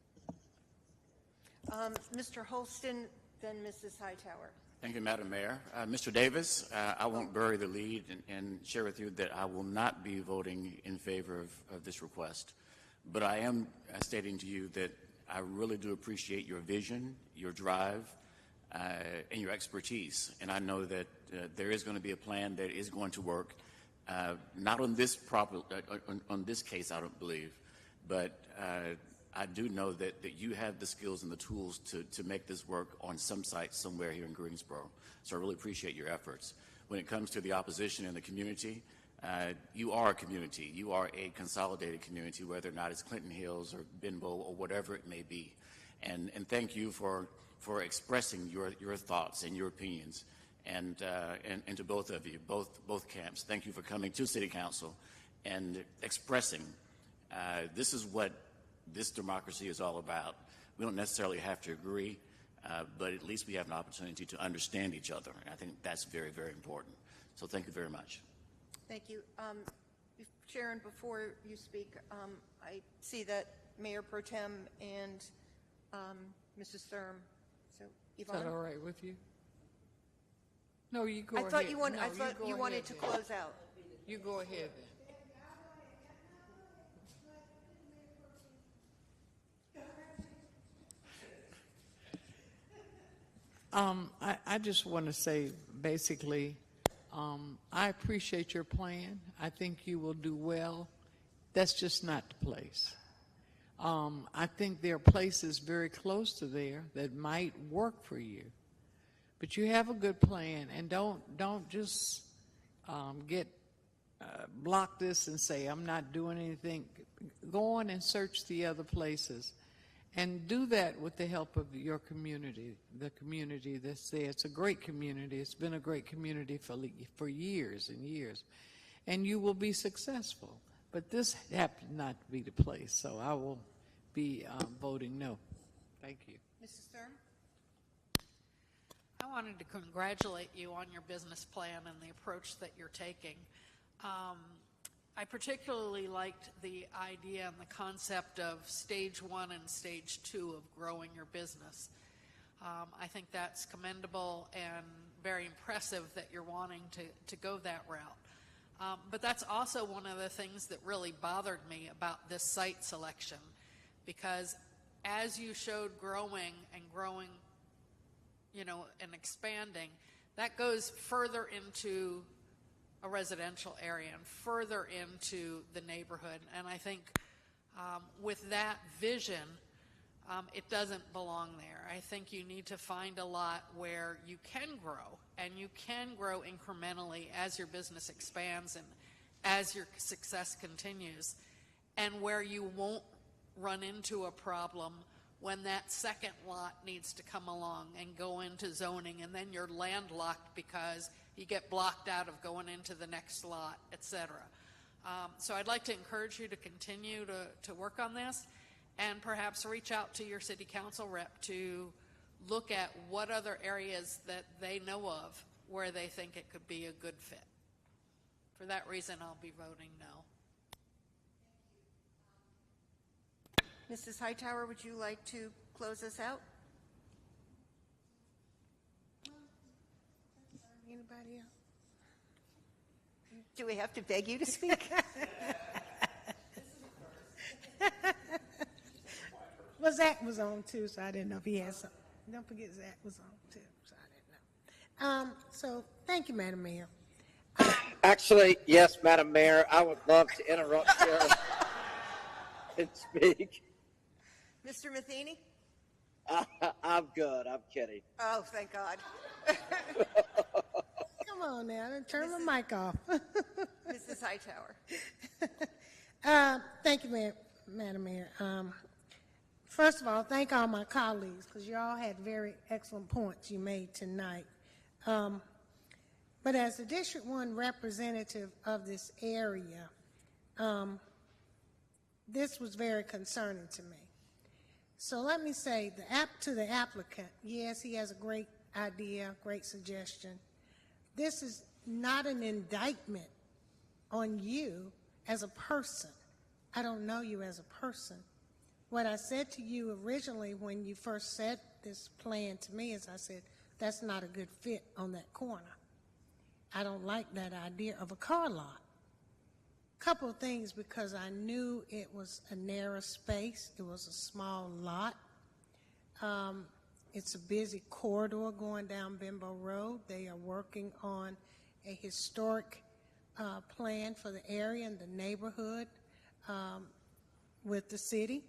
Mr. Holston, then Mrs. Hightower. Thank you, Madam Mayor. Mr. Davis, I won't bury the lead and share with you that I will not be voting in favor of this request. But I am stating to you that I really do appreciate your vision, your drive, and your expertise. And I know that there is going to be a plan that is going to work. Not on this on this case, I don't believe, but I do know that you have the skills and the tools to make this work on some site somewhere here in Greensboro. So I really appreciate your efforts. When it comes to the opposition in the community, you are a community. You are a consolidated community, whether or not it's Clinton Hills or Benbow or whatever it may be. And thank you for expressing your thoughts and your opinions. And to both of you, both camps, thank you for coming to City Council and expressing this is what this democracy is all about. We don't necessarily have to agree, but at least we have an opportunity to understand each other. And I think that's very, very important. So thank you very much. Thank you. Sharon, before you speak, I see that Mayor Pro Tem and Mrs. Thurm. So, Yvonne? Is that all right with you? No, you go ahead. I thought you wanted ahead to then. close out. You go ahead then. I just want to say, basically, I appreciate your plan. I think you will do well. That's just not the place. I think there are places very close to there that might work for you. But you have a good plan, and don't just block this and say, I'm not doing anything. Go on and search the other places And do that with the help of your community, the community that's there. It's a great community. It's been a great community for years and years. And you will be successful. But this happened not to be the place, so I will be voting no. Thank you. Mrs. Thurm? I wanted to congratulate you on your business plan and the approach that you're taking. I particularly liked the idea and the concept of stage 1 and stage 2 of growing your business. I think that's commendable and very impressive that you're wanting to go that route. But that's also one of the things that really bothered me about this site selection, because as you showed growing, and expanding, that goes further into a residential area and further into the neighborhood. And I think with that vision, it doesn't belong there. I think you need to find a lot where you can grow, and you can grow incrementally as your business expands and as your success continues, and where you won't run into a problem when that second lot needs to come along and go into zoning, and then you're landlocked because you get blocked out of going into the next lot, etc. So I'd like to encourage you to continue to work on this, and perhaps reach out to your city council rep to look at what other areas that they know of where they think it could be a good fit. For that reason, I'll be voting no. Mrs. Hightower, would you like to close us out? Anybody else? Do we have to beg you to speak? Well, Zach was on too, so I didn't know if he had something. Don't forget Zach was on too, so I didn't know. So thank you, Madam Mayor. Actually, yes, Madam Mayor, I would love to interrupt you and speak. Mr. Matheny? I'm good. I'm kidding. Oh, thank God. Come on now, turn my mic off. Mrs. Hightower. Thank you, Madam Mayor. First of all, thank all my colleagues, because you all had very excellent points you made tonight. But as the District 1 representative of this area, this was very concerning to me. So let me say to the applicant, yes, he has a great idea, great suggestion. This is not an indictment on you as a person. I don't know you as a person. What I said to you originally when you first said this plan to me is I said, that's not a good fit on that corner. I don't like that idea of a car lot. Couple of things, because I knew it was a narrow space. It was a small lot. It's a busy corridor going down Bimbo Road. They are working on a historic plan for the area and the neighborhood with the city.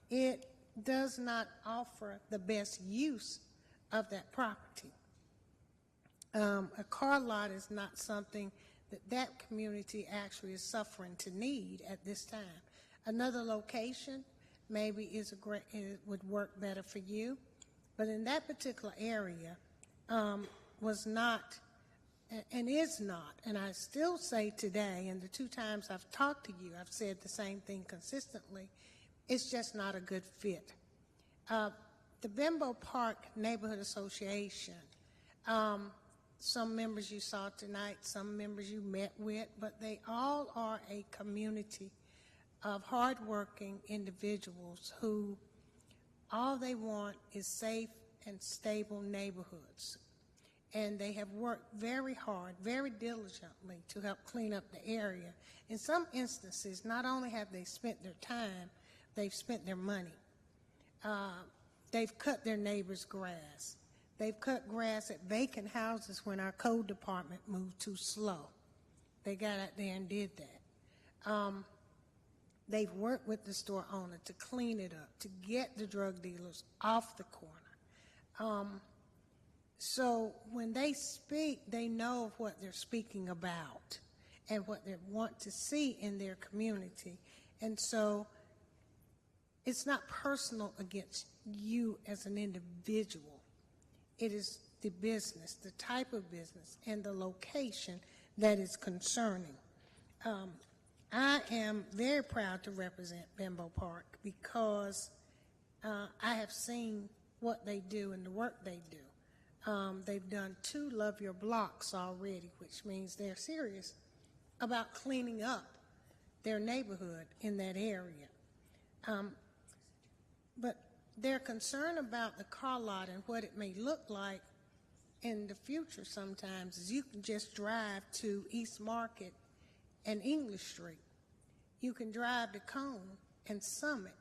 It does not offer the best use of that property. A car lot is not something that community actually is suffering to need at this time. Another location maybe is it would work better for you, but in that particular area was not and is not, and I still say today, and the two times I've talked to you, I've said the same thing consistently, it's just not a good fit. The Bimbo Park Neighborhood Association, some members you saw tonight, some members you met with, but they all are a community of hardworking individuals who all they want is safe and stable neighborhoods. And they have worked very hard, very diligently to help clean up the area. In some instances, not only have they spent their time, they've spent their money. They've cut their neighbors' grass. They've cut grass at vacant houses when our code department moved too slow. They got out there and did that. They've worked with the store owner to clean it up, to get the drug dealers off the corner. So when they speak, they know what they're speaking about and what they want to see in their community. And so it's not personal against you as an individual. It is the business, the type of business, and the location that is concerning. I am very proud to represent Bimbo Park because I have seen what they do and the work they do. They've done 2 Love Your Blocks already, which means they're serious about cleaning up their neighborhood in that area. But they're concerned about the car lot and what it may look like in the future sometimes is you can just drive to East Market and English Street. You can drive to Cone and Summit,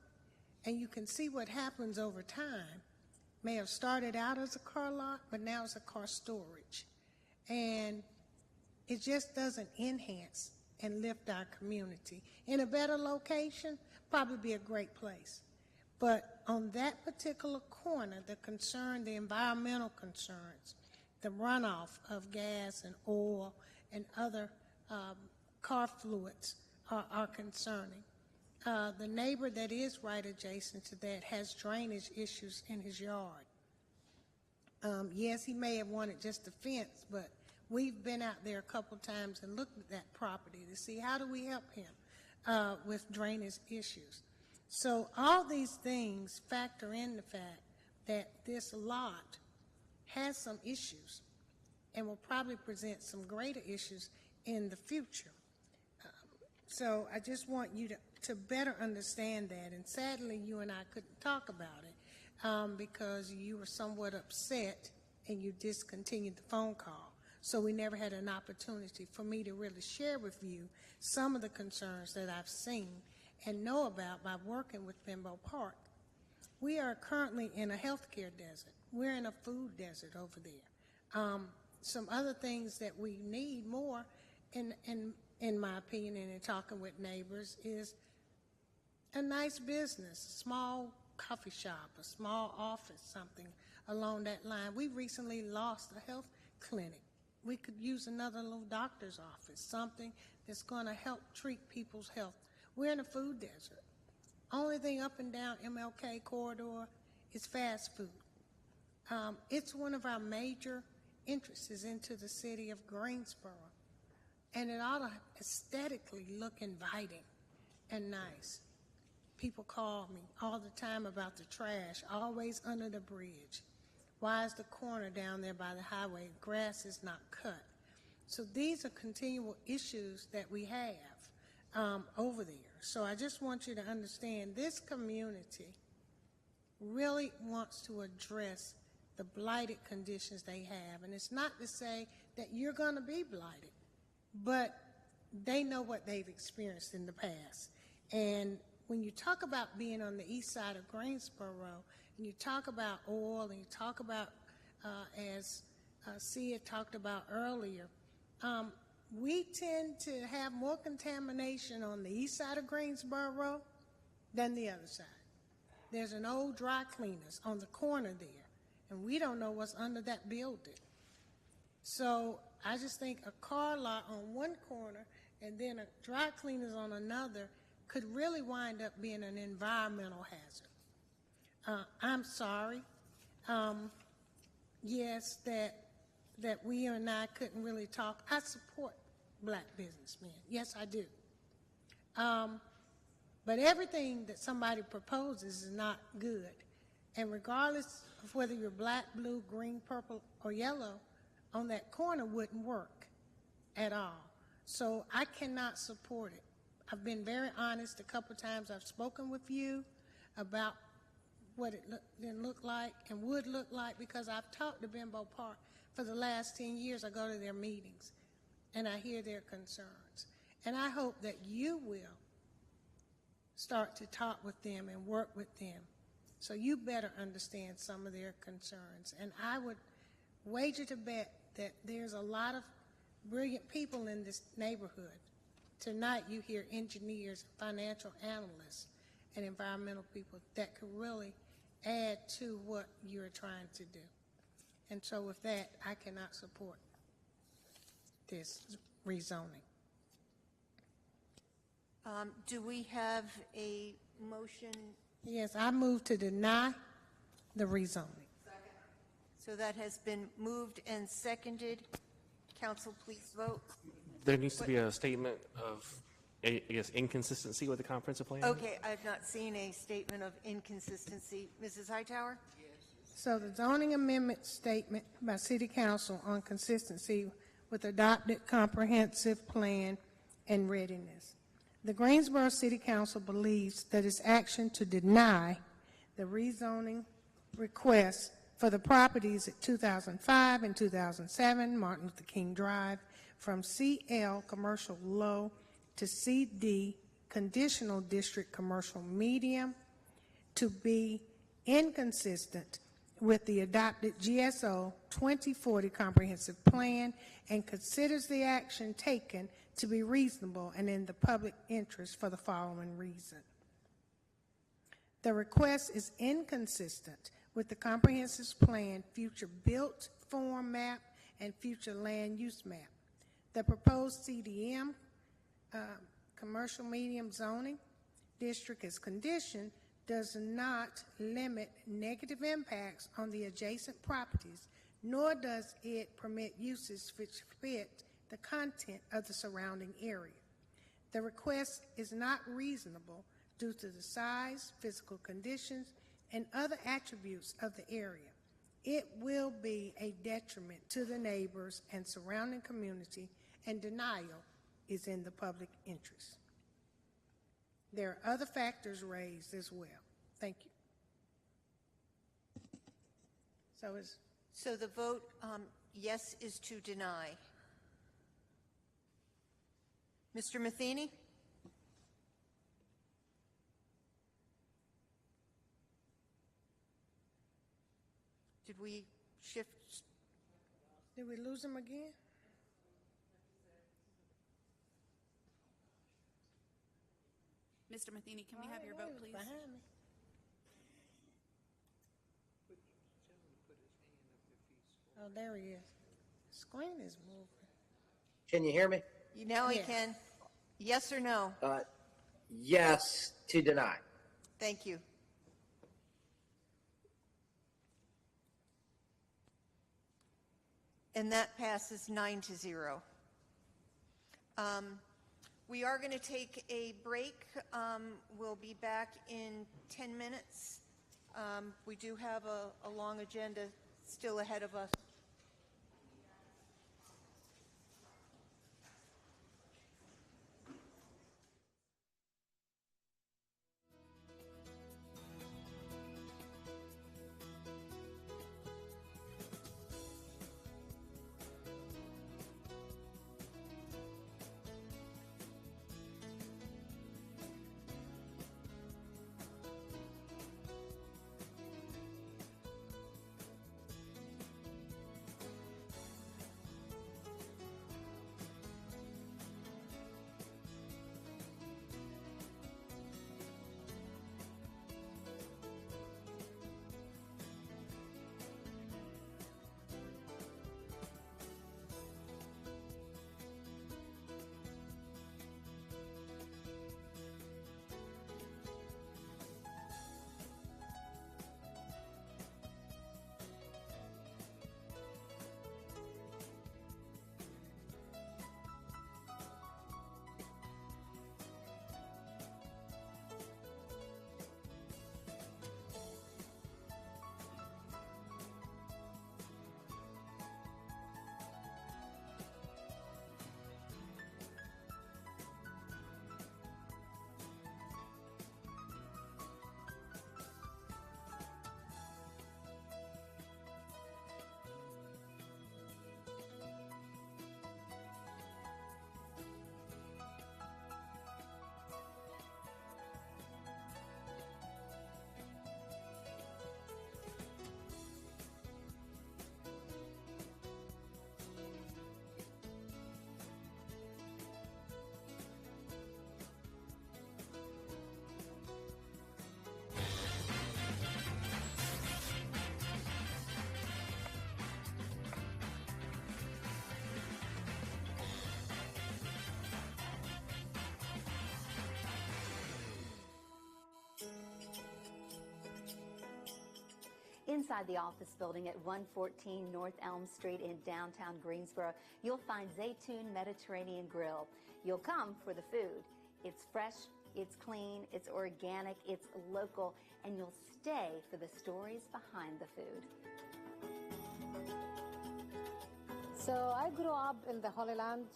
and you can see what happens over time. May have started out as a car lot, but now it's a car storage. And it just doesn't enhance and lift our community. In a better location, probably be a great place. But on that particular corner, the environmental concerns, the runoff of gas and oil and other car fluids are concerning. The neighbor that is right adjacent to that has drainage issues in his yard. Yes, he may have wanted just a fence, but we've been out there a couple times and looked at that property to see how do we help him with drainage issues. So all these things factor in the fact that this lot has some issues and will probably present some greater issues in the future. So I just want you to better understand that. And sadly, you and I couldn't talk about it because you were somewhat upset and you discontinued the phone call. So we never had an opportunity for me to really share with you some of the concerns that I've seen and know about by working with Bimbo Park. We are currently in a healthcare desert. We're in a food desert over there. Some other things that we need more, in my opinion, and in talking with neighbors, is a nice business, a small coffee shop, a small office, something along that line. We recently lost a health clinic. We could use another little doctor's office, something that's going to help treat people's health. We're in a food desert. Only thing up and down MLK corridor is fast food. It's one of our major interests into the city of Greensboro, and it ought to aesthetically look inviting and nice. People call me all the time about the trash, always under the bridge. Why is the corner down there by the highway? Grass is not cut. So these are continual issues that we have over there. So I just want you to understand this community really wants to address the blighted conditions they have. And it's not to say that you're going to be blighted, but they know what they've experienced in the past. And when you talk about being on the east side of Greensboro, and you talk about oil, and you talk about, as Sia talked about earlier, we tend to have more contamination on the east side of Greensboro than the other side. There's an old dry cleaners on the corner there, and we don't know what's under that building. So I just think a car lot on one corner and then a dry cleaners on another could really wind up being an environmental hazard. I'm sorry, yes, that we and I couldn't really talk. I support black businessmen. Yes, I do. But everything that somebody proposes is not good. And regardless of whether you're black, blue, green, purple, or yellow, on that corner wouldn't work at all. So I cannot support it. I've been very honest a couple times. I've spoken with you about what it didn't look like and would look like, because I've talked to Bimbo Park for the last 10 years. I go to their meetings and I hear their concerns. And I hope that you will start to talk with them and work with them so you better understand some of their concerns. And I would wager to bet that there's a lot of brilliant people in this neighborhood. Tonight you hear engineers, financial analysts, and environmental people that could really add to what you're trying to do. And so with that, I cannot support this rezoning. Do we have a motion? Yes, I move to deny the rezoning. So that has been moved and seconded. Council, please vote. There needs to be a statement of, I guess, inconsistency with the comprehensive plan. Okay, I've not seen a statement of inconsistency. Mrs. Hightower? So the zoning amendment statement by City Council on consistency with adopted comprehensive plan and readiness. The Greensboro City Council believes that its action to deny the rezoning request for the properties at 2005 and 2007 Martin Luther King Drive from CL Commercial Low to CD Conditional District Commercial Medium to be inconsistent with the adopted GSO 2040 Comprehensive Plan and considers the action taken to be reasonable and in the public interest for the following reason. The request is inconsistent with the Comprehensive Plan future built form map and future land use map. The proposed CDM commercial medium zoning district as conditioned does not limit negative impacts on the adjacent properties, nor does it permit uses which fit the content of the surrounding area. The request is not reasonable due to the size, physical conditions, and other attributes of the area. It will be a detriment to the neighbors and surrounding community, and denial is in the public interest. There are other factors raised as well. Thank you. So the vote, yes, is to deny. Mr. Matheny? Did we shift? Did we lose him again? Mr. Matheny, can we have your vote, please? Oh, there he is. The screen is moving. Can you hear me? Now I Yes. can. Yes or no? Yes to deny. Thank you. And that passes 9-0. We are going to take a break. We'll be back in 10 minutes. We do have a long agenda still ahead of us. Inside the office building at 114 North Elm Street in downtown Greensboro, you'll find Zaytoon Mediterranean Grill. You'll come for the food. It's fresh, it's clean, it's organic, it's local, and you'll stay for the stories behind the food. So I grew up in the Holy Land,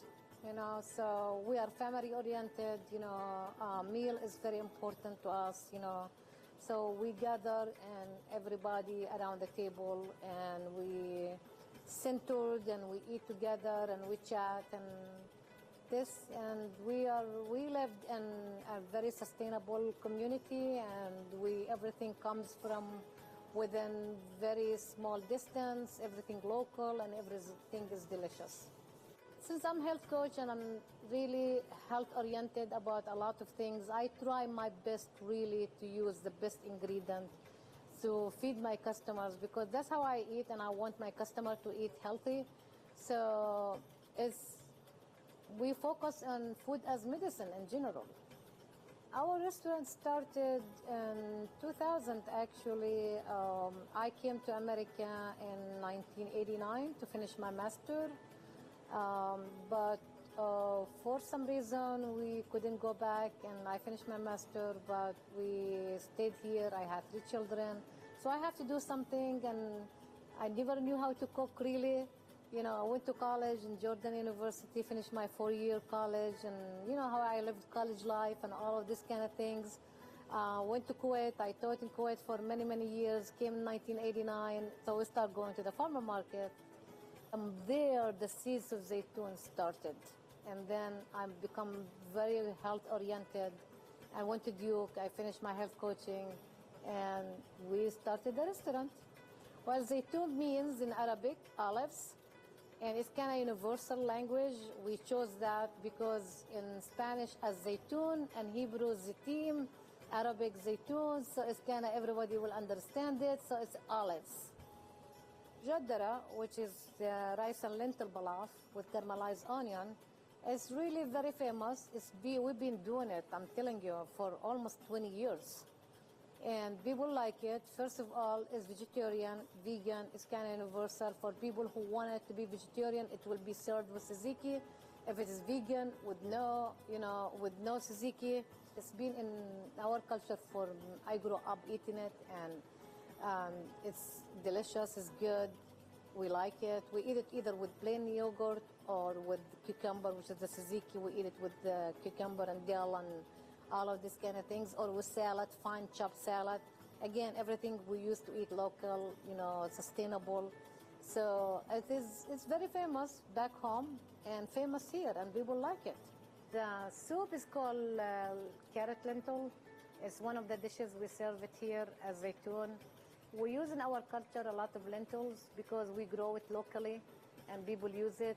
so we are family oriented, meal is very important to us, So we gather and everybody around the table and we centered and we eat together and we chat and we lived in a very sustainable community and everything comes from within very small distance, everything local and everything is delicious. Since I'm health coach and I'm really health oriented about a lot of things, I try my best really to use the best ingredient to feed my customers because that's how I eat and I want my customer to eat healthy. So we focus on food as medicine in general. Our restaurant started in 2000 actually. I came to America in 1989 to finish my master. But for some reason we couldn't go back and I finished my master, but we stayed here. I had 3 children. So I have to do something and I never knew how to cook really. I went to college in Jordan University, finished my 4-year college and how I lived college life and all of these kind of things. Went to Kuwait. I taught in Kuwait for many, many years, came in 1989. So we started going to the farmer market. There, the seeds of Zaytoon started. And then I become very health-oriented. I went to Duke. I finished my health coaching. And we started the restaurant. Well, Zaytoon means in Arabic, olives. And it's kind of universal language. We chose that because in Spanish as Zaytoon and Hebrew Zaytim, Arabic Zaytoon. So it's kind of everybody will understand it. So it's olives. Jaddara, which is the rice and lentil pilaf with caramelized onion, is really very famous. We've been doing it, I'm telling you, for almost 20 years. And people like it. First of all, it's vegetarian, vegan, it's kind of universal. For people who want it to be vegetarian, it will be served with tzatziki. If it is vegan with no tzatziki, it's been in our culture I grew up eating it and it's delicious, it's good, we like it. We eat it either with plain yogurt or with cucumber, which is the tzatziki. We eat it with the cucumber and dill and all of these kind of things, or with salad, fine chopped salad. Again, everything we used to eat local, sustainable. So it's very famous back home and famous here, and people like it. The soup is called carrot lentil. It's one of the dishes we serve it here as Zaytoon. We use in our culture a lot of lentils because we grow it locally and people use it.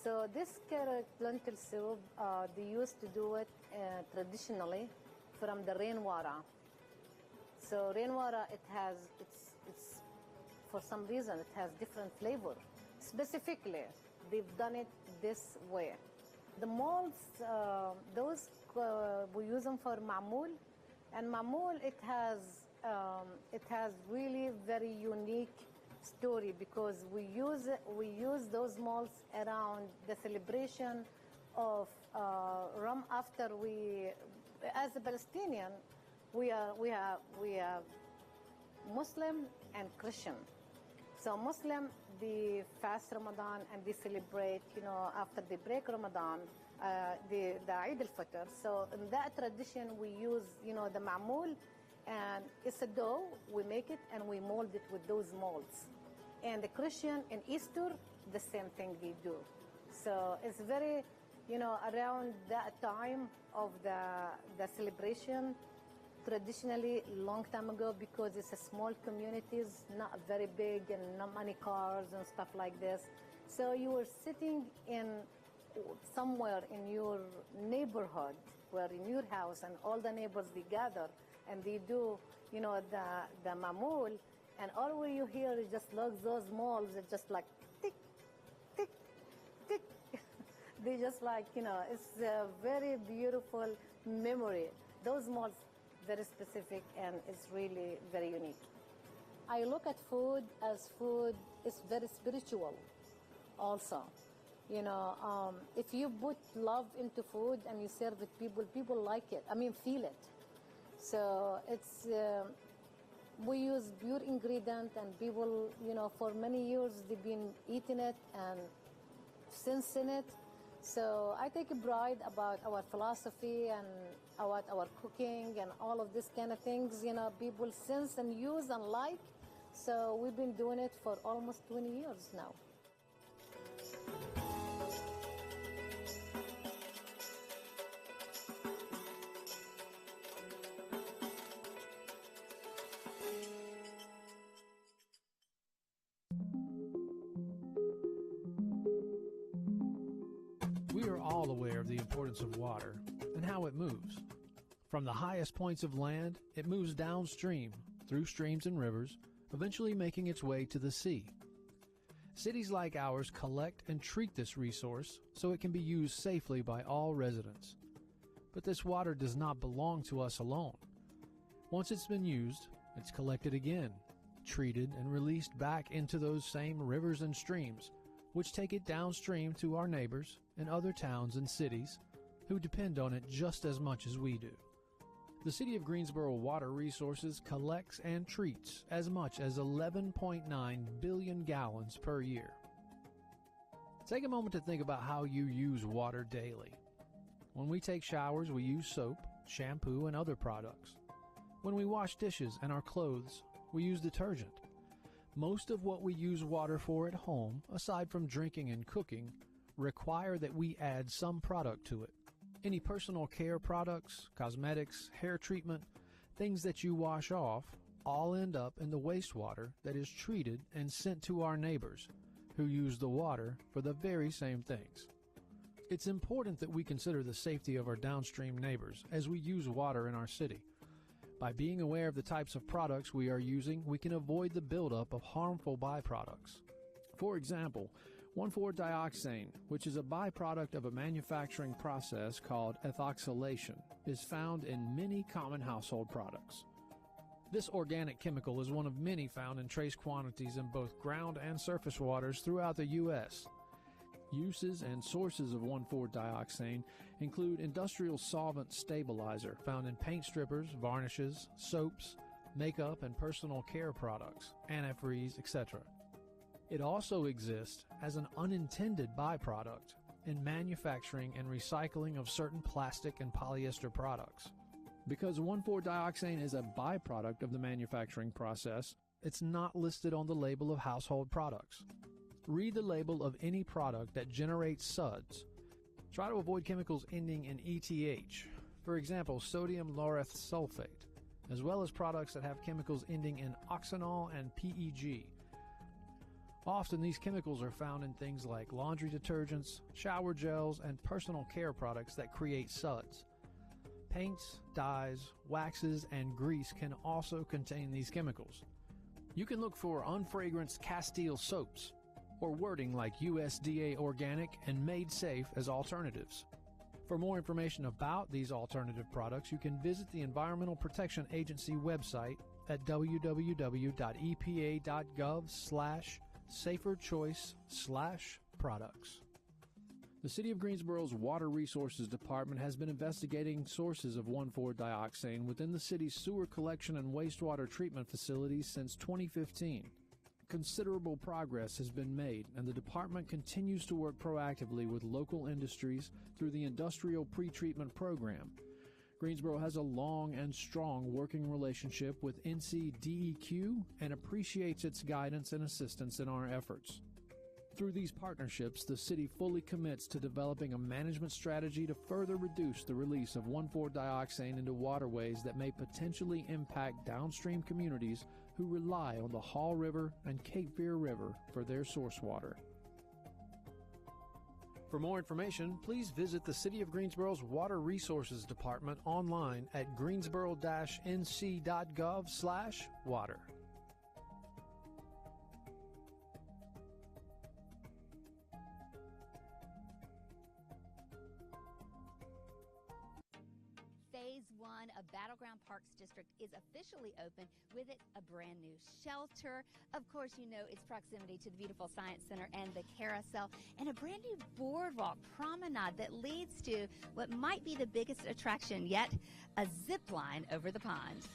So this carrot lentil soup, they used to do it traditionally from the rainwater. So rainwater, it's for some reason, it has different flavor. Specifically, they've done it this way. The molds, we use them for ma'moul, and ma'moul, it has really very unique story because we use those molds around the celebration of after as a Palestinian, we have Muslim and Christian. So Muslim, they fast Ramadan and they celebrate, after they break Ramadan, the Eid al-Fitr. So in that tradition, we use, the ma'moul, and it's a dough. We make it and we mold it with those molds. And the Christian in Easter, the same thing they do. So it's very, around that time of the celebration, traditionally long time ago, because it's a small communities, not very big and not many cars and stuff like this. So you were sitting in somewhere in your neighborhood, where in your house, and all the neighbors, they gather and they do, the ma'moul, and all you hear is just like those molds, it's just like tick, tick, tick. They just like, it's a very beautiful memory. Those molds, very specific, and it's really very unique. I look at food as food is very spiritual also. You know, if you put love into food and you serve it people, people like it. I mean, feel it. So it's, we use pure ingredient, and people, you know, for many years they've been eating it and sensing it. So I take pride about our philosophy and about our cooking and all of this kind of things, you know, people sense and use and like. So we've been doing it for almost 20 years now. We are all aware of the importance of water and how it moves. From the highest points of land, it moves downstream, through streams and rivers, eventually making its way to the sea. Cities like ours collect and treat this resource so it can be used safely by all residents. But this water does not belong to us alone. Once it's been used, it's collected again, treated and released back into those same rivers and streams, which take it downstream to our neighbors and other towns and cities who depend on it just as much as we do. The City of Greensboro Water Resources collects and treats as much as 11.9 billion gallons per year. Take a moment to think about how you use water daily. When we take showers, we use soap, shampoo, and other products. When we wash dishes and our clothes, we use detergent. Most of what we use water for at home, aside from drinking and cooking, require that we add some product to it. Any personal care products, cosmetics, hair treatment, things that you wash off, all end up in the wastewater that is treated and sent to our neighbors, who use the water for the very same things. It's important that we consider the safety of our downstream neighbors as we use water in our city. By being aware of the types of products we are using, we can avoid the buildup of harmful byproducts. For example, 1,4-dioxane, which is a byproduct of a manufacturing process called ethoxylation, is found in many common household products. This organic chemical is one of many found in trace quantities in both ground and surface waters throughout the U.S. Uses and sources of 1,4-dioxane include industrial solvent stabilizer found in paint strippers, varnishes, soaps, makeup and personal care products, antifreeze, etc. It also exists as an unintended byproduct in manufacturing and recycling of certain plastic and polyester products. Because 1,4-dioxane is a byproduct of the manufacturing process, it's not listed on the label of household products. Read the label of any product that generates suds. Try to avoid chemicals ending in ETH, for example, sodium laureth sulfate, as well as products that have chemicals ending in oxanol and PEG. Often these chemicals are found in things like laundry detergents, shower gels, and personal care products that create suds. Paints, dyes, waxes, and grease can also contain these chemicals. You can look for unfragranced Castile soaps, or wording like USDA organic and made safe as alternatives. For more information about these alternative products, you can visit the Environmental Protection Agency website at www.epa.gov/saferchoice/products. The City of Greensboro's Water Resources Department has been investigating sources of 1,4-dioxane within the city's sewer collection and wastewater treatment facilities since 2015. Considerable progress has been made, and the department continues to work proactively with local industries through the Industrial Pretreatment Program. Greensboro has a long and strong working relationship with NCDEQ and appreciates its guidance and assistance in our efforts. Through these partnerships, the city fully commits to developing a management strategy to further reduce the release of 1,4-dioxane into waterways that may potentially impact downstream communities who rely on the Hall River and Cape Fear River for their source water. For more information, please visit the City of Greensboro's Water Resources Department online at greensboro-nc.gov/water. Phase 1 of Battleground Parks District District is officially open, with it a brand new shelter. Of course, you know its proximity to the beautiful Science Center and the carousel, and a brand new boardwalk promenade that leads to what might be the biggest attraction yet, a zip line over the pond.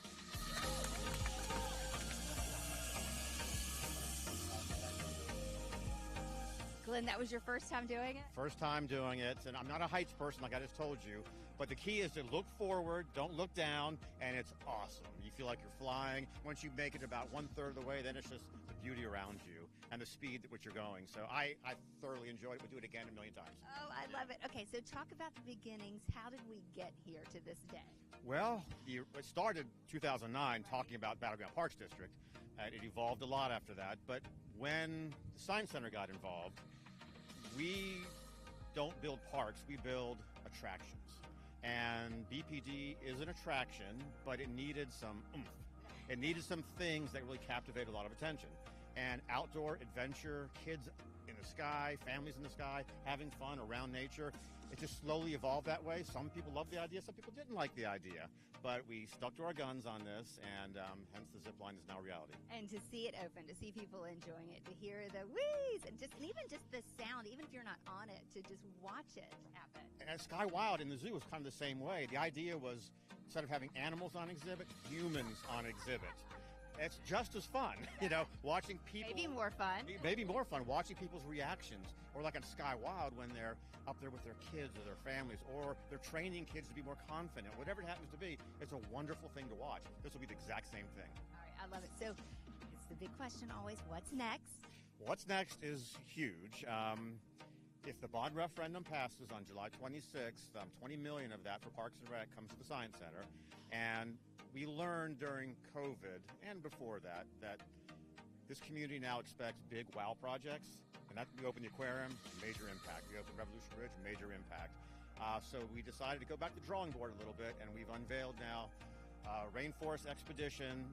Glenn, that was your first time doing it? First time doing it, and I'm not a heights person like I just told you, but the key is to look forward, don't look down, and it's awesome. You feel like you're flying. Once you make it about 1/3 of the way, then it's just the beauty around you and the speed at which you're going. So I thoroughly enjoyed it. We'll do it again a million times. Oh, I love it. Okay, so talk about the beginnings. How did we get here to this day? Well, it started 2009 talking about Battleground Parks District. It evolved a lot after that, but when the Science Center got involved, we don't build parks, we build attractions. And BPD is an attraction, but it needed some oomph. It needed some things that really captivate a lot of attention. And outdoor adventure, kids in the sky, families in the sky, having fun around nature, it just slowly evolved that way. Some people loved the idea, some people didn't like the idea. But we stuck to our guns on this, and hence the zip line is now reality. And to see it open, to see people enjoying it, to hear the wheeze, and even just the sound, even if you're not on it, to just watch it happen. And Sky Wild in the zoo was kind of the same way. The idea was, instead of having animals on exhibit, humans on exhibit. It's just as fun, watching people. Maybe more fun. Maybe more fun, watching people's reactions. Or like on Sky Wild when they're up there with their kids or their families, or they're training kids to be more confident. Whatever it happens to be, it's a wonderful thing to watch. This will be the exact same thing. All right, I love it. So it's the big question always, what's next? What's next is huge. If the bond referendum passes on July 26th, $20 million of that for Parks and Rec comes to the Science Center. And we learned during COVID and before that this community now expects big wow projects. And that we opened the aquarium, major impact. We opened Revolution Ridge, major impact. So we decided to go back to the drawing board a little bit, and we've unveiled now Rainforest Expedition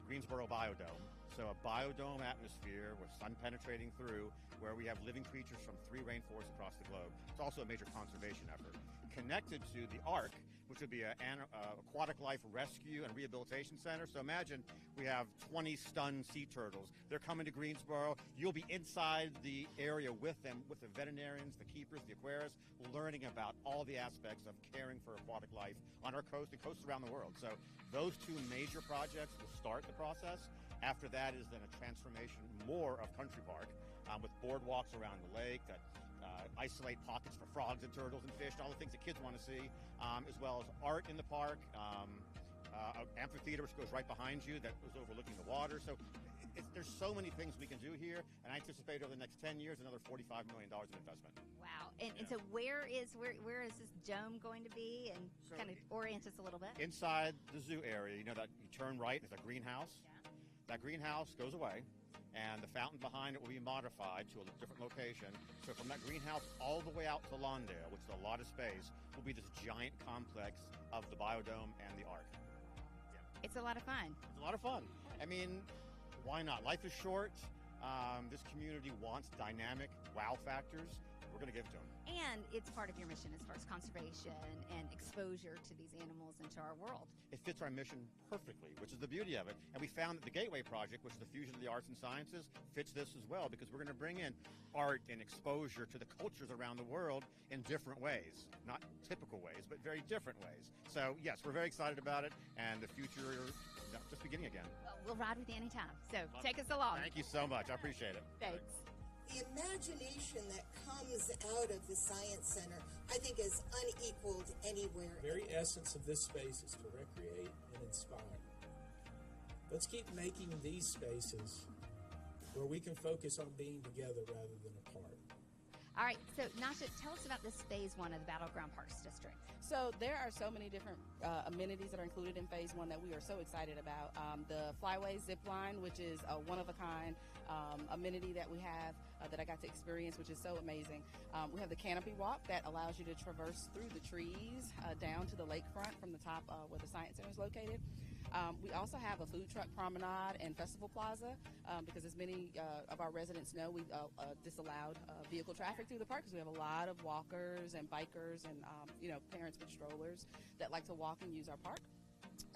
Greensboro Biodome. So a biodome atmosphere with sun penetrating through, where we have living creatures from 3 rainforests across the globe. It's also a major conservation effort. Connected to the ARC, which would be an aquatic life rescue and rehabilitation center. So imagine we have 20 stunned sea turtles. They're coming to Greensboro. You'll be inside the area with them, with the veterinarians, the keepers, the aquarists, learning about all the aspects of caring for aquatic life on our coast and coasts around the world. So those 2 major projects will start the process. After that is then a transformation more of Country Park with boardwalks around the lake that isolate pockets for frogs and turtles and fish and all the things that kids want to see, as well as art in the park, an amphitheater which goes right behind you that is overlooking the water. So there's so many things we can do here, and I anticipate over the next 10 years another $45 million of investment. Wow. And so where is this dome going to be, and So kind of orient us a little bit? Inside the zoo area, that you turn right, there's a greenhouse. Yeah. That greenhouse goes away, and the fountain behind it will be modified to a different location. So from that greenhouse all the way out to Lawndale, which is a lot of space, will be this giant complex of the biodome and the ARC. Yeah. It's a lot of fun. It's a lot of fun. I mean, why not? Life is short. This community wants dynamic wow factors. We're going to give it to them. And it's part of your mission as far as conservation and exposure to these animals and to our world. It fits our mission perfectly, which is the beauty of it. And we found that the Gateway Project, which is the fusion of the arts and sciences, fits this as well, because we're going to bring in art and exposure to the cultures around the world in different ways. Not typical ways, but very different ways. So, yes, we're very excited about it, and the future is just beginning again. Well, we'll ride with you anytime. So take us along. Thank you so much. I appreciate it. Thanks. The imagination that comes out of the Science Center, I think, is unequaled anywhere. The very essence of this space is to recreate and inspire. Let's keep making these spaces where we can focus on being together rather than apart. All right, so Nasha, tell us about this Phase 1 of the Battleground Parks District. So there are so many different amenities that are included in Phase 1 that we are so excited about. The Flyway zip line, which is a one-of-a-kind amenity that we have that I got to experience, which is so amazing. We have the canopy walk that allows you to traverse through the trees down to the lakefront from the top where the Science Center is located. We also have a food truck promenade and festival plaza because, as many of our residents know, we've disallowed vehicle traffic through the park because we have a lot of walkers and bikers and parents with strollers that like to walk and use our park.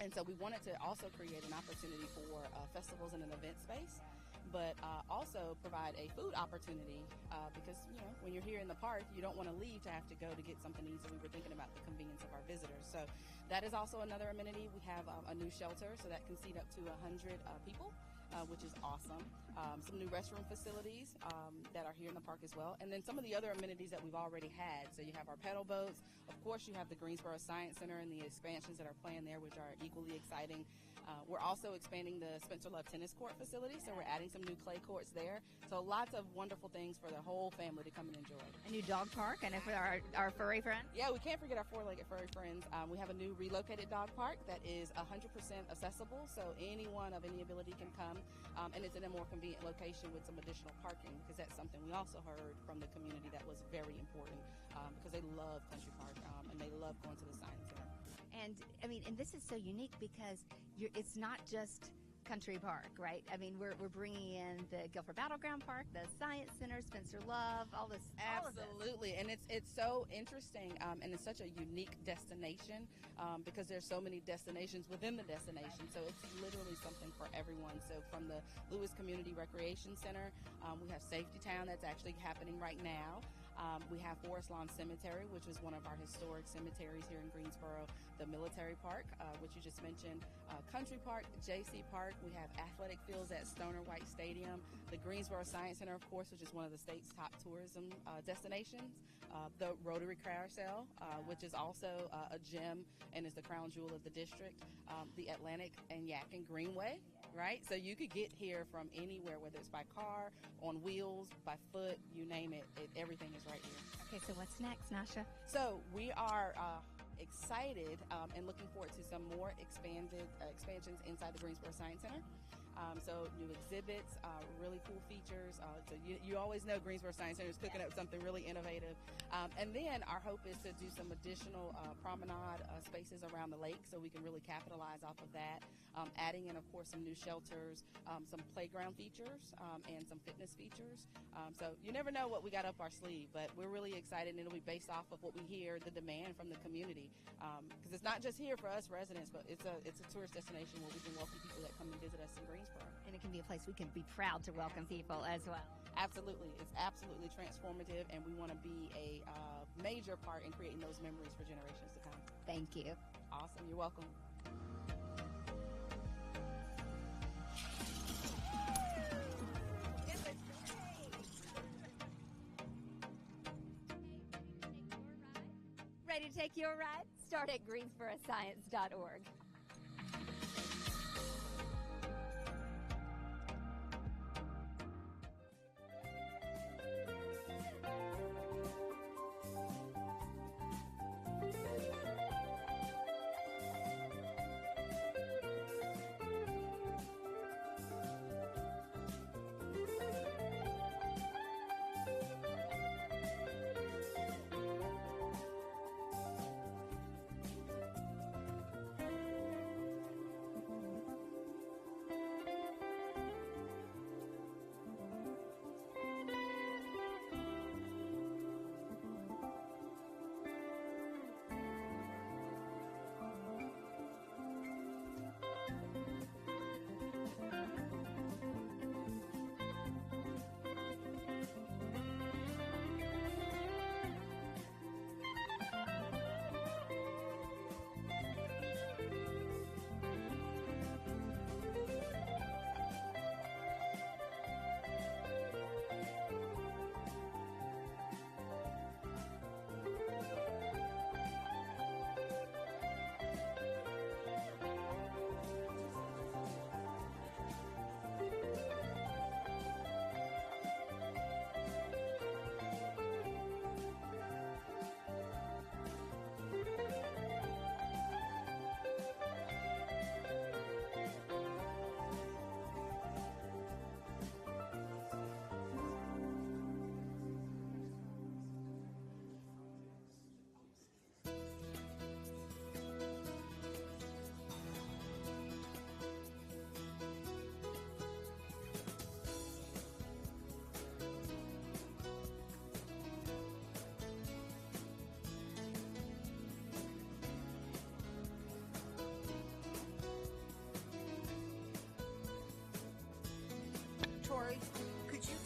And so we wanted to also create an opportunity for festivals and an event space, but also provide a food opportunity because, you know, when you're here in the park, you don't want to leave to have to go to get something easy. We were thinking about the convenience of our visitors. So that is also another amenity. We have a new shelter, so that can seat up to 100 people. Which is awesome. Some new restroom facilities that are here in the park as well. And then some of the other amenities that we've already had. So you have our pedal boats. Of course, you have the Greensboro Science Center and the expansions that are planned there, which are equally exciting. We're also expanding the Spencer Love Tennis Court facility, so we're adding some new clay courts there. So lots of wonderful things for the whole family to come and enjoy. A new dog park, I know, for our furry friends. Yeah, we can't forget our four-legged furry friends. We have a new relocated dog park that is 100% accessible, so anyone of any ability can come, and it's in a more convenient location with some additional parking, because that's something we also heard from the community that was very important, because they love Country Park, and they love going to the Science Center. And I mean, and this is so unique because it's not just Country Park, right? I mean, we're bringing in the Guilford Battleground Park, the Science Center, Spencer Love, all this. Absolutely, and it's so interesting, and it's such a unique destination because there's so many destinations within the destination. So it's literally something for everyone. So from the Lewis Community Recreation Center, we have Safety Town that's actually happening right now. We have Forest Lawn Cemetery, which is one of our historic cemeteries here in Greensboro, the Military Park, which you just mentioned, Country Park, JC Park. We have athletic fields at Stoner White Stadium, the Greensboro Science Center, of course, which is one of the state's top tourism destinations, the Rotary Carousel, which is also a gem and is the crown jewel of the district, the Atlantic and Yadkin Greenway, right? So you could get here from anywhere, whether it's by car, on wheels, by foot, you name it, everything is right here. Okay, so what's next, Nasha? So we are excited and looking forward to some more expansions inside the Greensboro Science Center. So new exhibits, really cool features. So you always know Greensboro Science Center is cooking up something really innovative. And then our hope is to do some additional promenade spaces around the lake so we can really capitalize off of that. Adding in, of course, some new shelters, some playground features, and some fitness features. So you never know what we got up our sleeve, but we're really excited, and it'll be based off of what we hear, the demand from the community. Because it's not just here for us residents, but it's a tourist destination where we can welcome people that come and visit us in Greensboro. And it can be a place we can be proud to welcome people as well. Absolutely. It's absolutely transformative, and we want to be a major part in creating those memories for generations to come. Thank you. Awesome. You're welcome. Ready to take your ride? Start at greensboroscience.org.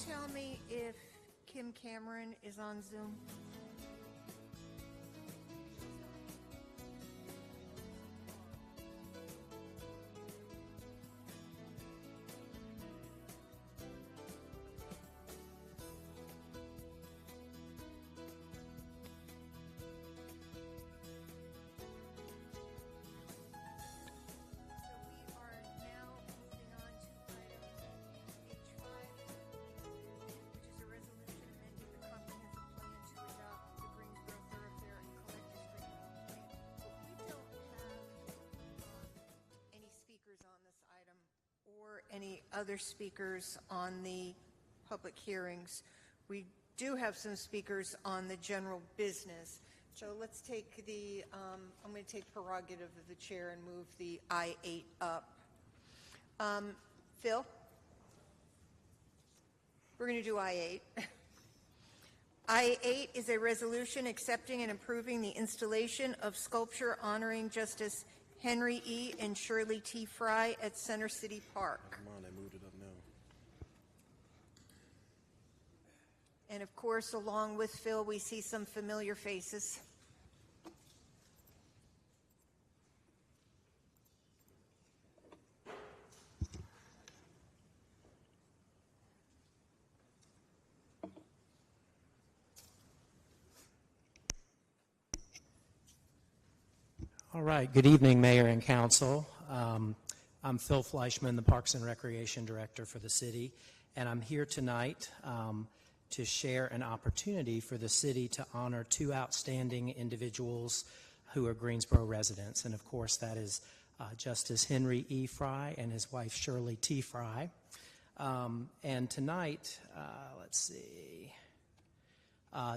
tell me if Kim Cameron is on Zoom? Any other speakers on the public hearings? We do have some speakers on the general business. So let's take the, I'm going to take prerogative of the chair and move the I-8 up. Phil? We're going to do I-8. I-8 is a resolution accepting and approving the installation of sculpture honoring Justice Henry E. and Shirley T. Frye at Center City Park. Come on, I moved it up now. And of course, along with Phil, we see some familiar faces. All right. Good evening, Mayor and Council. I'm Phil Fleischman, the Parks and Recreation Director for the city, and I'm here tonight to share an opportunity for the city to honor two outstanding individuals who are Greensboro residents. And of course, that is Justice Henry E. Frye and his wife Shirley T. Frye. And tonight, let's see,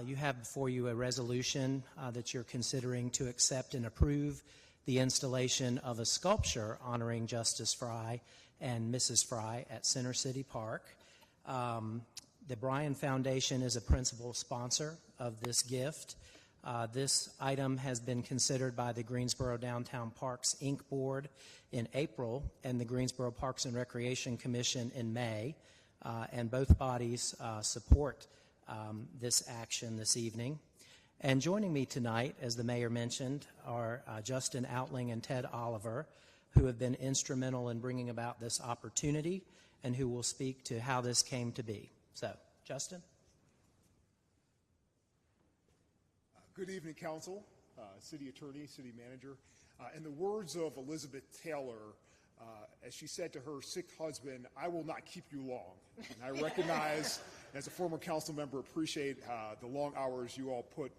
you have before you a resolution that you're considering to accept and approve the installation of a sculpture honoring Justice Frye and Mrs. Frye at Center City Park. The Bryan Foundation is a principal sponsor of this gift. This item has been considered by the Greensboro Downtown Parks Inc. Board in April and the Greensboro Parks and Recreation Commission in May, and both bodies support this action this evening. And joining me tonight, as the mayor mentioned, are Justin Outling and Ted Oliver, who have been instrumental in bringing about this opportunity and who will speak to how this came to be. So, Justin? Good evening, Council, City Attorney, City Manager. In the words of Elizabeth Taylor, as she said to her sick husband, "I will not keep you long." And I recognize, as a former council member, appreciate the long hours you all put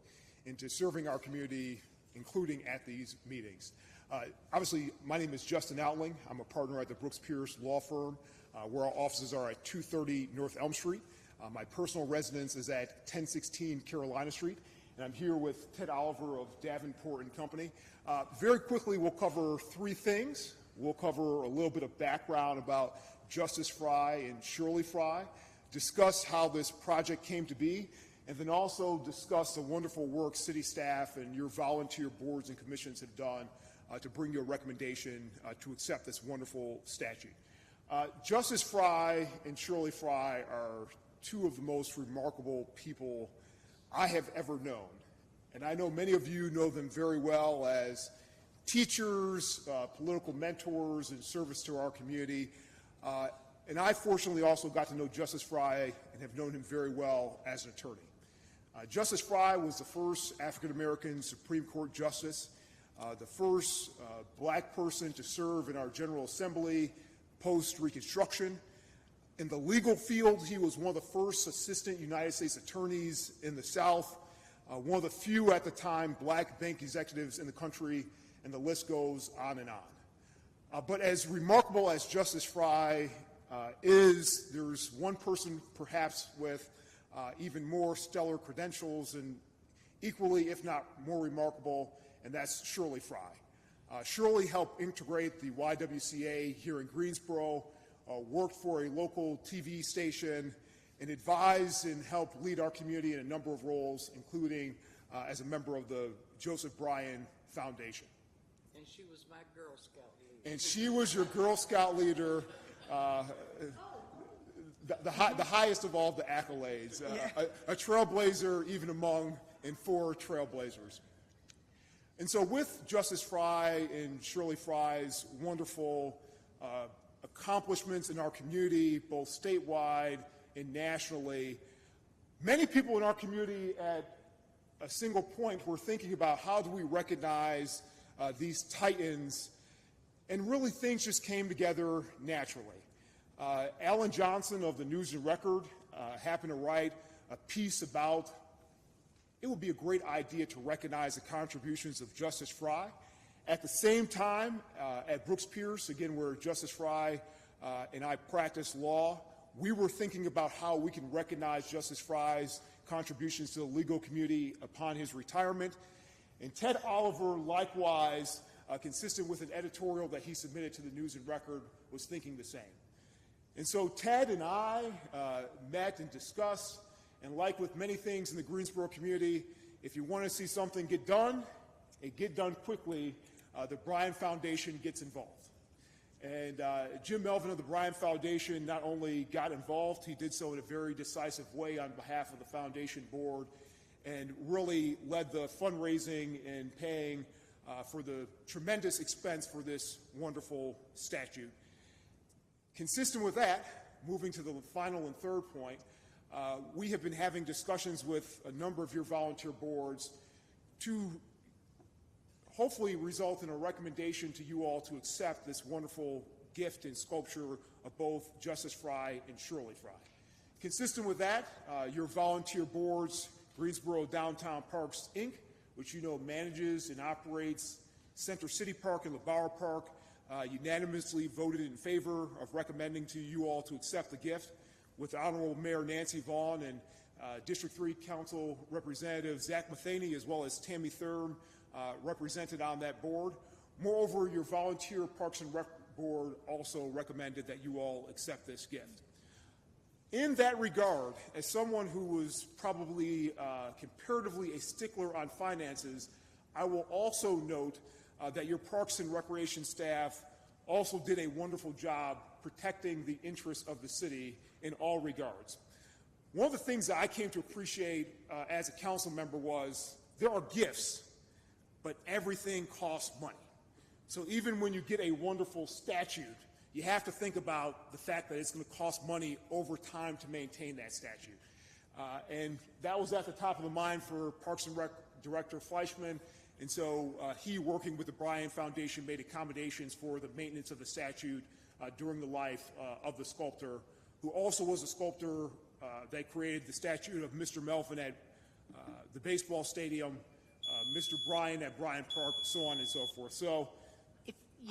into serving our community, including at these meetings. Obviously, my name is Justin Outling. I'm a partner at the Brooks Pierce Law Firm, where our offices are at 230 North Elm Street. My personal residence is at 1016 Carolina Street, and I'm here with Ted Oliver of Davenport and Company. Very quickly, we'll cover three things. We'll cover a little bit of background about Justice Frye and Shirley Frye, discuss how this project came to be, and then also discuss the wonderful work city staff and your volunteer boards and commissions have done to bring you a recommendation to accept this wonderful statute. Justice Frye and Shirley Frye are two of the most remarkable people I have ever known. And I know many of you know them very well as teachers, political mentors in service to our community. And I fortunately also got to know Justice Frye and have known him very well as an attorney. Justice Frye was the first African-American Supreme Court justice, the first black person to serve in our General Assembly post-Reconstruction. In the legal field, he was one of the first assistant United States attorneys in the South, one of the few at the time black bank executives in the country, and the list goes on and on. But as remarkable as Justice Frye is, there's one person perhaps with even more stellar credentials and equally, if not more remarkable, and that's Shirley Frye. Shirley helped integrate the YWCA here in Greensboro, worked for a local TV station, and advised and helped lead our community in a number of roles, including as a member of the Joseph Bryan Foundation. And she was my Girl Scout leader. And she was your Girl Scout leader. the highest of all the accolades, a trailblazer even among and for trailblazers. And so with Justice Frye and Shirley Frye's wonderful accomplishments in our community, both statewide and nationally, many people in our community at a single point were thinking about how do we recognize these titans, and really things just came together naturally. Alan Johnson of the News and Record happened to write a piece about it would be a great idea to recognize the contributions of Justice Frye. At the same time, at Brooks Pierce, again, where Justice Frye and I practice law, we were thinking about how we can recognize Justice Frye's contributions to the legal community upon his retirement. And Ted Oliver, likewise, consistent with an editorial that he submitted to the News and Record, was thinking the same. And so Ted and I met and discussed, and like with many things in the Greensboro community, if you want to see something get done, and get done quickly, the Bryan Foundation gets involved. And Jim Melvin of the Bryan Foundation not only got involved, he did so in a very decisive way on behalf of the foundation board and really led the fundraising and paying for the tremendous expense for this wonderful statute. Consistent with that, moving to the final and third point, we have been having discussions with a number of your volunteer boards to hopefully result in a recommendation to you all to accept this wonderful gift and sculpture of both Justice Frye and Shirley Frye. Consistent with that, your volunteer boards, Greensboro Downtown Parks, Inc., which you know manages and operates Center City Park and LeBauer Park, unanimously voted in favor of recommending to you all to accept the gift, with Honorable Mayor Nancy Vaughn and District 3 Council Representative Zach Matheny, as well as Tammy Thurm, represented on that board. Moreover, your volunteer Parks and Rec board also recommended that you all accept this gift. In that regard, as someone who was probably comparatively a stickler on finances, I will also note that your Parks and Recreation staff also did a wonderful job protecting the interests of the city in all regards. One of the things that I came to appreciate as a council member was there are gifts, but everything costs money. So even when you get a wonderful statute, you have to think about the fact that it's going to cost money over time to maintain that statute. And that was at the top of the mind for Parks and Rec Director Fleischman. And so he, working with the Bryan Foundation, made accommodations for the maintenance of the statute during the life of the sculptor, who also was a sculptor that created the statue of Mr. Melvin at the baseball stadium, Mr. Bryan at Bryan Park, so on and so forth. So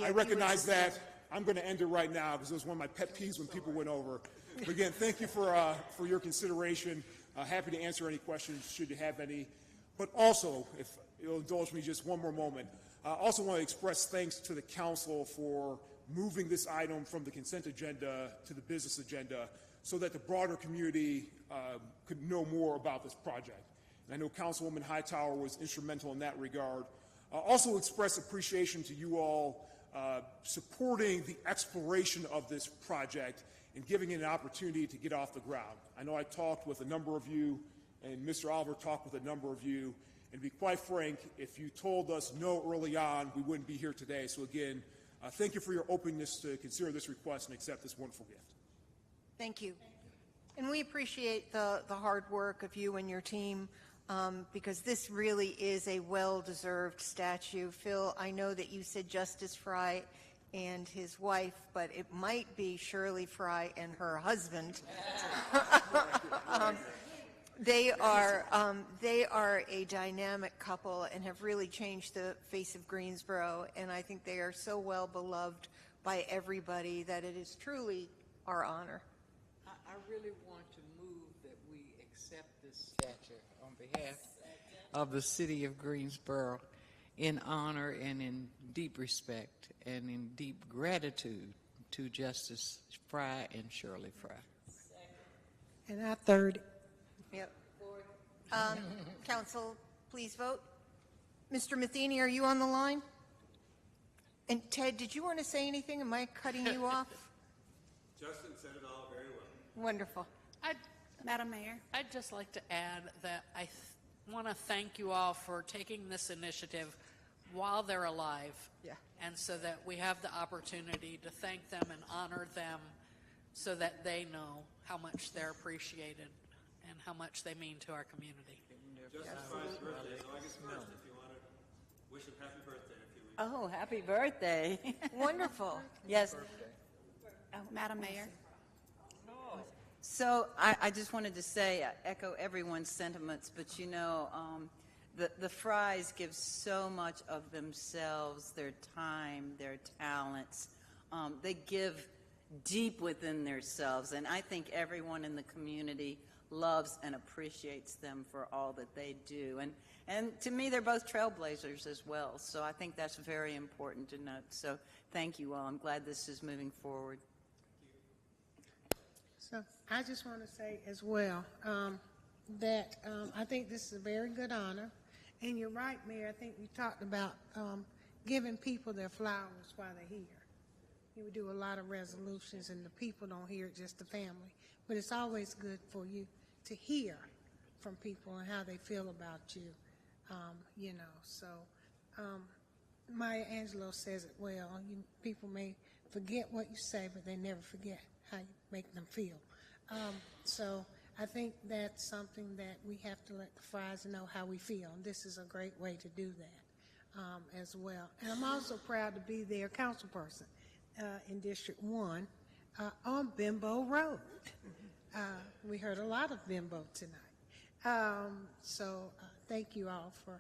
I recognize that. I'm going to end it right now because it was one of my pet peeves when people went over. But again, thank you for your consideration. Happy to answer any questions should you have any. But also, if you'll indulge me just one more moment, I also want to express thanks to the council for moving this item from the consent agenda to the business agenda so that the broader community could know more about this project. And I know Councilwoman Hightower was instrumental in that regard. Also express appreciation to you all supporting the exploration of this project and giving it an opportunity to get off the ground. I know I talked with a number of you, and Mr. Oliver talked with a number of you, and to be quite frank, if you told us no early on, we wouldn't be here today. So again, thank you for your openness to consider this request and accept this wonderful gift. Thank you. And we appreciate the hard work of you and your team because this really is a well-deserved statue. Phil, I know that you said Justice Frye and his wife, but it might be Shirley Frye and her husband. They are a dynamic couple and have really changed the face of Greensboro, and I think they are so well beloved by everybody that it is truly our honor. I really want to move that we accept this statue on behalf of the city of Greensboro in honor and in deep respect and in deep gratitude to Justice Frye and Shirley Frye. And I third. Yep. Council, please vote. Mr. Matheny, are you on the line? And Ted, did you want to say anything? Am I cutting you off? Justin said it all very well. Wonderful. Madam Mayor. I'd just like to add that I want to thank you all for taking this initiative while they're alive. Yeah. And so that we have the opportunity to thank them and honor them so that they know how much they're appreciated and how much they mean to our community. Justice Frye's birthday is August 1st. If you want to wish him happy birthday. Oh, happy birthday. Wonderful. Yes. Madam Mayor. So I just wanted to say, echo everyone's sentiments, but you know, the Fryes give so much of themselves, their time, their talents. They give deep within themselves, and I think everyone in the community loves and appreciates them for all that they do. And to me, they're both trailblazers as well, so I think that's very important to note. So thank you all. I'm glad this is moving forward. So I just want to say as well that I think this is a very good honor. And you're right, Mayor. I think we talked about giving people their flowers while they're here. You would do a lot of resolutions, and the people don't hear it, just the family. But it's always good for you to hear from people and how they feel about you, you know. So Maya Angelou says it well. People may forget what you say, but they never forget how you make them feel. So I think that's something that we have to let the Fryes know how we feel. And this is a great way to do that as well. And I'm also proud to be their council person in District 1 on Bimbo Road. We heard a lot of Bimbo tonight. So thank you all for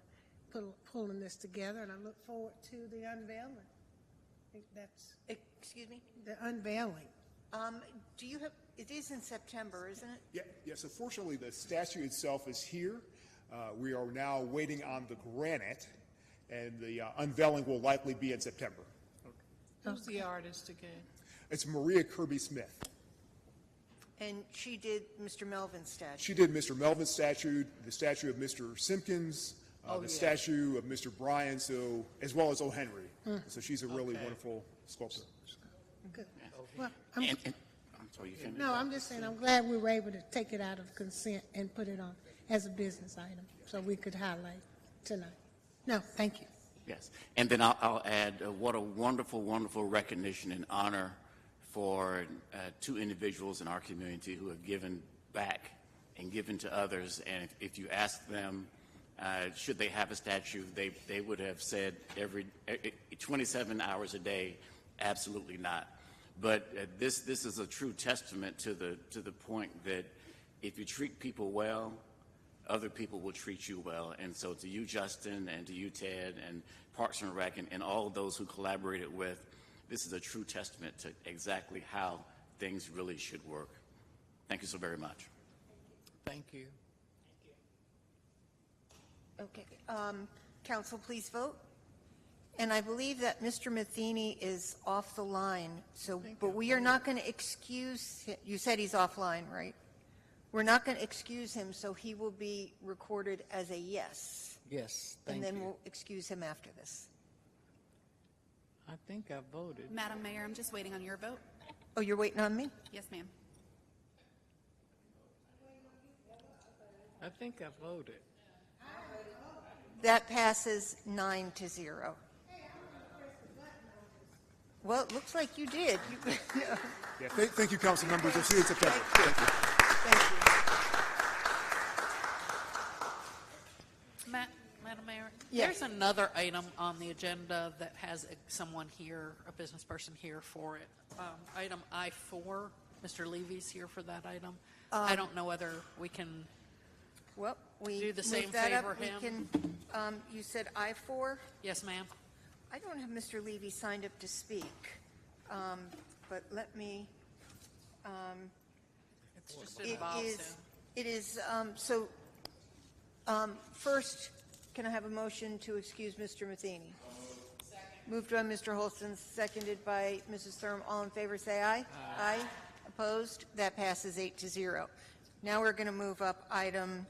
pulling this together, and I look forward to the unveiling. I think that's... Excuse me? The unveiling. Do you have, it is in September, isn't it? Yes, unfortunately, the statue itself is here. We are now waiting on the granite, and the unveiling will likely be in September. Who's the artist again? It's Maria Kirby Smith. And she did Mr. Melvin's statue. She did Mr. Melvin's statue, the statue of Mr. Simpkins, the statue of Mr. Bryan, so as well as O. Henry. So she's a really wonderful sculptor. Good. Well, I'm sorry, you finished? No, I'm just saying I'm glad we were able to take it out of consent and put it on as a business item so we could highlight tonight. No, thank you. Yes. And then I'll add what a wonderful, wonderful recognition and honor for two individuals in our community who have given back and given to others. And if you ask them, should they have a statue, they would have said 27 hours a day, absolutely not. But this is a true testament to the point that if you treat people well, other people will treat you well. And so to you, Justin, and to you, Ted, and Parks and Rec, and all of those who collaborated with, this is a true testament to exactly how things really should work. Thank you so very much. Thank you. Okay. Council, please vote. And I believe that Mr. Matheny is off the line, so, but we are not going to excuse him. You said he's offline, right? We're not going to excuse him, so he will be recorded as a yes. Yes, thank you. And then you. we'll excuse him after this. I think I voted. Madam Mayor, I'm just waiting on your vote. Oh, you're waiting on me? Yes, ma'am. I think I voted. That passes 9-0. Well, it looks like you did. Yeah, thank you, council members. We'll see you in September. Thank you. Madam Mayor, Yes. there's another item on the agenda that has someone here, a business person here for it. Item I-4, Mr. Levy's here for that item. I don't know whether we can we do the same move that favor up. We him. can, you said I-4? Yes, ma'am. I don't have Mr. Levy signed up to speak, but let me. It's just involves him. It is, first, can I have a motion to excuse Mr. Matheny? Moved by Mr. Holston, seconded by Mrs. Thurm. All in favor, say aye. Aye. Opposed? That passes 8-0. Now we're going to move up item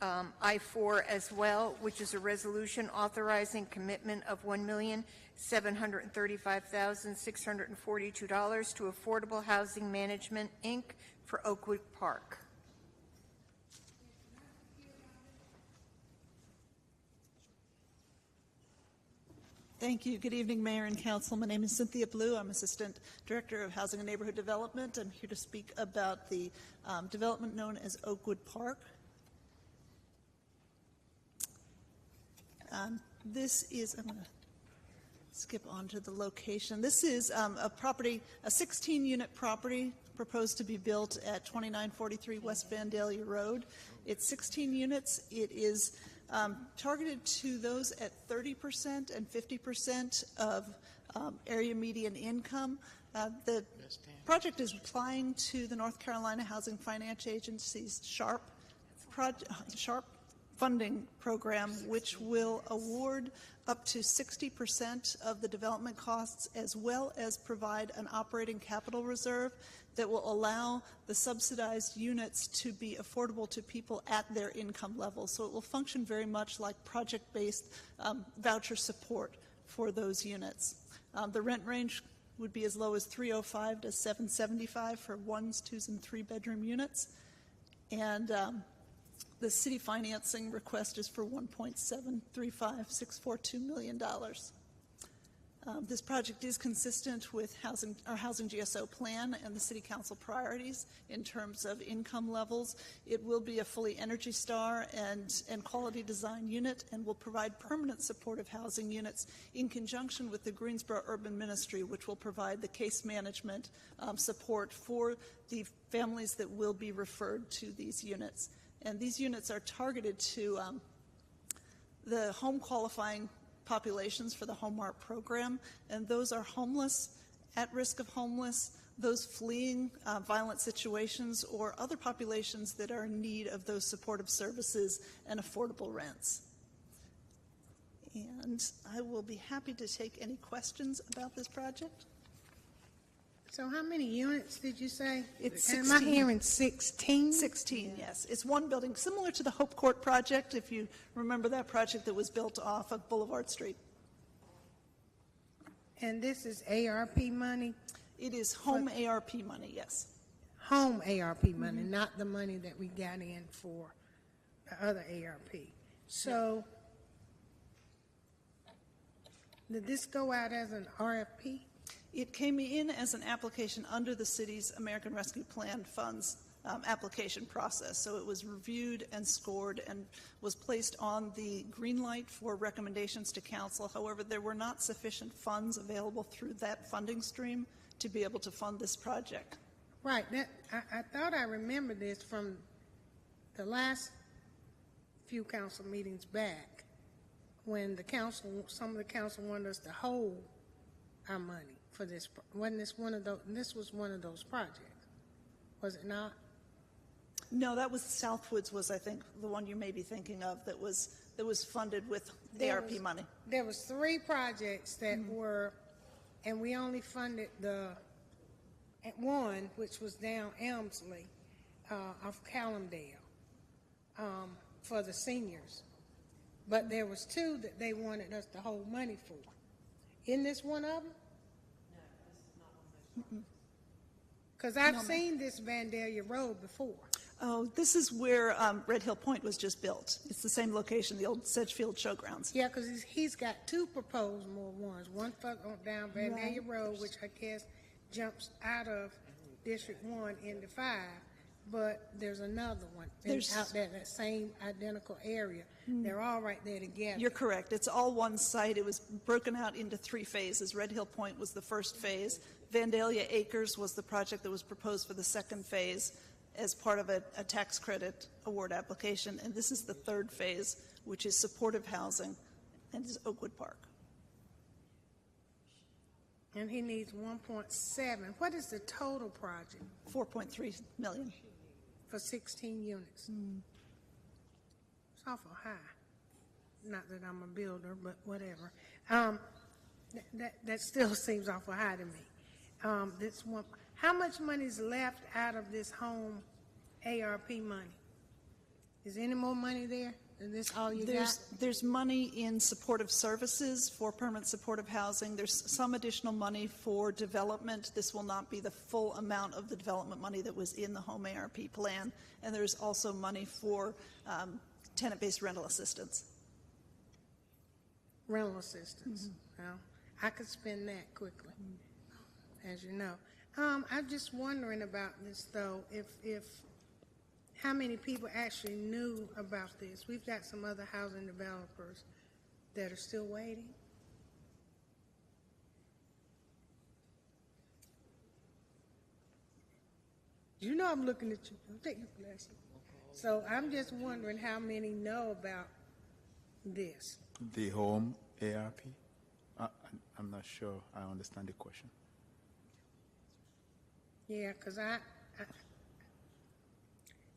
I-4 as well, which is a resolution authorizing commitment of $1,735,642 to Affordable Housing Management, Inc. for Oakwood Park. Thank you. Good evening, Mayor and Council. My name is Cynthia Blue. I'm Assistant Director of Housing and Neighborhood Development. I'm here to speak about the development known as Oakwood Park. This is, I'm going to skip on to the location. This is a property, a 16-unit property proposed to be built at 2943 West Vandalia Road. It's 16 units. It is targeted to those at 30% and 50% of area median income. The project is applying to the North Carolina Housing Finance Agency's SHARP funding program, which will award up to 60% of the development costs, as well as provide an operating capital reserve that will allow the subsidized units to be affordable to people at their income level. So it will function very much like project-based voucher support for those units. The rent range would be as low as $305 to $775 for 1s, 2s, and 3-bedroom units. And the city financing request is for $1.735642 million. This project is consistent with our housing GSO plan and the City Council priorities in terms of income levels. It will be a fully Energy Star and quality design unit, and will provide permanent supportive housing units in conjunction with the Greensboro Urban Ministry, which will provide the case management support for the families that will be referred to these units. And these units are targeted to the home qualifying populations for the Home Art program, and those are homeless, at risk of homeless, those fleeing violent situations, or other populations that are in need of those supportive services and affordable rents. And I will be happy to take any questions about this project. So how many units did you say? It's Am 16. I hearing 16? 16, yes. It's one building, similar to the Hope Court project, if you remember that project that was built off of Boulevard Street. And this is ARP money? It is home ARP money, yes. Home ARP money, not the money that we got in for the other ARP. So, did this go out as an RFP? It came in as an application under the city's American Rescue Plan funds application process. So it was reviewed and scored and was placed on the green light for recommendations to council. However, there were not sufficient funds available through that funding stream to be able to fund this project. Right. I thought I remembered this from the last few council meetings back, when the council, some of the council wanted us to hold our money for this. Wasn't this one of those? This was one of those projects, was it not? No, that was Southwoods. Was, I think, the one you may be thinking of that was funded with ARP money. There was 3 projects that were, and we only funded the one, which was down Elmsley, off Callumdale, for the seniors. But there was 2 that they wanted us to hold money for. Isn't this one of them? Because I've seen this Vandalia Road before. Oh, this is where Red Hill Point was just built. It's the same location, the old Sedgefield Showgrounds. Yeah, because he's got 2 proposed more ones. One for down Vandalia Road, which I guess jumps out of District 1 into 5, but there's another one out there, that same identical area. They're all right there together. You're correct. It's all one site. It was broken out into 3 phases. Red Hill Point was the first phase. Vandalia Acres was the project that was proposed for the second phase as part of a tax credit award application. And this is the 3rd phase, which is supportive housing, and is Oakwood Park. And he needs 1.7. What is the total project? 4.3 million. For 16 units. It's awful high. Not that I'm a builder, but whatever. That still seems awful high to me. This one, how much money is left out of this home ARP money? Is any more money there? Is this all you got? There's money in supportive services for permanent supportive housing. There's some additional money for development. This will not be the full amount of the development money that was in the home ARP plan. And there's also money for tenant-based rental assistance. Rental assistance. Well, I could spend that quickly, as you know. I'm just wondering about this, though, if how many people actually knew about this? We've got some other housing developers that are still waiting. You know I'm looking at you. Don't take your glasses. So I'm just wondering how many know about this. The home ARP? I'm not sure I understand the question. Yeah, because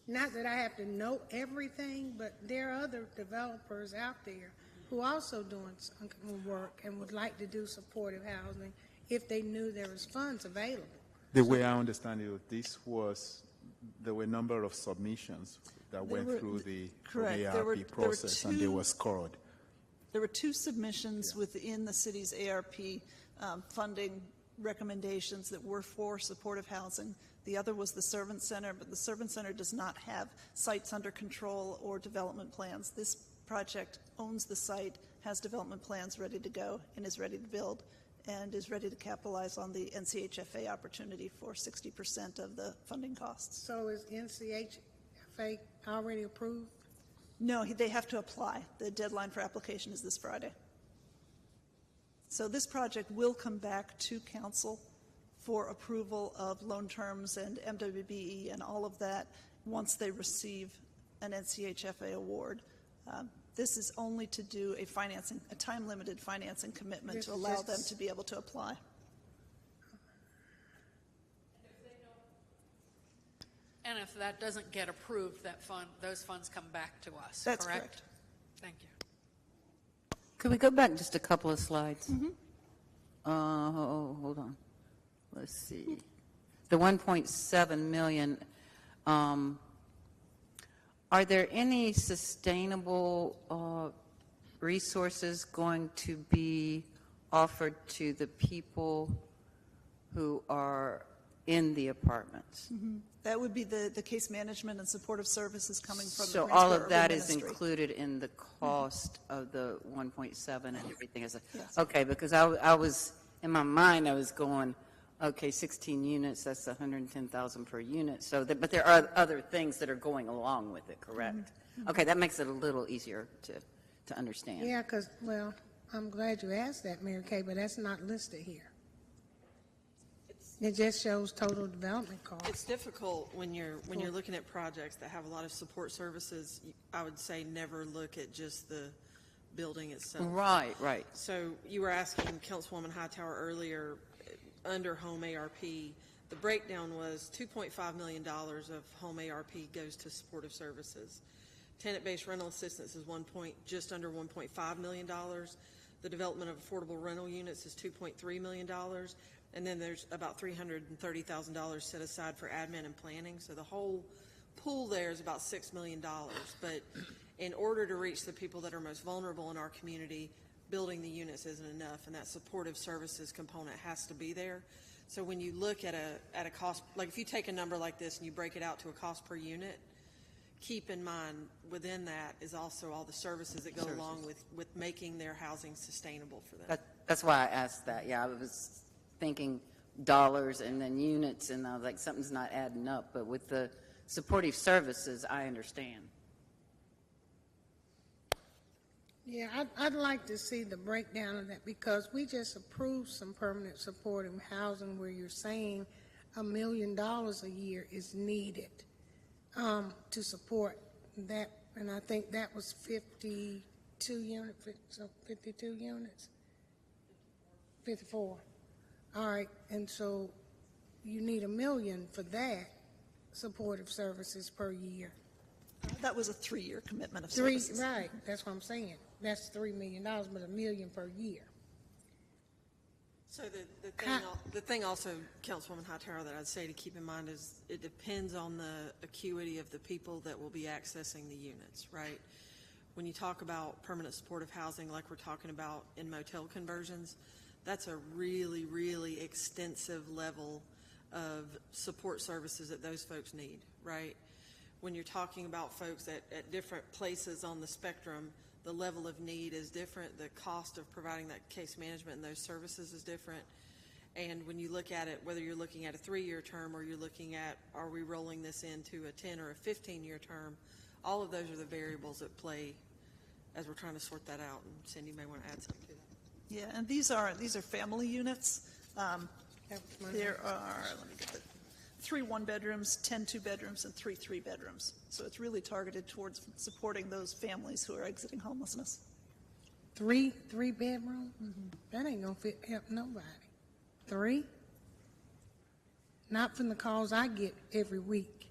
not that I have to know everything, but there are other developers out there who are also doing some work and would like to do supportive housing if they knew there was funds available. The way I understand it, there were a number of submissions that went through the ARP process, and they were scored. There were 2 submissions within the city's ARP funding recommendations that were for supportive housing. The other was the Servant Center, but the Servant Center does not have sites under control or development plans. This project owns the site, has development plans ready to go, and is ready to build, and is ready to capitalize on the NCHFA opportunity for 60% of the funding costs. So is NCHFA already approved? No, they have to apply. The deadline for application is this Friday. So this project will come back to council for approval of loan terms and MWBE and all of that once they receive an NCHFA award. This is only to do a time-limited financing commitment to allow them to be able to apply. And if that doesn't get approved, those funds come back to us, That's correct? correct. Thank you. Could we go back just a couple of slides? Hold on. Let's see. The 1.7 million, are there any sustainable resources going to be offered to the people who are in the apartments? That would be the case management and supportive services coming from the So Greensboro all of that Urban is Ministry. included in the cost of the 1.7 and everything? Yes. Okay, because I was, in my mind, I was going, okay, 16 units, that's 110,000 per unit. So, but there are other things that are going along with it, correct? Okay, that makes it a little easier to understand. Yeah, because, well, I'm glad you asked that, Mary Kay, but that's not listed here. It just shows total development cost. It's difficult when you're looking at projects that have a lot of support services. I would say never look at just the building itself. Right, right. So you were asking Councilwoman Hightower earlier, under home ARP, the breakdown was $2.5 million of home ARP goes to supportive services. Tenant-based rental assistance is just under $1.5 million. The development of affordable rental units is $2.3 million. And then there's about $330,000 set aside for admin and planning. So the whole pool there is about $6 million. But in order to reach the people that are most vulnerable in our community, building the units isn't enough, and that supportive services component has to be there. So when you look at a cost, like if you take a number like this and you break it out to a cost per unit, keep in mind within that is also all the services that go along with making their housing sustainable for them. That's why I asked that. Yeah, I was thinking dollars and then units, and I was like, something's not adding up. But with the supportive services, I understand. Yeah, I'd like to see the breakdown of that, because we just approved some permanent supportive housing where you're saying $1 million a year is needed to support that, and I think that was 52 units, so 52 units, 54. All right, and so you need $1 million for that supportive services per year. That was a 3-year commitment of services. Right, that's what I'm saying. That's $3 million, but $1 million per year. So the thing also, Councilwoman Hightower, that I'd say to keep in mind is it depends on the acuity of the people that will be accessing the units, right? When you talk about permanent supportive housing, like we're talking about in motel conversions, that's a really, really extensive level of support services that those folks need, right? When you're talking about folks at different places on the spectrum, the level of need is different. The cost of providing that case management and those services is different. And when you look at it, whether you're looking at a 3-year term or you're looking at, are we rolling this into a 10 or a 15-year term, all of those are the variables at play as we're trying to sort that out. And Cindy may want to add something to that. Yeah, and these are family units. There are, let me get the 3 1-bedrooms, 10 2-bedrooms, and 3 3-bedrooms. So it's really targeted towards supporting those families who are exiting homelessness. 3 3-bedroom? That ain't gonna help nobody. 3? Not from the calls I get every week.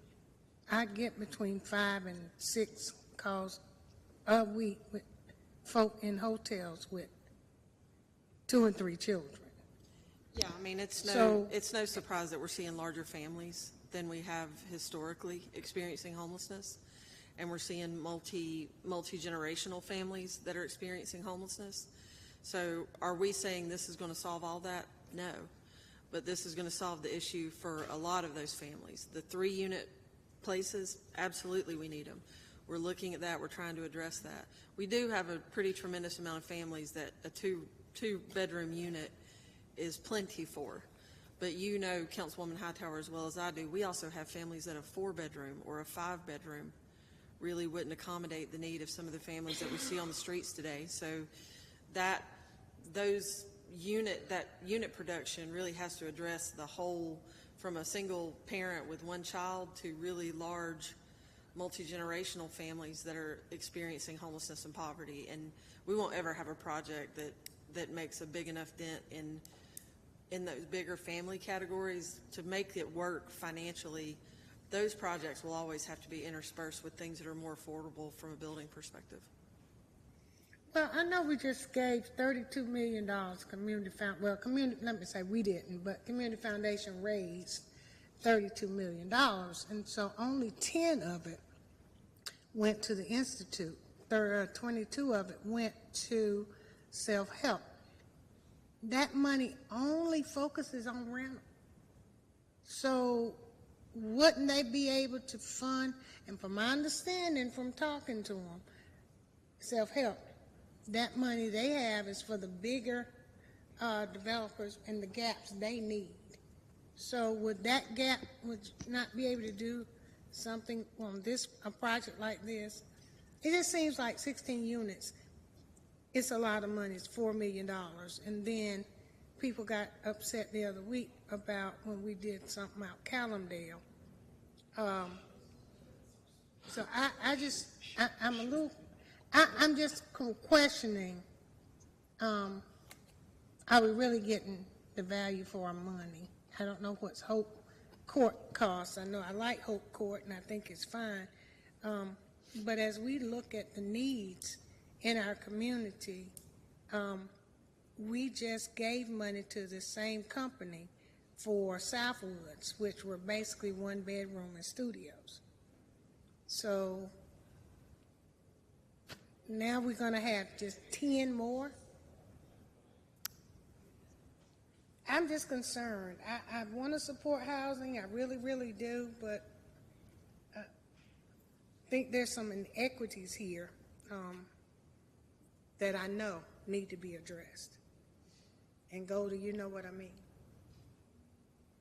I get between 5 and 6 calls a week with folk in hotels with 2 and 3 children. Yeah, I mean, it's no surprise that we're seeing larger families than we have historically experiencing homelessness, and we're seeing multi-generational families that are experiencing homelessness. So are we saying this is going to solve all that? No, but this is going to solve the issue for a lot of those families. The 3-unit places, absolutely we need them. We're looking at that. We're trying to address that. We do have a pretty tremendous amount of families that a two-bedroom unit is plenty for. But you know, Councilwoman Hightower, as well as I do, we also have families that a 4-bedroom or a 5-bedroom really wouldn't accommodate the need of some of the families that we see on the streets today. So that unit production really has to address the whole, from a single parent with 1 child to really large multi-generational families that are experiencing homelessness and poverty. And we won't ever have a project that makes a big enough dent in those bigger family categories to make it work financially. Those projects will always have to be interspersed with things that are more affordable from a building perspective. Well, I know we just gave $32 million let me say we didn't, but Community Foundation raised $32 million, and so only 10 of it went to the Institute. 22 of it went to self-help. That money only focuses on rental. So wouldn't they be able to fund, and from my understanding from talking to them, self-help, that money they have is for the bigger developers and the gaps they need. So would that gap not be able to do something on a project like this? It just seems like 16 units, it's a lot of money. It's $4 million. And then people got upset the other week about when we did something out Callumdale. So I'm just questioning, are we really getting the value for our money? I don't know what's Hope Court costs. I know I like Hope Court and I think it's fine. But as we look at the needs in our community, we just gave money to the same company for Southwoods, which were basically 1-bedroom and studios. So now we're going to have just 10 more. I'm just concerned. I want to support housing. I really, really do, but I think there's some inequities here that I know need to be addressed. And Golda, you know what I mean.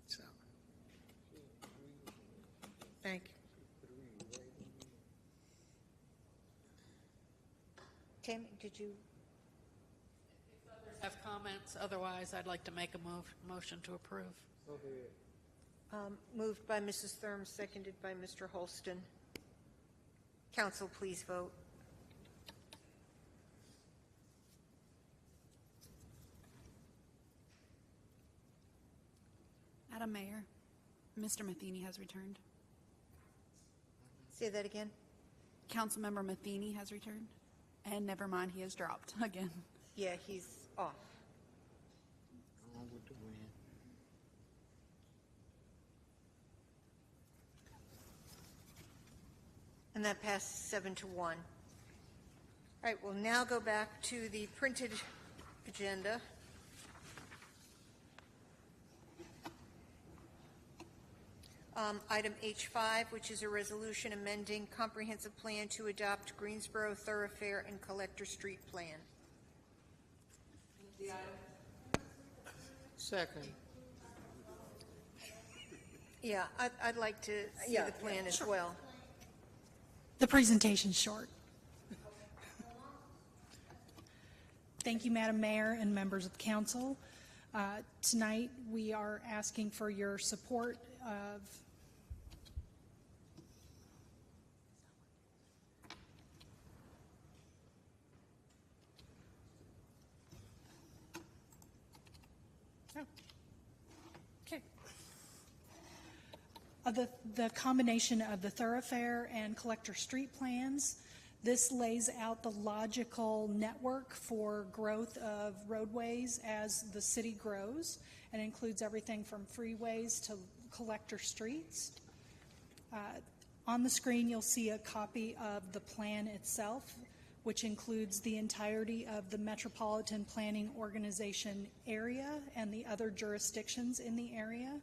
So, thank you. Tammy, did you? Have comments? Otherwise, I'd like to make a motion to approve. Moved by Mrs. Thurm, seconded by Mr. Holston. Council, please vote. Madam Mayor, Mr. Matheny has returned. Say that again. Councilmember Matheny has returned. And never mind, he has dropped again. Yeah, he's off. And that passes 7-1. All right, we'll now go back to the printed agenda. Item H5, which is a resolution amending comprehensive plan to adopt Greensboro Thoroughfare and Collector Street Plan. Second. Yeah, I'd like to see the plan as well. The presentation's short. Thank you, Madam Mayor and members of the council. Tonight, we are asking for your support of the combination of the thoroughfare and collector street plans. This lays out the logical network for growth of roadways as the city grows, and includes everything from freeways to collector streets. On the screen, you'll see a copy of the plan itself, which includes the entirety of the Metropolitan Planning Organization area and the other jurisdictions in the area.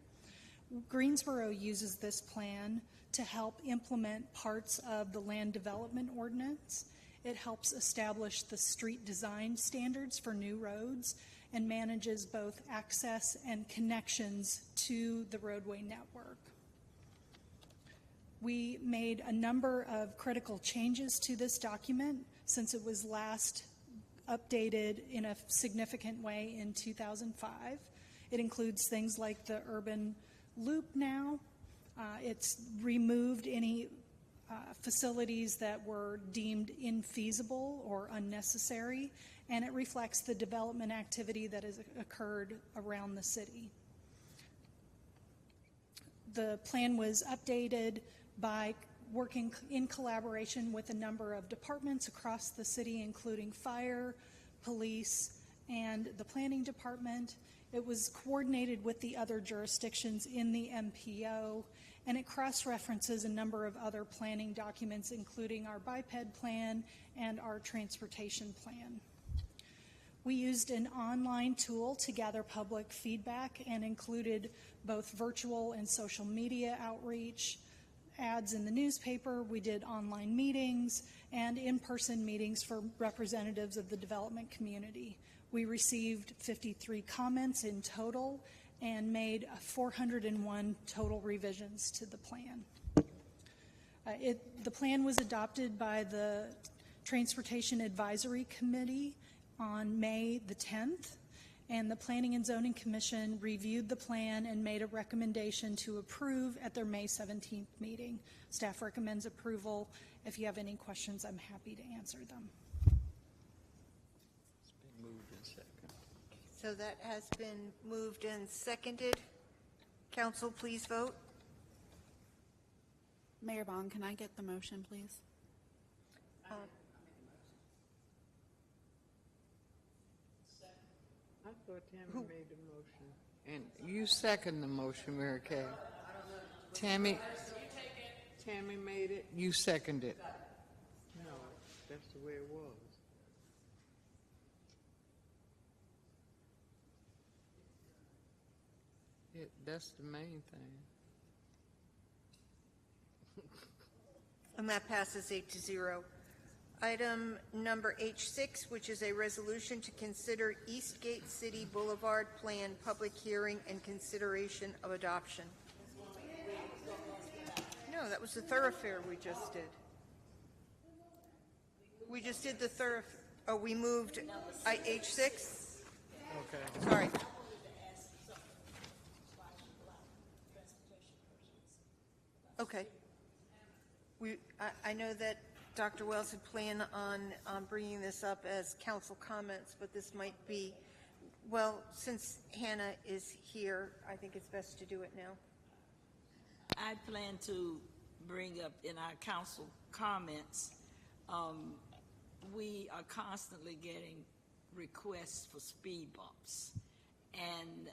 Greensboro uses this plan to help implement parts of the land development ordinance. It helps establish the street design standards for new roads and manages both access and connections to the roadway network. We made a number of critical changes to this document since it was last updated in a significant way in 2005. It includes things like the urban loop now. It's removed any facilities that were deemed infeasible or unnecessary, and it reflects the development activity that has occurred around the city. The plan was updated by working in collaboration with a number of departments across the city, including fire, police, and the planning department. It was coordinated with the other jurisdictions in the MPO, and it cross-references a number of other planning documents, including our biped plan and our transportation plan. We used an online tool to gather public feedback and included both virtual and social media outreach, ads in the newspaper. We did online meetings and in-person meetings for representatives of the development community. We received 53 comments in total and made 401 total revisions to the plan. The plan was adopted by the Transportation Advisory Committee on May the 10th, and the Planning and Zoning Commission reviewed the plan and made a recommendation to approve at their May 17th meeting. Staff recommends approval. If you have any questions, I'm happy to answer them. So that has been moved and seconded. Council, please vote. Mayor Bond, can I get the motion, please? I thought Tammy made the motion. And you second the motion, Mary Kay. Tammy made it. You seconded it. No, that's the way it was. That's the main thing. And that passes 8-0. Item number H6, which is a resolution to consider Eastgate City Boulevard Plan public hearing and consideration of adoption. No, that was the thoroughfare we just did. We just did the thoroughfare. Oh, we moved H6? Okay. Sorry. Okay. I know that Dr. Wells had planned on bringing this up as council comments, but this might be, well, since Hannah is here, I think it's best to do it now. I plan to bring up in our council comments, we are constantly getting requests for speed bumps. And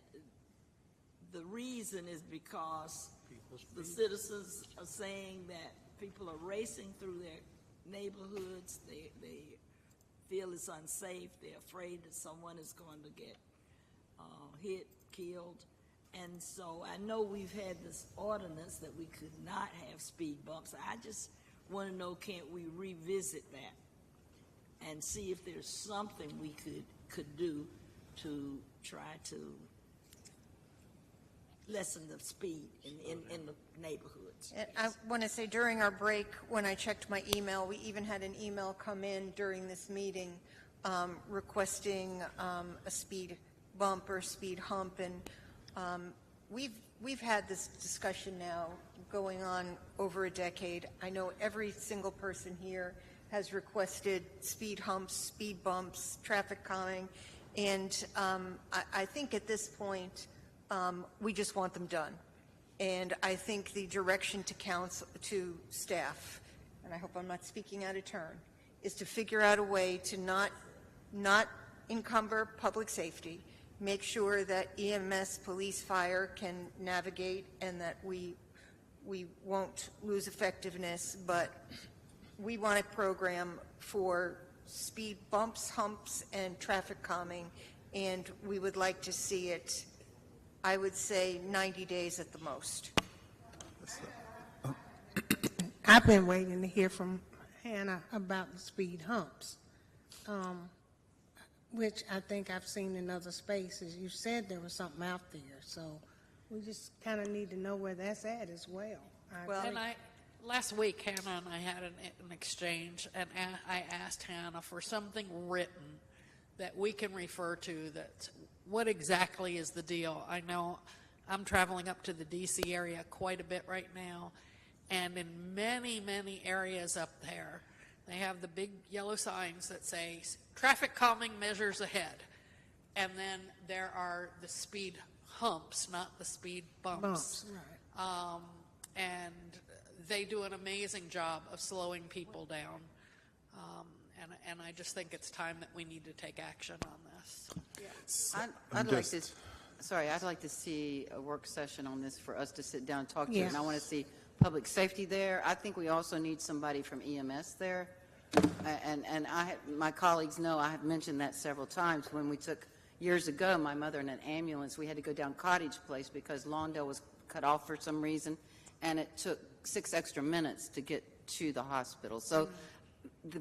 the reason is because the citizens are saying that people are racing through their neighborhoods. They feel it's unsafe. They're afraid that someone is going to get hit, killed. And so I know we've had this ordinance that we could not have speed bumps. I just want to know, can't we revisit that and see if there's something we could do to try to lessen the speed in the neighborhoods? And I want to say, during our break, when I checked my email, we even had an email come in during this meeting requesting a speed bump or speed hump, and we've had this discussion now going on over a decade. I know every single person here has requested speed humps, speed bumps, traffic calming, and I think at this point we just want them done. And I think the direction to council, to staff, and I hope I'm not speaking out of turn, is to figure out a way to not encumber public safety, make sure that EMS, police, fire can navigate, and that we won't lose effectiveness, but we want a program for speed bumps, humps, and traffic calming, and we would like to see it, I would say, 90 days at the most. I've been waiting to hear from Hannah about the speed humps, which I think I've seen in other spaces. You said there was something out there, so we just kind of need to know where that's at as well. Last week, Hannah and I had an exchange, and I asked Hannah for something written that we can refer to. That what exactly is the deal? I know I'm traveling up to the D.C. area quite a bit right now, and in many, many areas up there, they have the big yellow signs that say traffic calming measures ahead, and then there are the speed humps, not the speed bumps. Right. And they do an amazing job of slowing people down, and I just think it's time that we need to take action on this. I'd like to see a work session on this for us to sit down and talk to, Yeah. and I want to see public safety there. I think we also need somebody from EMS there, and my colleagues know I have mentioned that several times. When we took, years ago, my mother in an ambulance, we had to go down Cottage Place because Lawndale was cut off for some reason, and it took 6 extra minutes to get to the hospital. So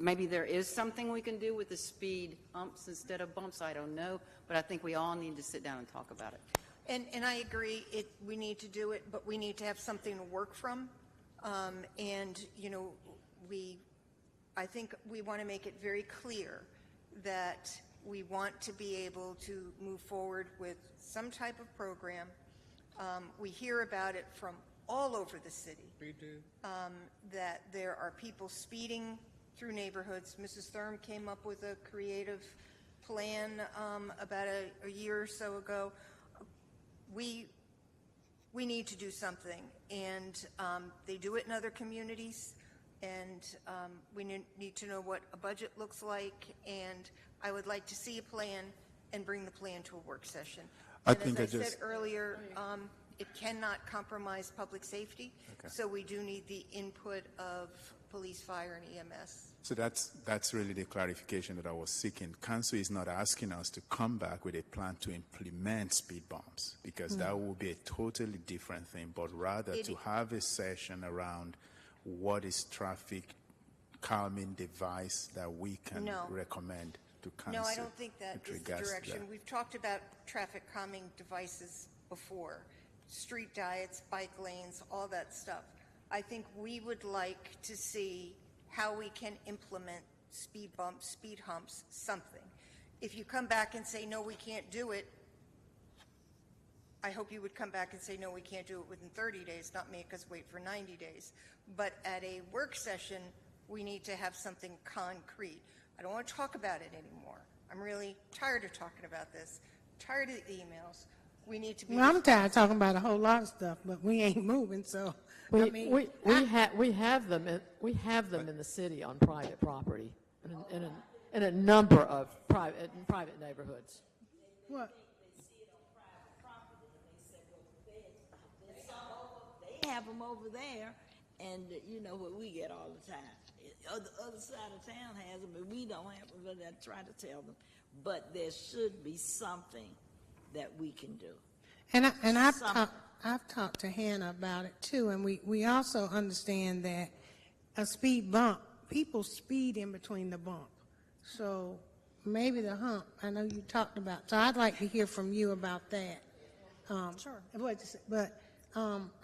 maybe there is something we can do with the speed humps instead of bumps. I don't know, but I think we all need to sit down and talk about it. And I agree, we need to do it, but we need to have something to work from. And, you know, I think we want to make it very clear that we want to be able to move forward with some type of program. We hear about it from all over the city. We do. That there are people speeding through neighborhoods. Mrs. Thurm came up with a creative plan about a year or so ago. We need to do something, and they do it in other communities, and we need to know what a budget looks like, and I would like to see a plan and bring the plan to a work session. As I said earlier, it cannot compromise public safety, so we do need the input of police, fire, and EMS. So that's really the clarification that I was seeking. Council is not asking us to come back with a plan to implement speed bumps, because that will be a totally different thing, but rather to have a session around what is traffic calming device that we can recommend to council. No, I don't think that is the direction. We've talked about traffic calming devices before, street diets, bike lanes, all that stuff. I think we would like to see how we can implement speed bumps, speed humps, something. If you come back and say, no, we can't do it, I hope you would come back and say, no, we can't do it within 30 days, not make us wait for 90 days. But at a work session, we need to have something concrete. I don't want to talk about it anymore. I'm really tired of talking about this, tired of the emails. We need to be. Well, I'm tired of talking about a whole lot of stuff, but we ain't moving, so. We have them in the city on private property in a number of private neighborhoods. What? They have them over there, And you know what we get all the time. The other side of town has them, but we don't have them, but I try to tell them. But there should be something that we can do. And I've talked to Hannah about it too, and we also understand that a speed bump, people speed in between the bump. So maybe the hump, I know you talked about, so I'd like to hear from you about that. Sure. But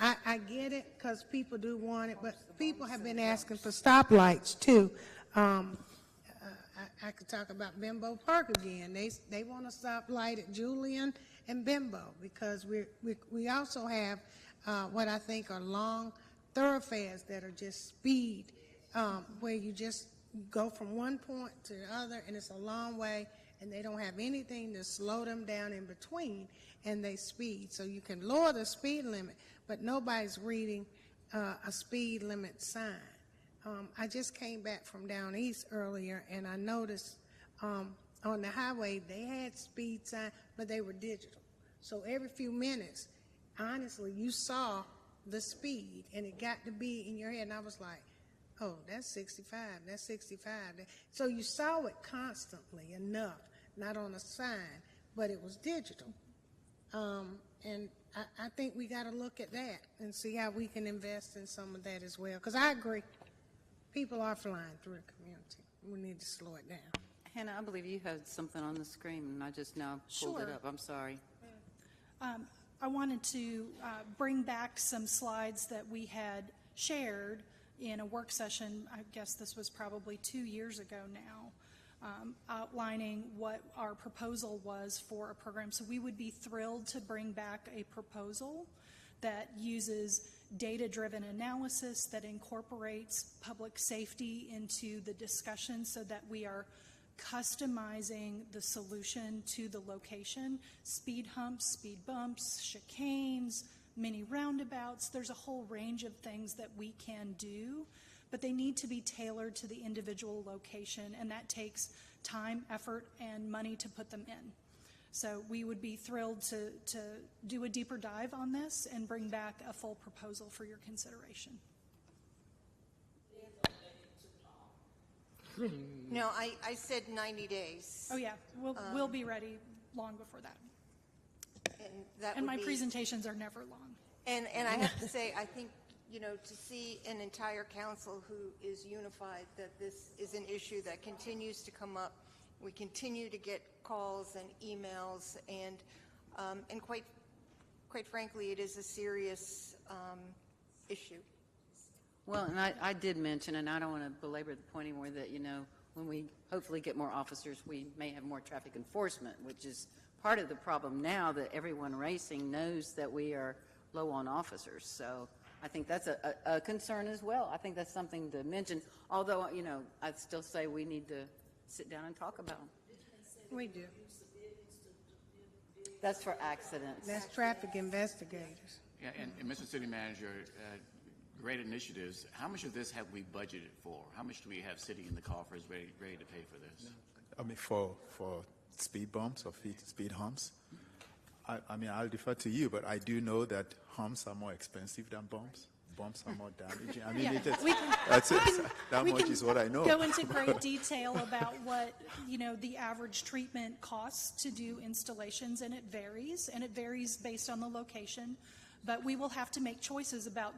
I get it because people do want it, but people have been asking for stoplights too. I could talk about Bimbo Park again. They want a stoplight at Julian and Bimbo because we also have what I think are long thoroughfares that are just speed, where you just go from one point to the other, and it's a long way, and they don't have anything to slow them down in between, and they speed. So you can lower the speed limit, but nobody's reading a speed limit sign. I just came back from down east earlier, and I noticed on the highway they had speed signs, but they were digital. So every few minutes, honestly, you saw the speed, and it got to be in your head, and I was like, oh, that's 65, that's 65. So you saw it constantly enough, not on a sign, but it was digital. And I think we got to look at that and see how we can invest in some of that as well. Because I agree, people are flying through the community. We need to slow it down. Hannah, I believe you had something on the screen, and I just now pulled it Sure. up. I'm sorry. I wanted to bring back some slides that we had shared in a work session. I guess this was probably 2 years ago now, outlining what our proposal was for a program. So we would be thrilled to bring back a proposal that uses data-driven analysis that incorporates public safety into the discussion so that we are customizing the solution to the location. Speed humps, speed bumps, chicanes, mini roundabouts. There's a whole range of things that we can do, but they need to be tailored to the individual location, and that takes time, effort, and money to put them in. So we would be thrilled to do a deeper dive on this and bring back a full proposal for your consideration. No, I said 90 days. Oh yeah, we'll be ready long before that. And My presentations are never long. And I have to say, I think, to see an entire council who is unified, that this is an issue that continues to come up. We continue to get calls and emails, and quite frankly, it is a serious issue. Well, and I did mention, and I don't want to belabor the point anymore, that, when we hopefully get more officers, we may have more traffic enforcement, which is part of the problem now, that everyone racing knows that we are low on officers. So I think that's a concern as well. I think that's something to mention, although, I'd still say we need to sit down and talk about them. We do. That's for accidents. That's traffic investigators. Yeah, and Mr. City Manager, great initiatives. How much of this have we budgeted for? How much do we have sitting in the coffers ready to pay for this? I mean, for speed bumps or speed humps, I mean, I'll defer to you, but I do know that humps are more expensive than bumps. Bumps are more damaging. I mean, that much is what I know. Go into great detail about what the average treatment costs to do installations, and it varies based on the location. But we will have to make choices about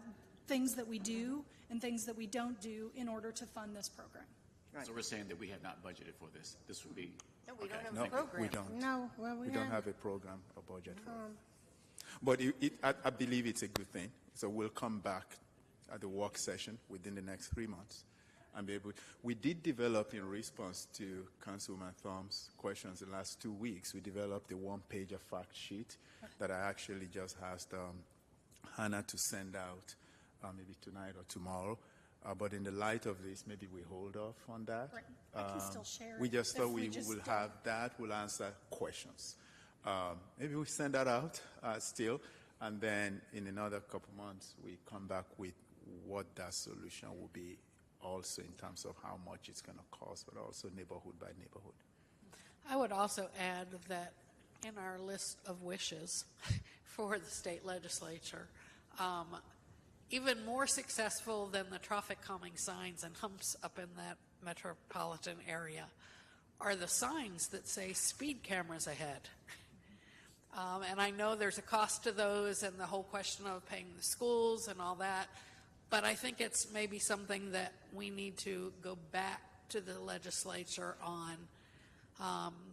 things that we do and things that we don't do in order to fund this program. Right. So we're saying that we have not budgeted for this. This would be. No, we don't have No, a program. we don't. No, well, we don't have a program or budget for it. But I believe it's a good thing. So we'll come back at the work session within the next 3 months and be able. We did develop, in response to Councilwoman Thum's questions the last 2 weeks, we developed a one-pager fact sheet that I actually just asked Hannah to send out maybe tonight or tomorrow. But in the light of this, maybe we hold off on that. Right. I can still share We it just if thought we we just will don't. have that. We'll answer questions. Maybe we send that out still, and then in another couple months, we come back with what that solution will be, also in terms of how much it's going to cost, but also neighborhood by neighborhood. I would also add that in our list of wishes for the state legislature, even more successful than the traffic calming signs and humps up in that metropolitan area are the signs that say speed cameras ahead. And I know there's a cost to those and the whole question of paying the schools and all that, but I think it's maybe something that we need to go back to the legislature on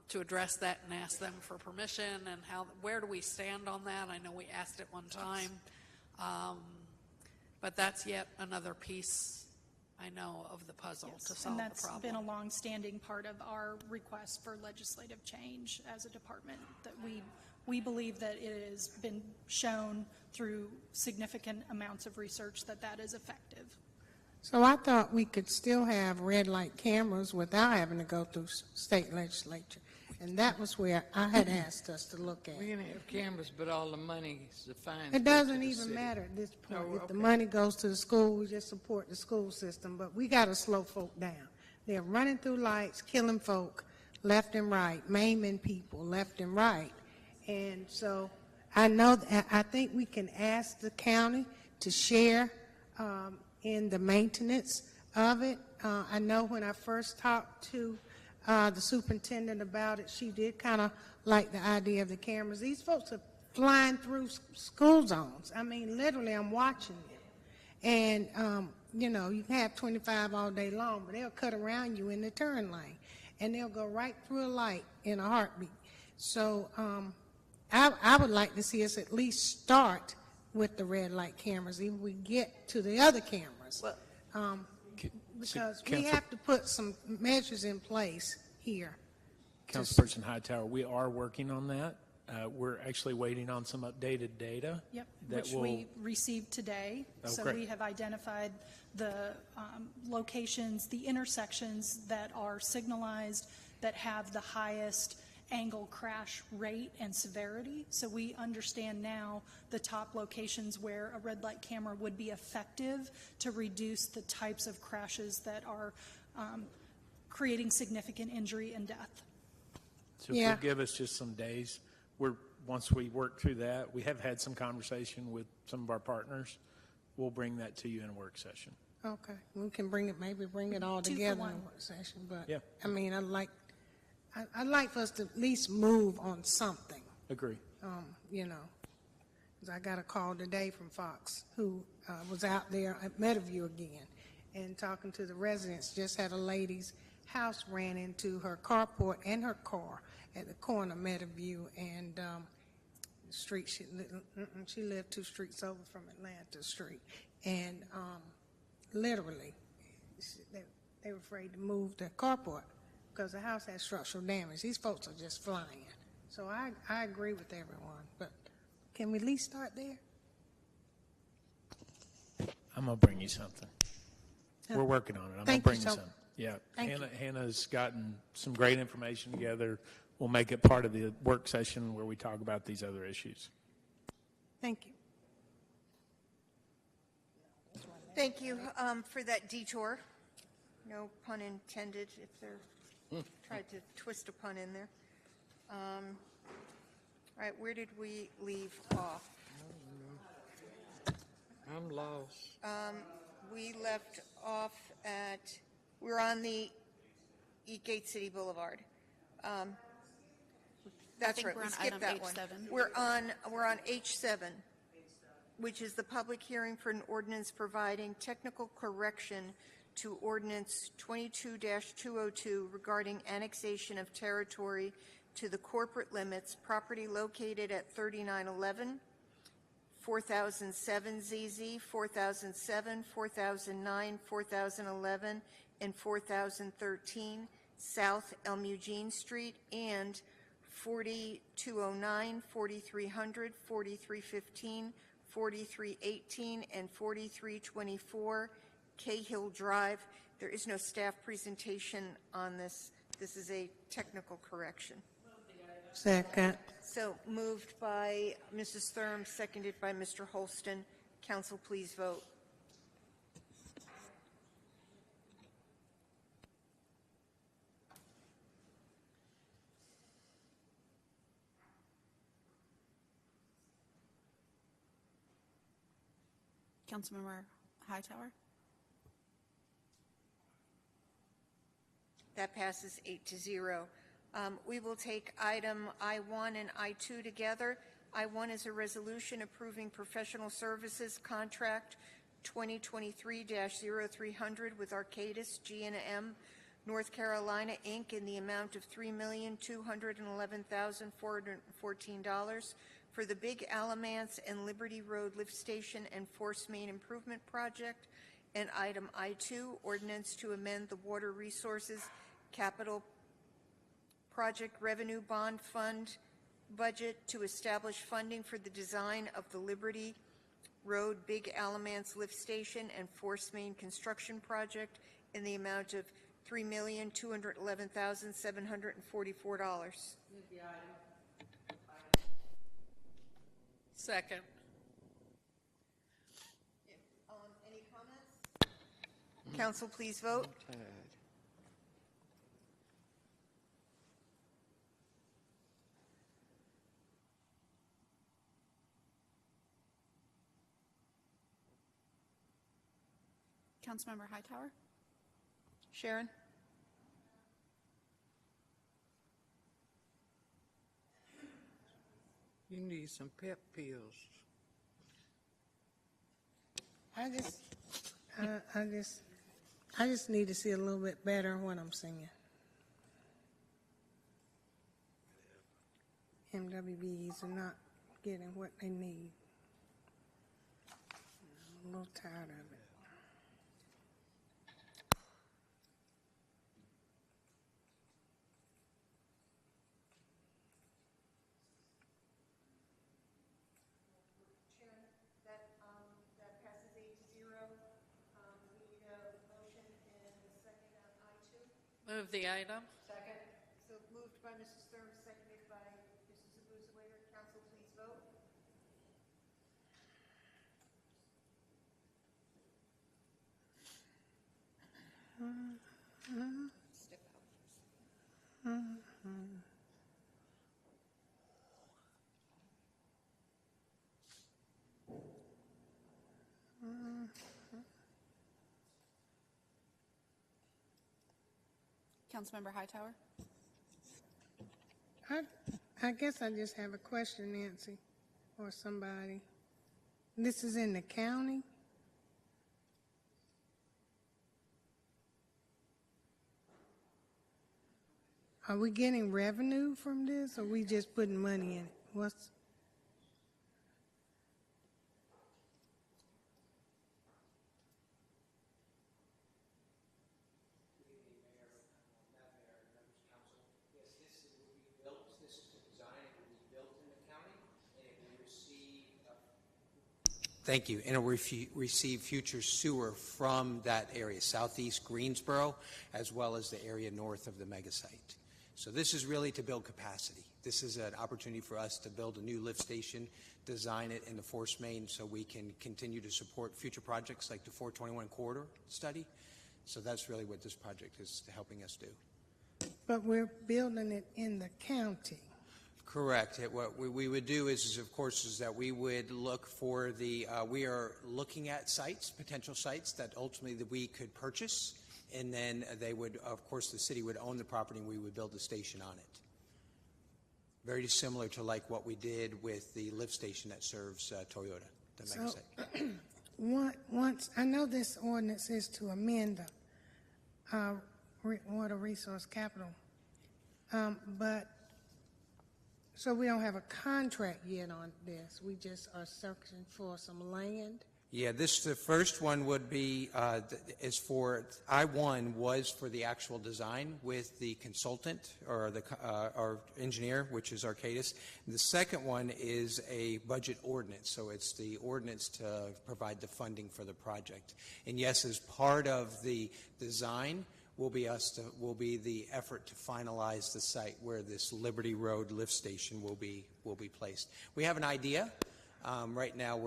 to address that and ask them for permission and where do we stand on that? I know we asked it one time, but that's yet another piece, I know, of the puzzle to solve the problem. And that's been a long-standing part of our request for legislative change as a department, that we believe that it has been shown through significant amounts of research that that is effective. So I thought we could still have red light cameras without having to go through state legislature. And that was where I had asked us to look at. We're going to have cameras, but all the money is the fines. It doesn't even matter at this point. Oh, If the okay. money goes to the school, we just support the school system. But we got to slow folk down. They're running through lights, killing folk left and right, maiming people left and right. And so I think we can ask the county to share in the maintenance of it. I know when I first talked to the superintendent about it, she did kind of like the idea of the cameras. These folks are flying through school zones. I mean, literally, I'm watching them. And, you know, you can have 25 all day long, but they'll cut around you in the turn lane. And they'll go right through a light in a heartbeat. So I would like to see us at least start with the red light cameras, even we get to the other cameras. Because we have to put some measures in place here. Councilperson Hightower, we are working on that. We're actually waiting on some updated data. Yep, that which we received today. Oh, so great. we have identified the locations, the intersections that are signalized that have the highest angle crash rate and severity. So we understand now the top locations where a red light camera would be effective to reduce the types of crashes that are creating significant injury and death. So if you'll give us just some days, once we work through that, we have had some conversation with some of our partners. We'll bring that to you in a work session. Okay, we can bring it all together in a work session. But Yeah. I mean, I'd like for us to at least move on something. Agree. You know, 'cause I got a call today from Fox, who was out there at Meadowview again, and talking to the residents. Just had a lady's house ran into her carport and her car at the corner of Meadowview and the street. She lived 2 streets over from Atlanta Street, and literally, they were afraid to move the carport because the house has structural damage. These folks are just flying. So I agree with everyone, but can we at least start there? I'm going to bring you something. We're working on it. I'm going to bring you something. Yeah. Hannah's gotten some great information together. We'll make it part of the work session where we talk about these other issues. Thank you. Thank you for that detour. No pun intended if they're tried to twist a pun in there. All right, where did we leave off? I'm lost. We left off at, we're on the Eastgate City Boulevard. That's think right, we're we on skipped item that one. H7. We're on H7, which is the public hearing for an ordinance providing technical correction to ordinance 22-202 regarding annexation of territory to the corporate limits, property located at 3911, 4007 ZZ, 4007, 4009, 4011, and 4013 South Elm Eugene Street, and 4209, 4300, 4315, 4318, and 4324 Cahill Drive. There is no staff presentation on this. This is a technical correction. Second. So moved by Mrs. Thurm, seconded by Mr. Holston. Council, please vote. Councilmember Hightower? That passes 8-0. We will take item I-1 and I-2 together. I-1 is a resolution approving professional services contract 2023-0300 with Arcadis G&M North Carolina, Inc. in the amount of $3,211,414 for the Big Alamance and Liberty Road Lift Station and Force Main Improvement Project. And item I-2, ordinance to amend the Water Resources Capital Project Revenue Bond Fund budget to establish funding for the design of the Liberty Road Big Alamance Lift Station and Force Main Construction Project in the amount of $3,211,744. Second. Any comments? Council, please vote. Councilmember Hightower? Sharon? You need some pep pills. I just need to see a little bit better when I'm singing. MWBs are not getting what they need. I'm a little tired of it. That passes 8-0. We need a motion and a second on I-2. Move the item. Second. So moved by Mrs. Sturm, seconded by Mrs. Abuzawader. Council, please vote. Step out. Councilmember Hightower? I guess I just have a question, Nancy, or somebody. This is in the county? Are we getting revenue from this, or we just putting money in it? What's... Thank you. And it will receive future sewer from that area, southeast Greensboro, as well as the area north of the mega site. So this is really to build capacity. This is an opportunity for us to build a new lift station, design it in the force main so we can continue to support future projects like the 421 corridor study. So that's really what this project is helping us do. But we're building it in the county. Correct. What we would do is of course, is that we would look for the, we are looking at sites, potential sites that ultimately that we could purchase, and then they would, of course, the city would own the property and we would build a station on it. Very similar to like what we did with the lift station that serves Toyota, the mega site. Once, I know this ordinance is to amend the water resource capital, but so we don't have a contract yet on this. We just are searching for some land. Yeah, the first one would be, is for, I-1 was for the actual design with the consultant or the our engineer, which is Arcadis. The second one is a budget ordinance, so it's the ordinance to provide the funding for the project. And yes, as part of the design, will be the effort to finalize the site where this Liberty Road lift station will be placed. We have an idea. Right now,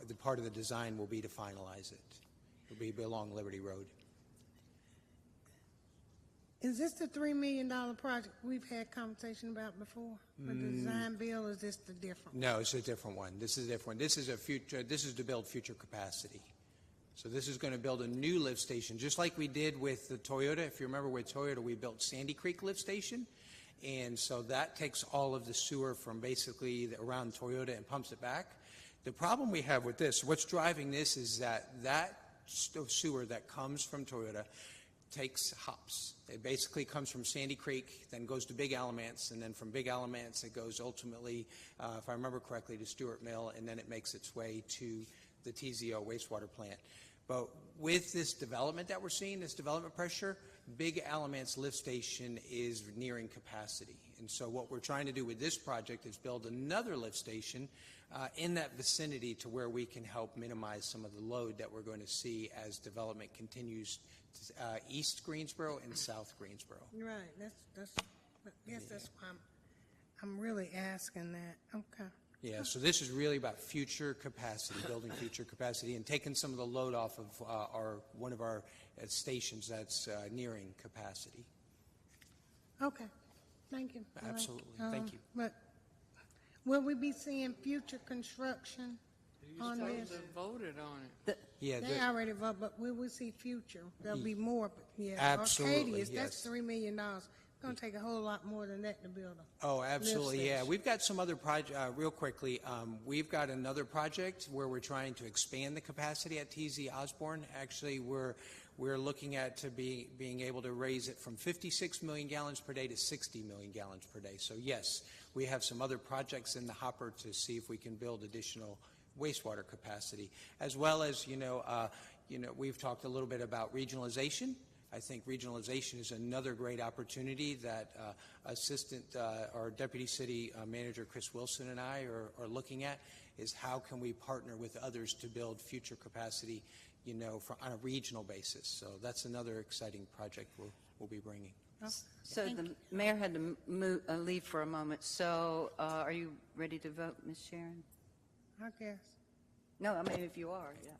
the part of the design will be to finalize it. It will be along Liberty Road. Is this the $3 million project we've had conversation about before? The design bill, or is this the different? No, it's a different one. This is a different one. This is a future. This is to build future capacity. So this is going to build a new lift station, just like we did with the Toyota. If you remember with Toyota, we built Sandy Creek Lift Station. And so that takes all of the sewer from basically around Toyota and pumps it back. The problem we have with this, what's driving this is that sewer that comes from Toyota takes hops. It basically comes from Sandy Creek, then goes to Big Alamance, and then from Big Alamance it goes ultimately, if I remember correctly, to Stewart Mill, and then it makes its way to the TZO wastewater plant. But with this development that we're seeing, this development pressure, Big Alamance lift station is nearing capacity. And so what we're trying to do with this project is build another lift station in that vicinity to where we can help minimize some of the load that we're going to see as development continues to, East Greensboro and South Greensboro. Right, I guess that's why I'm really asking that. Okay. Yeah, so this is really about future capacity, building future capacity, and taking some of the load off of one of our stations that's nearing capacity. Okay, thank you. Absolutely, thank you. But will we be seeing future construction on this? They voted on it. Yeah, They already voted, but will we see future? There'll be more, but yeah. Absolutely, Arcadius, yes. That's $3 million. It's going to take a whole lot more than that to build a Oh, absolutely, lift yeah. station. We've got some other project, real quickly, we've got another project where we're trying to expand the capacity at TZ Osborne. Actually, we're looking at being able to raise it from 56 million gallons per day to 60 million gallons per day. So yes, we have some other projects in the hopper to see if we can build additional wastewater capacity, as well as, we've talked a little bit about regionalization. I think regionalization is another great opportunity that our Deputy City Manager Chris Wilson and I are looking at, is how can we partner with others to build future capacity, on a regional basis. So that's another exciting project we'll be bringing. So the mayor had to leave for a moment. So are you ready to vote, Ms. Sharon? I guess. No, I mean, if you are, yeah.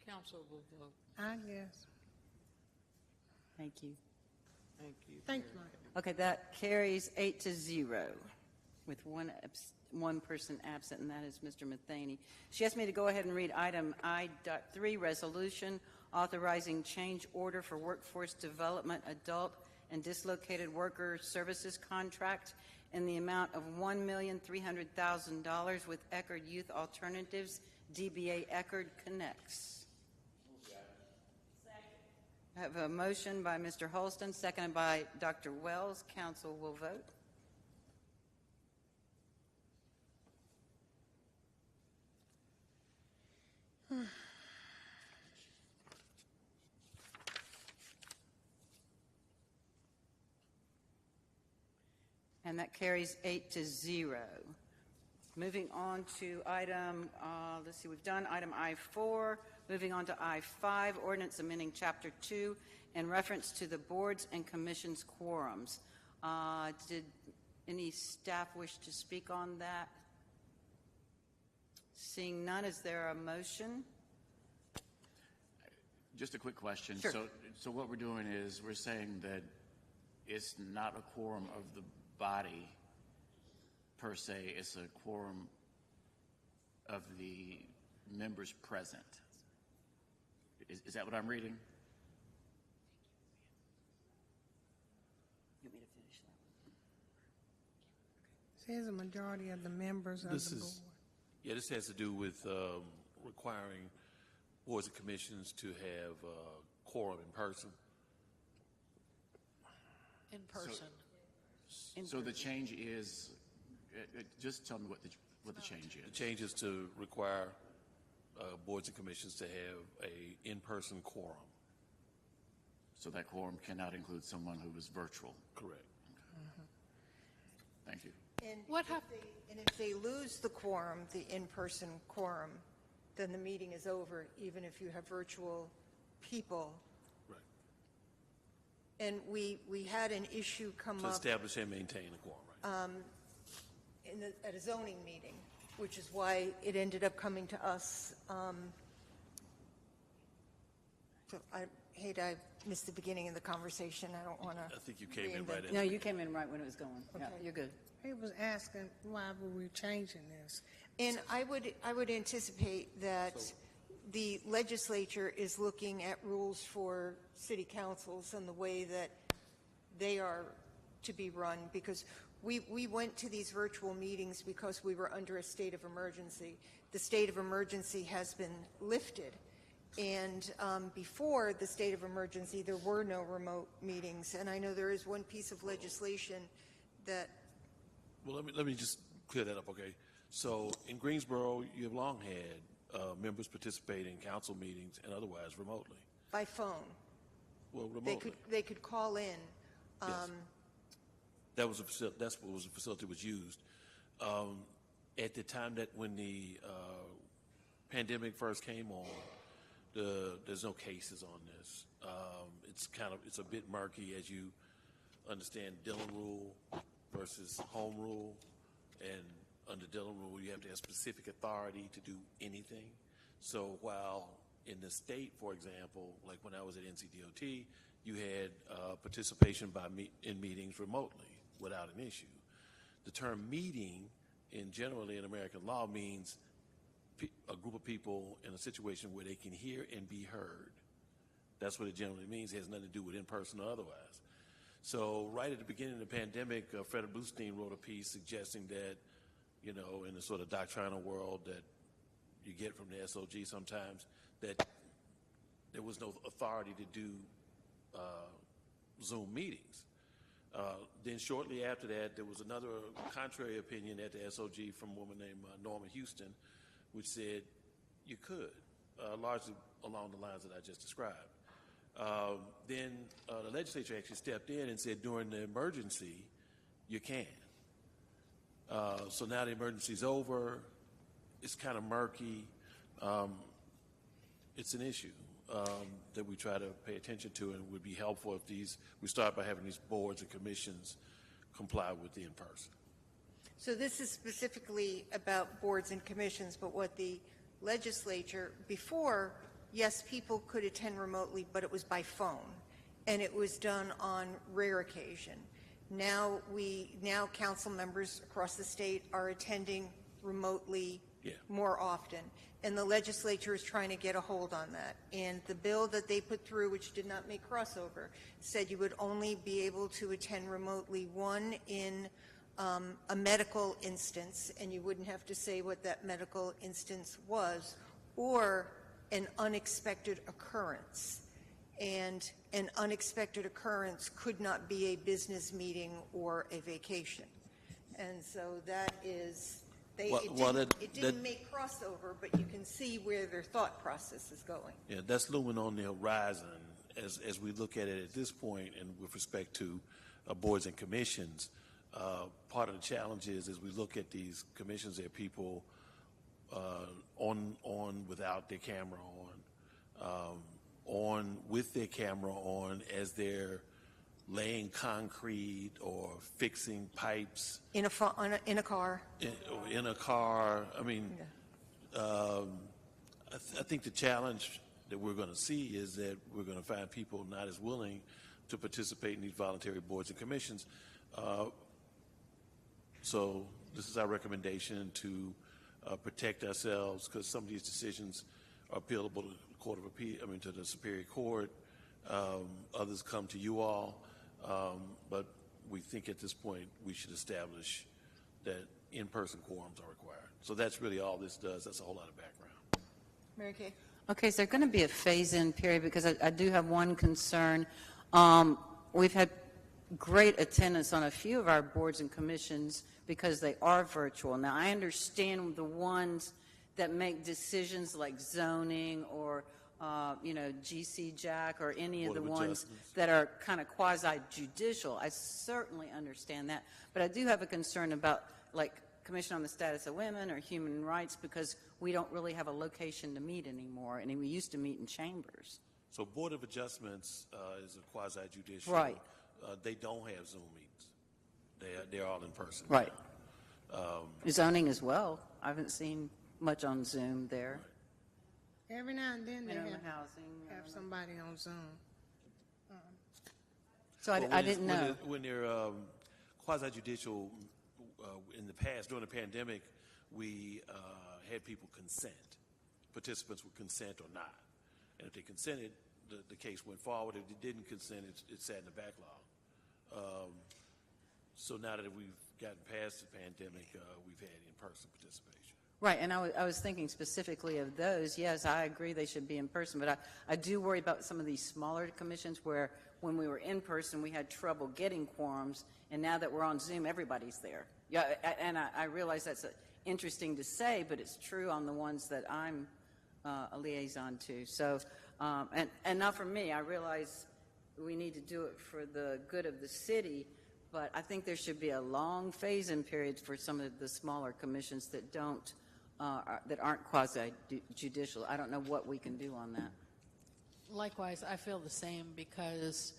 Council will vote. I guess. Thank you. Thank you. Thank you. Okay, that carries 8-0 with one person absent, and that is Mr. Matheny. She asked me to go ahead and read item I.3, resolution authorizing change order for workforce development adult and dislocated worker services contract in the amount of $1,300,000 with Eckerd Youth Alternatives, DBA Eckerd Connects. I have a motion by Mr. Holston, seconded by Dr. Wells. Council will vote. And that carries 8-0. Moving on to item, let's see, we've done item I-4. Moving on to I-5, ordinance amending Chapter 2 in reference to the boards and commissions quorums. Did any staff wish to speak on that? Seeing none, is there a motion? Just a quick question. Sure. So what we're doing is we're saying that it's not a quorum of the body per se, it's a quorum of the members present. Is that what I'm reading? You want me to finish that? Says a majority of the members of the board. Yeah, this has to do with requiring boards and commissions to have quorum in person. In person. So the change is, just tell me what the change is. The change is to require boards and commissions to have a in-person quorum. So that quorum cannot include someone who is virtual. Correct. Thank you. And if they lose the quorum, the in-person quorum, then the meeting is over, even if you have virtual people. Right. And we had an issue come To up establish and maintain a quorum, right? at a zoning meeting, which is why it ended up coming to us So I hate I missed the beginning of the conversation. I don't want to. I think you came in right in. No, you came in right when it was going. Yeah, Okay. you're good. He was asking why were we changing this? And I would anticipate that the legislature is looking at rules for city councils and the way that they are to be run, because we went to these virtual meetings because we were under a state of emergency. The state of emergency has been lifted. And before the state of emergency, there were no remote meetings. And I know there is one piece of legislation that. Well, let me just clear that up, okay? So in Greensboro, you have long had members participate in council meetings and otherwise remotely. By phone. Well, remotely. They could call in. Yes. That's what the facility was used. At the time that when the pandemic first came on, there's no cases on this. It's a bit murky, as you understand Dillon rule versus home rule, and under Dillon rule you have to have specific authority to do anything. So while in the state, for example, like when I was at NCDOT, you had participation in meetings remotely without an issue. The term meeting generally in American law means a group of people in a situation where they can hear and be heard. That's what it generally means. It has nothing to do with in-person or otherwise. So right at the beginning of the pandemic, Fred Bluestein wrote a piece suggesting that, in the sort of doctrinal world that you get from the SOG sometimes, that there was no authority to do Zoom meetings. Then shortly after that, there was another contrary opinion at the SOG from a woman named Norma Houston, which said you could, largely along the lines that I just described. Then the legislature actually stepped in and said during the emergency, you can. So now the emergency's over. It's kind of murky. It's an issue that we try to pay attention to, and it would be helpful if we start by having these boards and commissions comply with the in-person. So this is specifically about boards and commissions, but what the legislature, before, yes, people could attend remotely, but it was by phone, and it was done on rare occasion. Now council members across the state are attending remotely more often, and the legislature is trying to get a hold on that. And the bill that they put through, which did not make crossover, said you would only be able to attend remotely, one in a medical instance, and you wouldn't have to say what that medical instance was, or an unexpected occurrence. And an unexpected occurrence could not be a business meeting or a vacation. And so that is, it didn't make crossover, but you can see where their thought process is going. Yeah, that's looming on the horizon as we look at it at this point, and with respect to boards and commissions. Part of the challenge is as we look at these commissions, there are people on without their camera on with their camera on as they're laying concrete or fixing pipes In a car. in a car. I mean, I think the challenge that we're going to see is that we're going to find people not as willing to participate in these voluntary boards and commissions. So this is our recommendation to protect ourselves, because some of these decisions are appealable to the Court of Appeal, to the Superior Court. Others come to you all. But we think at this point we should establish that in-person quorums are required. So that's really all this does. That's a whole lot of background. Mary Kay? Okay, is there going to be a phase-in period? Because I do have one concern. We've had great attendance on a few of our boards and commissions because they are virtual. Now, I understand the ones that make decisions like zoning or GC Jack or any of the ones that are kind of quasi-judicial. I certainly understand that. But I do have a concern about, like, Commission on the Status of Women or Human Rights, because we don't really have a location to meet anymore, and we used to meet in chambers. So Board of Adjustments is a quasi-judicial. Right. They don't have Zoom meetings. They're all in person. Right. Zoning as well. I haven't seen much on Zoom there. Every now and then they Minimum have housing. somebody on Zoom. So Well, I didn't know. When they're quasi-judicial, in the past, during the pandemic, we had people consent. Participants would consent or not. And if they consented, the case went forward. If they didn't consent, it sat in the backlog. So now that we've gotten past the pandemic, we've had in-person participation. Right, and I was thinking specifically of those. Yes, I agree they should be in person, but I do worry about some of these smaller commissions where when we were in person, we had trouble getting quorums, and now that we're on Zoom, everybody's there. Yeah, and I realize that's interesting to say, but it's true on the ones that I'm a liaison to. So, and not for me, I realize we need to do it for the good of the city, but I think there should be a long phase-in period for some of the smaller commissions that don't, that aren't quasi-judicial. I don't know what we can do on that. Likewise, I feel the same, because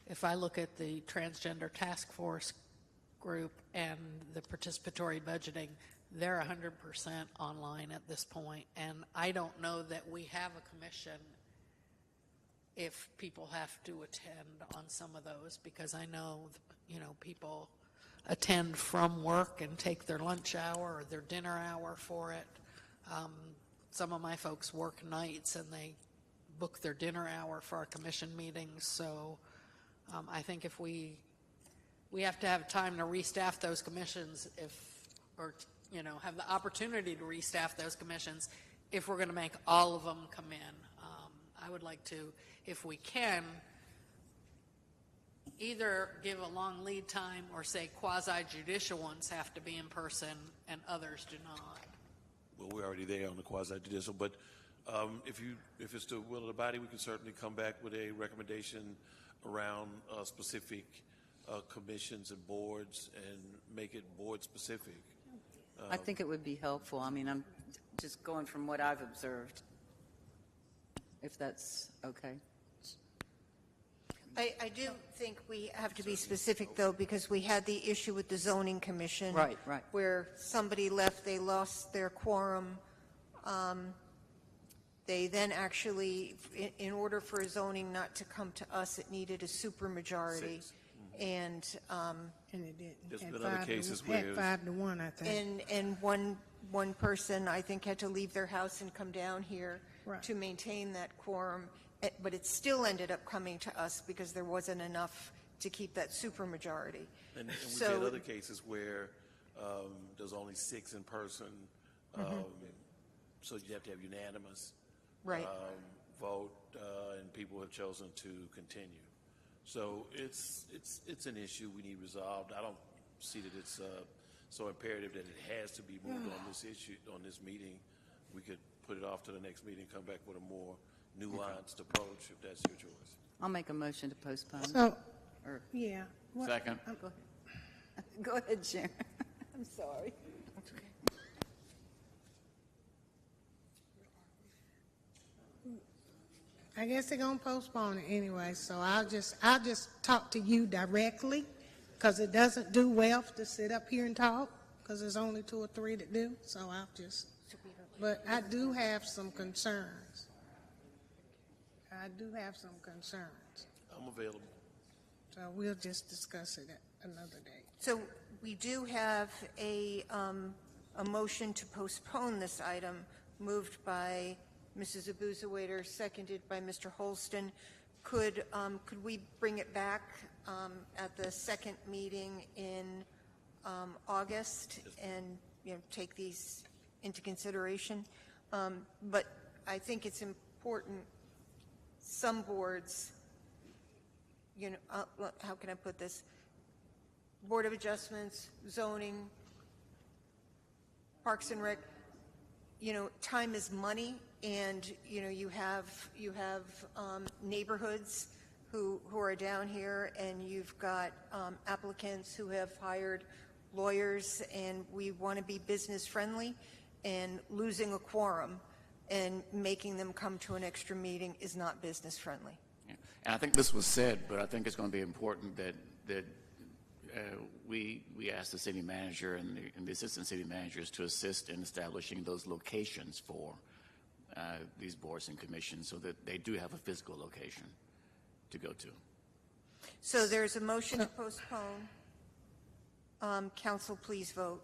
if I look at the transgender task force group and the participatory budgeting, they're 100% online at this point, and I don't know that we have a commission if people have to attend on some of those, because I know, people attend from work and take their lunch hour or their dinner hour for it. Some of my folks work nights and they book their dinner hour for our commission meetings. So I think if we have to have time to restaff those commissions, have the opportunity to restaff those commissions if we're going to make all of them come in. I would like to, if we can, either give a long lead time or say quasi-judicial ones have to be in person and others do not. Well, we're already there on the quasi-judicial, but if it's the will of the body, we can certainly come back with a recommendation around specific commissions and boards and make it board-specific. I think it would be helpful. I mean, I'm just going from what I've observed, if that's okay. I do think we have to be specific, though, because we had the issue with the zoning commission. Right. Where somebody left, they lost their quorum. They then actually, in order for zoning not to come to us, it needed a supermajority. And it didn't. There's Had been other five cases to, where had 5-1, I think. and one person, I think, had to leave their house and come down here Right. to maintain that quorum. But it still ended up coming to us because there wasn't enough to keep that supermajority. And we've had other cases where there's only 6 in person, so you have to have unanimous vote, and people have chosen to continue. So it's an issue we need resolved. I don't see that it's so imperative that it has to be moved on this issue, on this meeting. We could put it off to the next meeting, come back with a more nuanced approach, if that's your choice. I'll make a motion to postpone. So, yeah. Second. Go ahead. Go ahead, Sharon. I'm sorry. I guess they're gonna postpone it anyway, so I'll just talk to you directly, because it doesn't do well to sit up here and talk, because there's only 2 or 3 that do, so I'll just, but I do have some concerns. I'm available. So we'll just discuss it at another day. So we do have a motion to postpone this item, moved by Mrs. Abuzawaiter, seconded by Mr. Holston. Could we bring it back at the second meeting in August and take these into consideration? But I think it's important. Some boards, how can I put this? Board of Adjustments, zoning, Parks and Rec, time is money, and, you have neighborhoods who are down here, and you've got applicants who have hired lawyers, and we want to be business friendly, and losing a quorum and making them come to an extra meeting is not business friendly. Yeah. And I think this was said, but I think it's going to be important that we ask the city manager and the assistant city managers to assist in establishing those locations for these boards and commissions so that they do have a physical location to go to. So there's a motion to postpone. Council, please vote.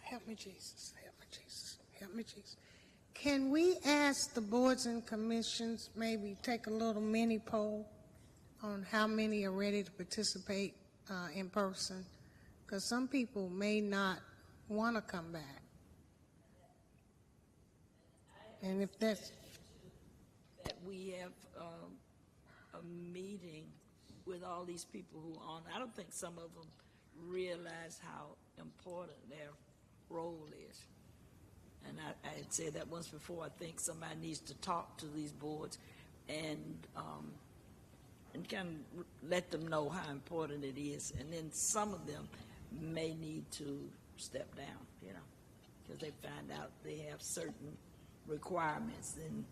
Help me, Jesus. Help me, Jesus. Help me, Jesus. Can we ask the boards and commissions, maybe take a little mini poll on how many are ready to participate in person? Because some people may not want to come back. And if that's... That we have a meeting with all these people who are on. I don't think some of them realize how important their role is. And I had said that once before. I think somebody needs to talk to these boards and kind of let them know how important it is. And then some of them may need to step down, because they find out they have certain requirements. And,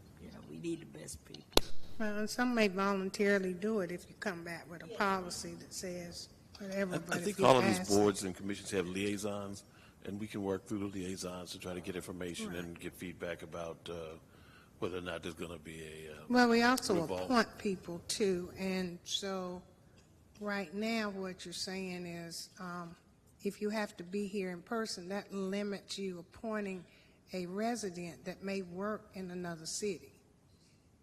we need the best people. Well, and some may voluntarily do it if you come back with a policy that says whatever. I think all of these boards and commissions have liaisons, and we can work through the liaisons to try to get information and get feedback about whether or not there's going to be a well, we also appoint people too, and so right now what you're saying is if you have to be here in person, that limits you appointing a resident that may work in another city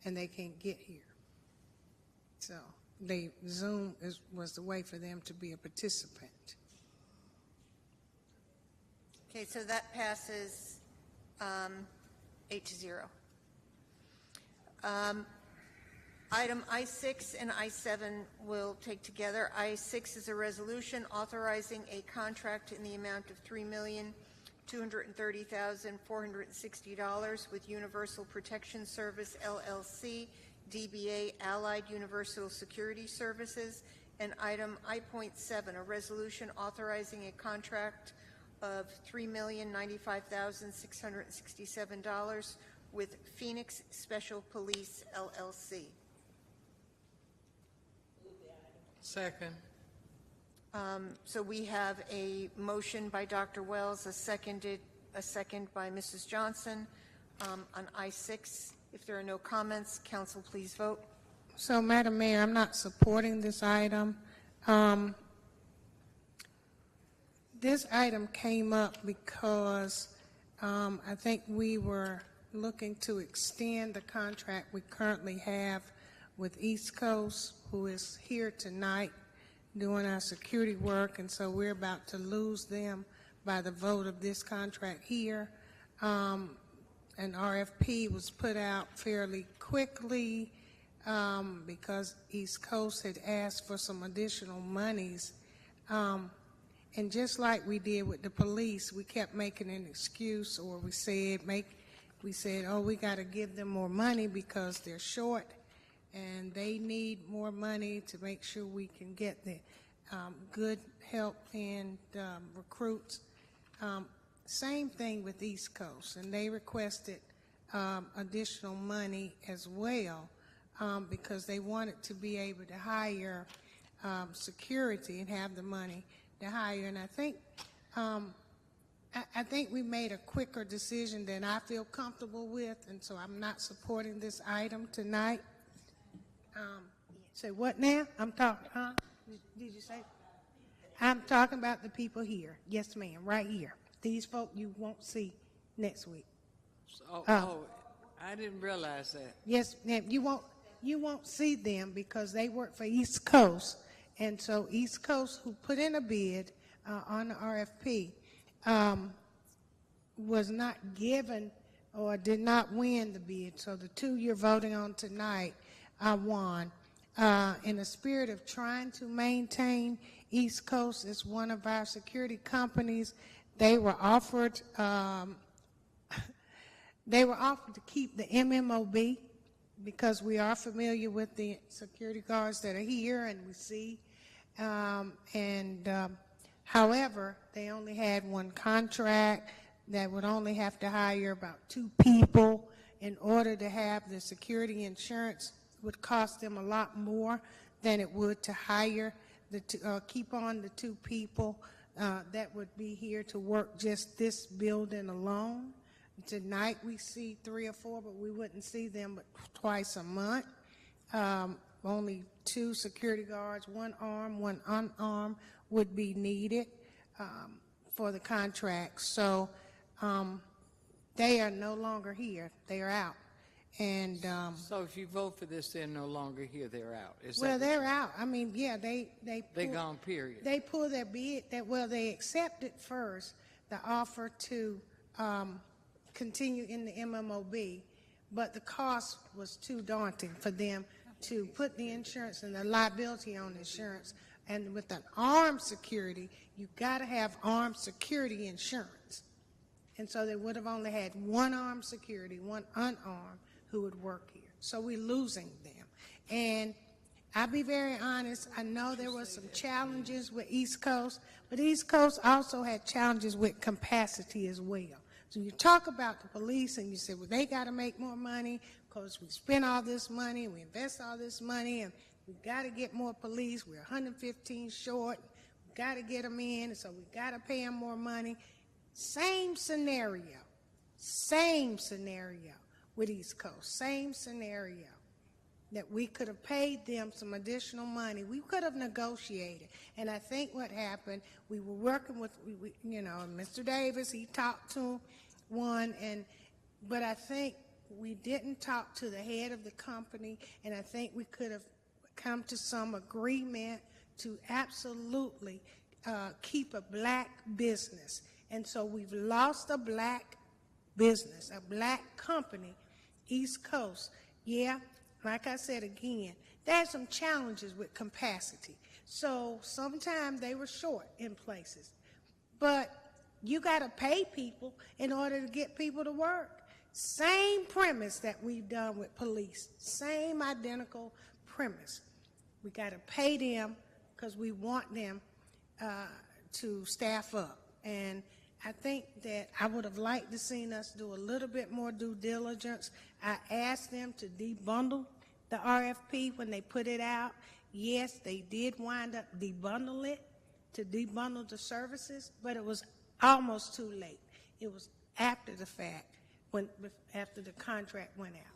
and they can't get here. So Zoom was the way for them to be a participant. Okay, so that passes 8-0. Item I6 and I7 will take together. I6 is a resolution authorizing a contract in the amount of $3,230,460 with Universal Protection Service, LLC, DBA Allied Universal Security Services. And item I.7, a resolution authorizing a contract of $3,095,667 with Phoenix Special Police, LLC. Second. So we have a motion by Dr. Wells, a second by Mrs. Johnson on I6. If there are no comments, council, please vote. So, Madam Mayor, I'm not supporting this item. This item came up because I think we were looking to extend the contract we currently have with East Coast, who is here tonight doing our security work, and so we're about to lose them by the vote of this contract here. An RFP was put out fairly quickly because East Coast had asked for some additional monies. And just like we did with the police, we kept making an excuse, or we said, oh, we got to give them more money because they're short and they need more money to make sure we can get the good help and recruits. Same thing with East Coast, and they requested additional money as well because they wanted to be able to hire security and have the money to hire. And I think we made a quicker decision than I feel comfortable with, and so I'm not supporting this item tonight. Say what now? I'm talking, huh? Did you say? I'm talking about the people here. Yes, ma'am, right here. These folk you won't see next week. I didn't realize that. Yes, ma'am, you won't see them because they work for East Coast, and so East Coast, who put in a bid on the RFP, was not given or did not win the bid. So the two you're voting on tonight won. In the spirit of trying to maintain East Coast as one of our security companies, they were offered to keep the MMOB because we are familiar with the security guards that are here and we see. However, they only had one contract that would only have to hire about 2 people in order to have the security insurance. Would cost them a lot more than it would to hire keep on the 2 people that would be here to work just this building alone. Tonight, we see 3 or 4, but we wouldn't see them but twice a month. Only 2 security guards, 1 armed, 1 unarmed, would be needed for the contract. So they are no longer here. They are out. And So if you vote for this, they're no longer here, they're out. Is well, that they're out. I mean, yeah, they gone, period. They pull their bid. They accepted first the offer to continue in the MMOB, but the cost was too daunting for them to put the insurance and the liability on insurance. And with an armed security, you got to have armed security insurance. And so they would have only had 1 armed security, 1 unarmed who would work here. So we're losing them. And I'll be very honest, I know there were some challenges with East Coast, but East Coast also had challenges with capacity as well. So you talk about the police and you say, well, they got to make more money because we spend all this money, we invest all this money, and we got to get more police. We're 115 short. We got to get them in, so we got to pay them more money. Same scenario with East Coast, same scenario, that we could have paid them some additional money. We could have negotiated. And I think what happened, we were working with, Mr. Davis, he talked to one, but I think we didn't talk to the head of the company, and I think we could have come to some agreement to absolutely keep a black business. And so we've lost a black business, a black company, East Coast. Yeah, like I said again, there's some challenges with capacity. So sometimes they were short in places. But you got to pay people in order to get people to work. Same premise that we've done with police, same identical premise. We got to pay them because we want them to staff up. And I think that I would have liked to seen us do a little bit more due diligence. I asked them to debundle the RFP when they put it out. Yes, they did wind up debundle it to debundle the services, but it was almost too late. It was after the fact, after the contract went out.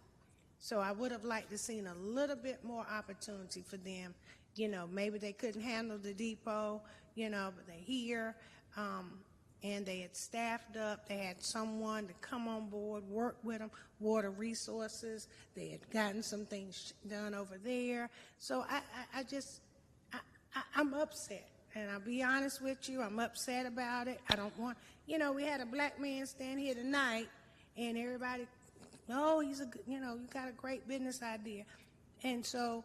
So I would have liked to seen a little bit more opportunity for them. Maybe they couldn't handle the depot, but they're here. And they had staffed up. They had someone to come on board, work with them, water resources. They had gotten some things done over there. So I'm upset. And I'll be honest with you, I'm upset about it. I don't want, we had a black man stand here tonight, and everybody, he's you got a great business idea. And so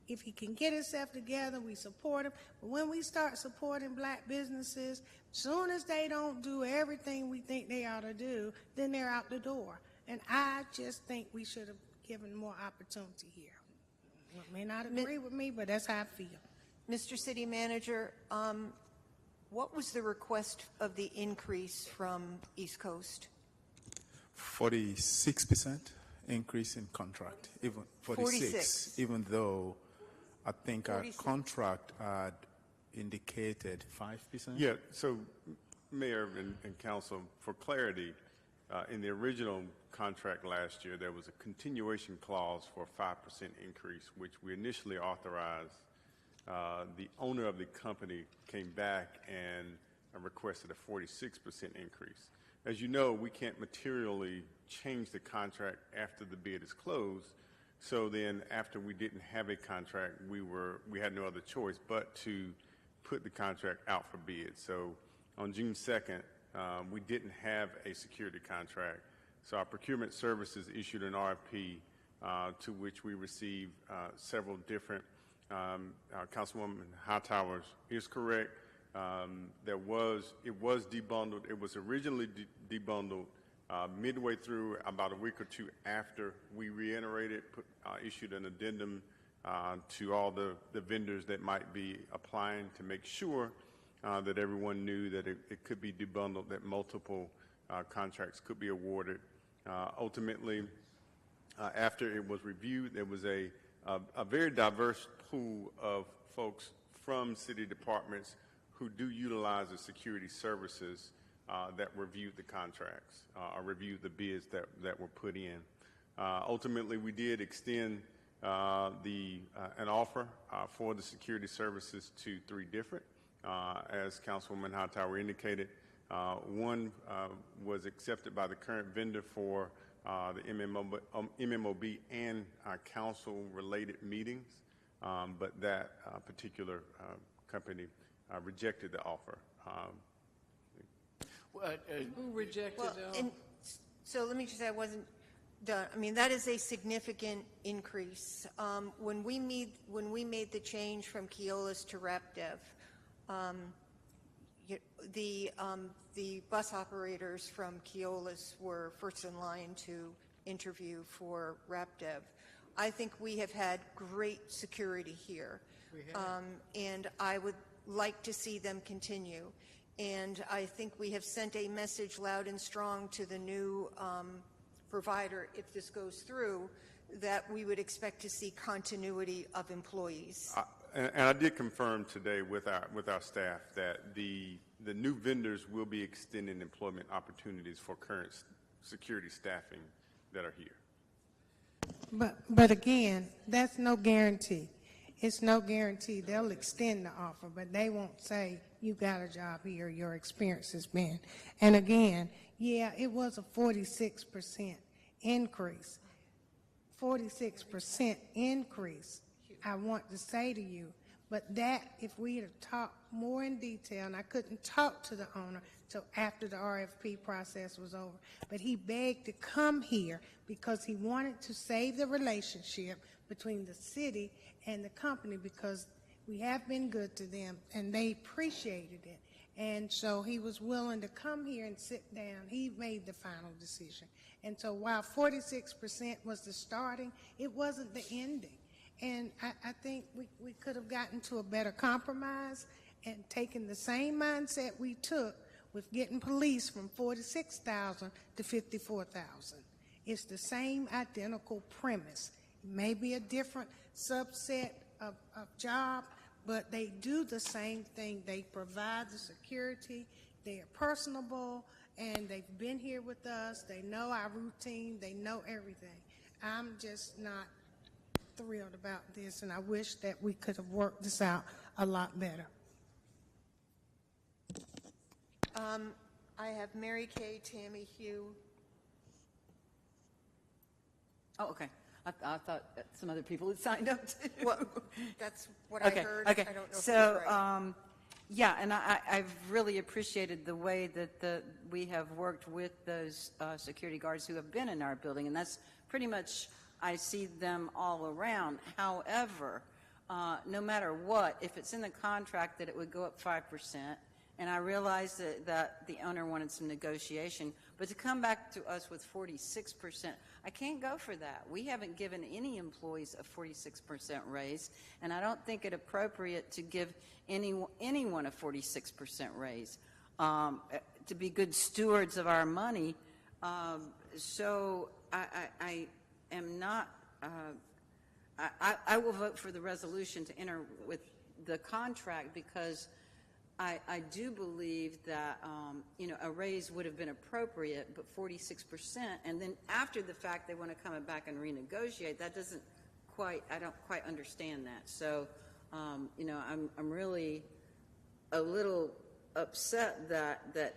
if he can get himself together, we support him. But when we start supporting black businesses, soon as they don't do everything we think they ought to do, then they're out the door. And I just think we should have given more opportunity here. You may not agree with me, but that's how I feel. Mr. City Manager, what was the request of the increase from East Coast? 46% increase in contract, even 46, even though I think 46. Our contract had indicated 5%. Yeah, so Mayor and Council, for clarity, in the original contract last year, there was a continuation clause for a 5% increase, which we initially authorized. The owner of the company came back and requested a 46% increase. As you know, we can't materially change the contract after the bid is closed. So then after we didn't have a contract, we had no other choice but to put the contract out for bid. So on June 2nd, we didn't have a security contract. So our procurement services issued an RFP to which we received several different, Councilwoman Hightower is correct. It was debundled. It was originally debundled midway through, about a week or 2 after we reiterated, issued an addendum to all the vendors that might be applying to make sure that everyone knew that it could be debundled, that multiple contracts could be awarded. Ultimately, after it was reviewed, there was a very diverse pool of folks from city departments who do utilize the security services that reviewed the contracts or reviewed the bids that were put in. Ultimately, we did extend an offer for the security services to 3 different. As Councilwoman Hightower indicated, one was accepted by the current vendor for the MMOB and council-related meetings, but that particular company rejected the offer. Who rejected Well, the and so let me just say I wasn't done. I mean, that is a significant increase. When we made the change from Keolis to RapDev, the bus operators from Keolis were first in line to interview for RapDev. I think we have had great security here, and I would like to see them continue. And I think we have sent a message loud and strong to the new provider, if this goes through, that we would expect to see continuity of employees. And I did confirm today with our staff that the new vendors will be extending employment opportunities for current security staffing that are here. But again, that's no guarantee. It's no guarantee. They'll extend the offer, but they won't say, you got a job here, your experience has been. And again, yeah, it was a 46% increase. 46% increase, I want to say to you. But that, if we had talked more in detail, and I couldn't talk to the owner till after the RFP process was over, but he begged to come here because he wanted to save the relationship between the city and the company, because we have been good to them and they appreciated it. And so he was willing to come here and sit down. He made the final decision. And so while 46% was the starting, it wasn't the ending. And I think we could have gotten to a better compromise and taken the same mindset we took with getting police from 46,000 to 54,000. It's the same identical premise. It may be a different subset of job, but they do the same thing. They provide the security, they are personable, and they've been here with us. They know our routine, they know everything. I'm just not thrilled about this, and I wish that we could have worked this out a lot better. I have Mary Kay, Tammy, Hugh. Oh, okay. I thought that some other people had signed up too. Well, that's what Okay, I heard. okay. I don't know So, if it's right. yeah, and I've really appreciated the way that we have worked with those security guards who have been in our building, and that's pretty much, I see them all around. However, no matter what, if it's in the contract that it would go up 5%, and I realize that the owner wanted some negotiation, but to come back to us with 46%, I can't go for that. We haven't given any employees a 46% raise, and I don't think it appropriate to give anyone a 46% raise to be good stewards of our money. So I am not, I will vote for the resolution to enter with the contract, because I do believe that, a raise would have been appropriate, but 46%, and then after the fact, they want to come back and renegotiate. That doesn't quite, I don't quite understand that. So, I'm really a little upset that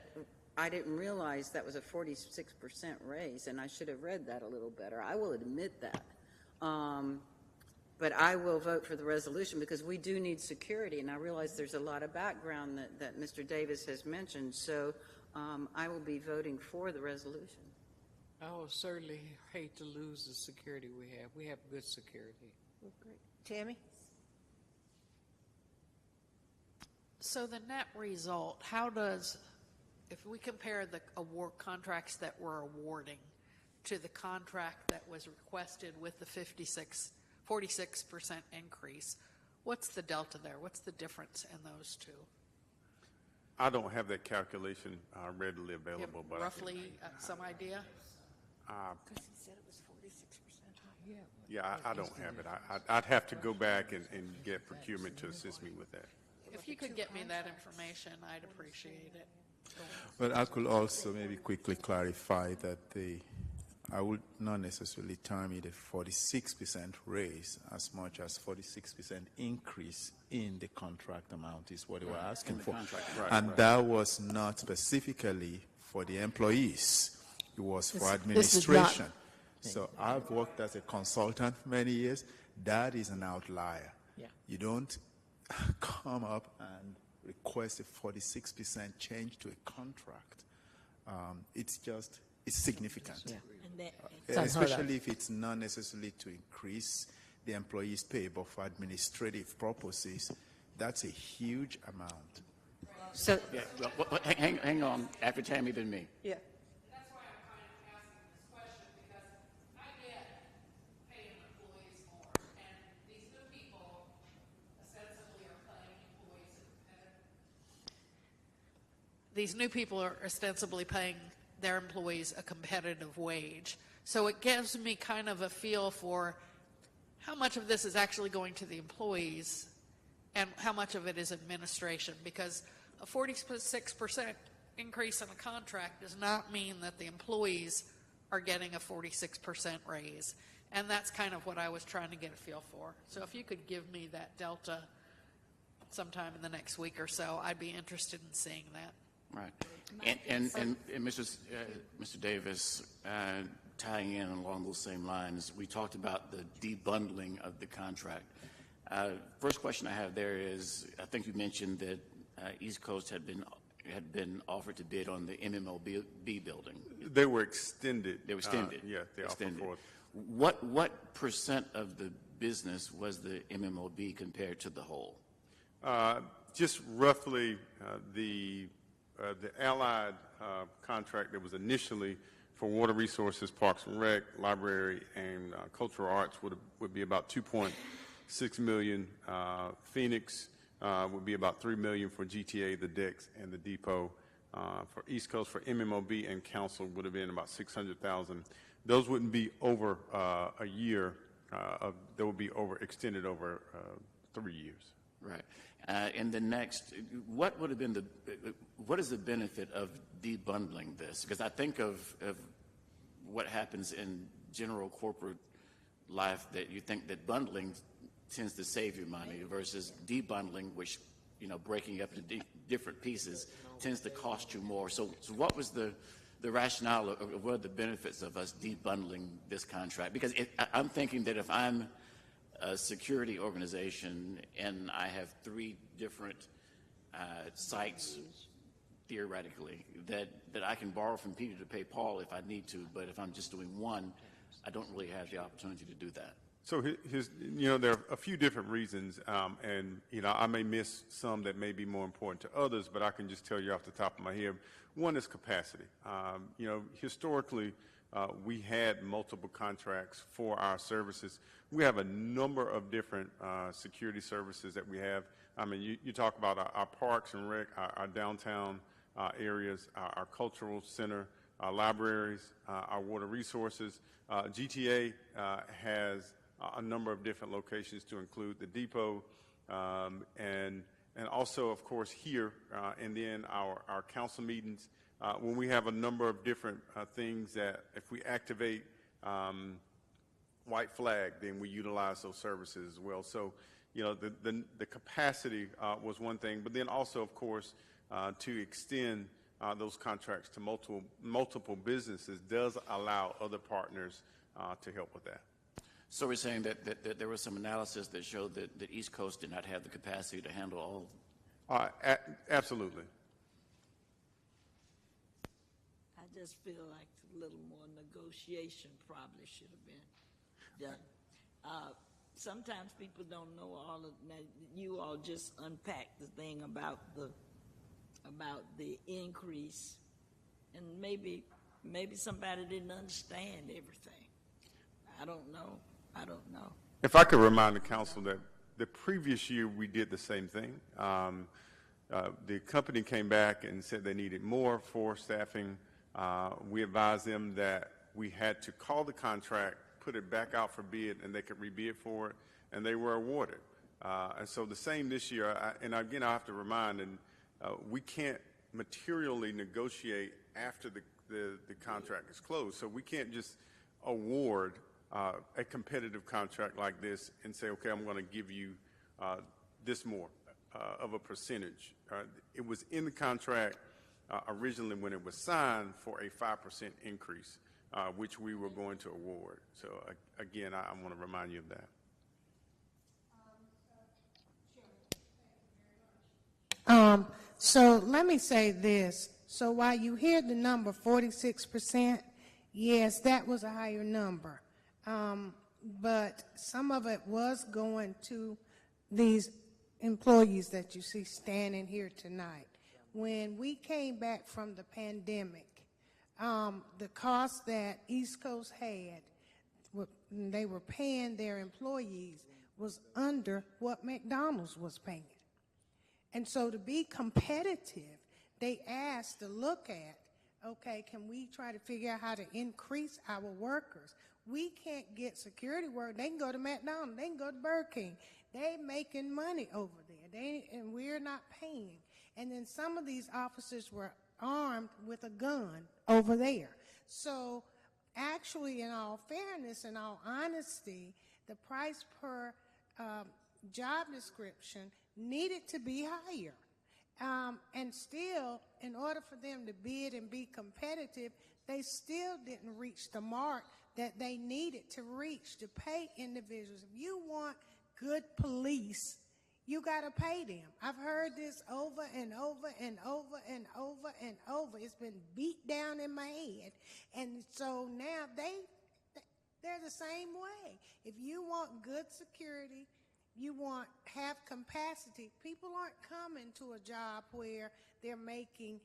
I didn't realize that was a 46% raise, and I should have read that a little better. I will admit that. But I will vote for the resolution because we do need security, and I realize there's a lot of background that Mr. Davis has mentioned, so I will be voting for the resolution. I would certainly hate to lose the security we have. We have good security. Great. Tammy? So the net result, how does, if we compare the award contracts that we're awarding to the contract that was requested with the 46% increase, what's the delta there? What's the difference in those two? I don't have that calculation readily available, but roughly some idea? Because he said it was 46%. Yeah, I don't have it. I'd have to go back and get procurement to assist me with that. If you could get me that information, I'd appreciate it. Well, I could also maybe quickly clarify that I would not necessarily term it a 46% raise as much as 46% increase in the contract amount is what they were asking for. And that was not specifically for the employees. It was for administration. So I've worked as a consultant for many years. That is an outlier. Yeah. You don't come up and request a 46% change to a contract. It's significant. Yeah. Especially if it's not necessarily to increase the employee's pay, but for administrative purposes, that's a huge amount. So, Yeah, well, hang on. After Tammy, then me. Yeah. That's why I'm kind of asking this question, because I get paying employees more, and these new people ostensibly are paying employees a competitive. These new people are ostensibly paying their employees a competitive wage. So it gives me kind of a feel for how much of this is actually going to the employees and how much of it is administration, because a 46% increase in a contract does not mean that the employees are getting a 46% raise. And that's kind of what I was trying to get a feel for. So if you could give me that delta sometime in the next week or so, I'd be interested in seeing that. Right. And Mr. Davis, tying in along those same lines, we talked about the debundling of the contract. First question I have there is, I think you mentioned that East Coast had been offered to bid on the MMOB building. They were extended. They were extended. Yeah, they extended. offered for What percent of the business was the MMOB compared to the whole? Just roughly the allied contract that was initially for water resources, parks and rec, library, and cultural arts would be about 2.6 million. Phoenix would be about 3 million for GTA, the decks, and the depot. For East Coast, for MMOB and council would have been about 600,000. Those wouldn't be over a year. They would be extended over 3 years. Right. And the next, what would have been what is the benefit of debundling this? Because I think of what happens in general corporate life, that you think that bundling tends to save you money versus debundling, which, breaking up into different pieces tends to cost you more. So what was the rationale, or what are the benefits of us debundling this contract? Because I'm thinking that if I'm a security organization and I have 3 different sites, theoretically, that I can borrow from Peter to pay Paul if I need to, but if I'm just doing one, I don't really have the opportunity to do that. So there are a few different reasons, and I may miss some that may be more important to others, but I can just tell you off the top of my head. One is capacity. Historically, we had multiple contracts for our services. We have a number of different security services that we have. I mean, you talk about our parks and rec, our downtown areas, our cultural center, our libraries, our water resources. GTA has a number of different locations to include the depot, and also, of course, here, and then our council meetings. When we have a number of different things that if we activate white flag, then we utilize those services as well. So, the capacity was one thing, but then also, of course, to extend those contracts to multiple businesses does allow other partners to help with that. So we're saying that there was some analysis that showed that East Coast did not have the capacity to handle all? Absolutely. I just feel like a little more negotiation probably should have been done. Sometimes people don't know all of that. You all just unpacked the thing about the increase, and maybe somebody didn't understand everything. I don't know. If I could remind the council that the previous year we did the same thing. The company came back and said they needed more for staffing. We advised them that we had to call the contract, put it back out for bid, and they could rebid for it, and they were awarded. And so the same this year, and again, I have to remind, and we can't materially negotiate after the contract is closed. So we can't just award a competitive contract like this and say, okay, I'm going to give you this more of a percentage. It was in the contract originally when it was signed for a 5% increase, which we were going to award. So again, I want to remind you of that. So let me say this. So while you hear the number 46%, yes, that was a higher number. But some of it was going to these employees that you see standing here tonight. When we came back from the pandemic, the cost that East Coast had, they were paying their employees, was under what McDonald's was paying. And so to be competitive, they asked to look at, okay, can we try to figure out how to increase our workers? We can't get security work. They can go to McDonald's. They can go to Burger King. They making money over there. And we're not paying. And then some of these officers were armed with a gun over there. So actually, in all fairness and all honesty, the price per job description needed to be higher. And still, in order for them to bid and be competitive, they still didn't reach the mark that they needed to reach to pay individuals. If you want good police, you got to pay them. I've heard this over and over and over and over and over. It's been beat down in my head. And so now they're the same way. If you want good security, you want have capacity. People aren't coming to a job where they're making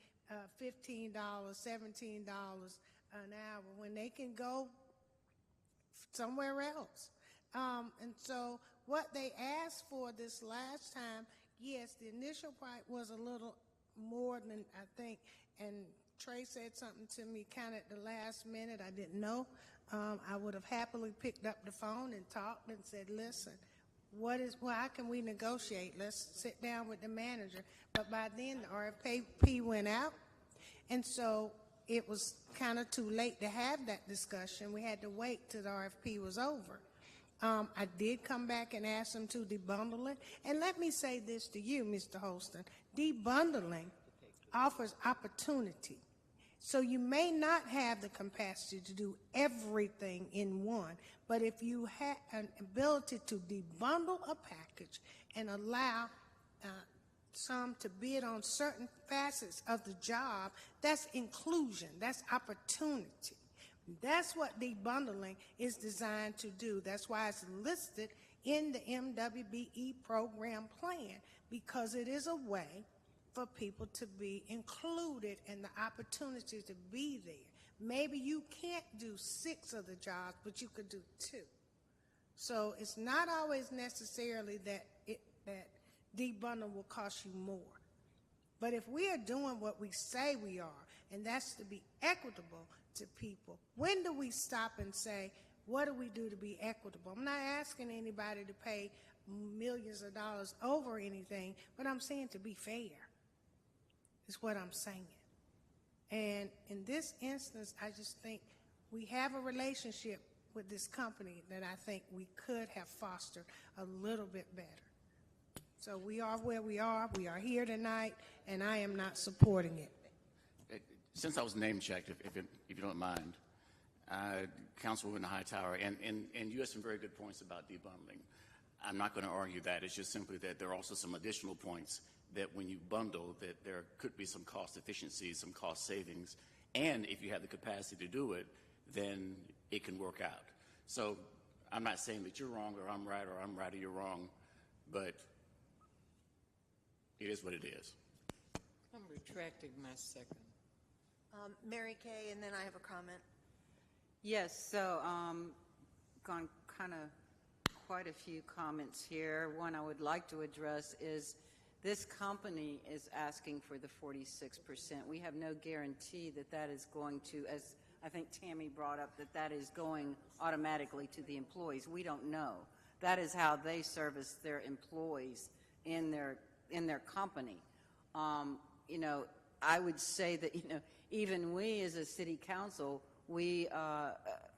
$15, $17 an hour when they can go somewhere else. And so what they asked for this last time, yes, the initial price was a little more than I think, and Trey said something to me kind of at the last minute. I didn't know. I would have happily picked up the phone and talked and said, listen, how can we negotiate? Let's sit down with the manager. But by then, the RFP went out, and so it was kind of too late to have that discussion. We had to wait till the RFP was over. I did come back and ask them to debundle it. And let me say this to you, Mr. Holston. Debundling offers opportunity. So you may not have the capacity to do everything in one, but if you have an ability to debundle a package and allow some to bid on certain facets of the job, that's inclusion, that's opportunity. That's what debundling is designed to do. That's why it's listed in the MWBE program plan, because it is a way for people to be included and the opportunity to be there. Maybe you can't do 6 of the jobs, but you could do 2. So it's not always necessarily that debundling will cost you more. But if we are doing what we say we are, and that's to be equitable to people, when do we stop and say, what do we do to be equitable? I'm not asking anybody to pay millions of dollars over anything, but I'm saying to be fair is what I'm saying. And in this instance, I just think we have a relationship with this company that I think we could have fostered a little bit better. So we are where we are. We are here tonight, and I am not supporting it. Since I was name-checked, if you don't mind, Councilwoman Hightower, and you had some very good points about debundling. I'm not going to argue that. It's just simply that there are also some additional points that when you bundle, that there could be some cost efficiencies, some cost savings, and if you have the capacity to do it, then it can work out. So I'm not saying that you're wrong or I'm right or you're wrong, but it is what it is. I'm retracting my second. Mary Kay, and then I have a comment. Yes, so gone kind of quite a few comments here. One I would like to address is this company is asking for the 46%. We have no guarantee that that is going to, as I think Tammy brought up, that is going automatically to the employees. We don't know. That is how they service their employees in their company. You know, I would say that, even we as a city council, we,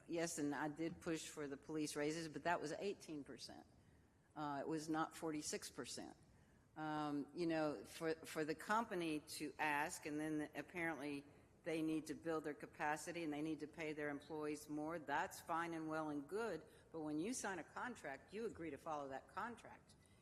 yes, and I did push for the police raises, but that was 18%. It was not 46%. For the company to ask, and then apparently they need to build their capacity and they need to pay their employees more, that's fine and well and good. But when you sign a contract, you agree to follow that contract.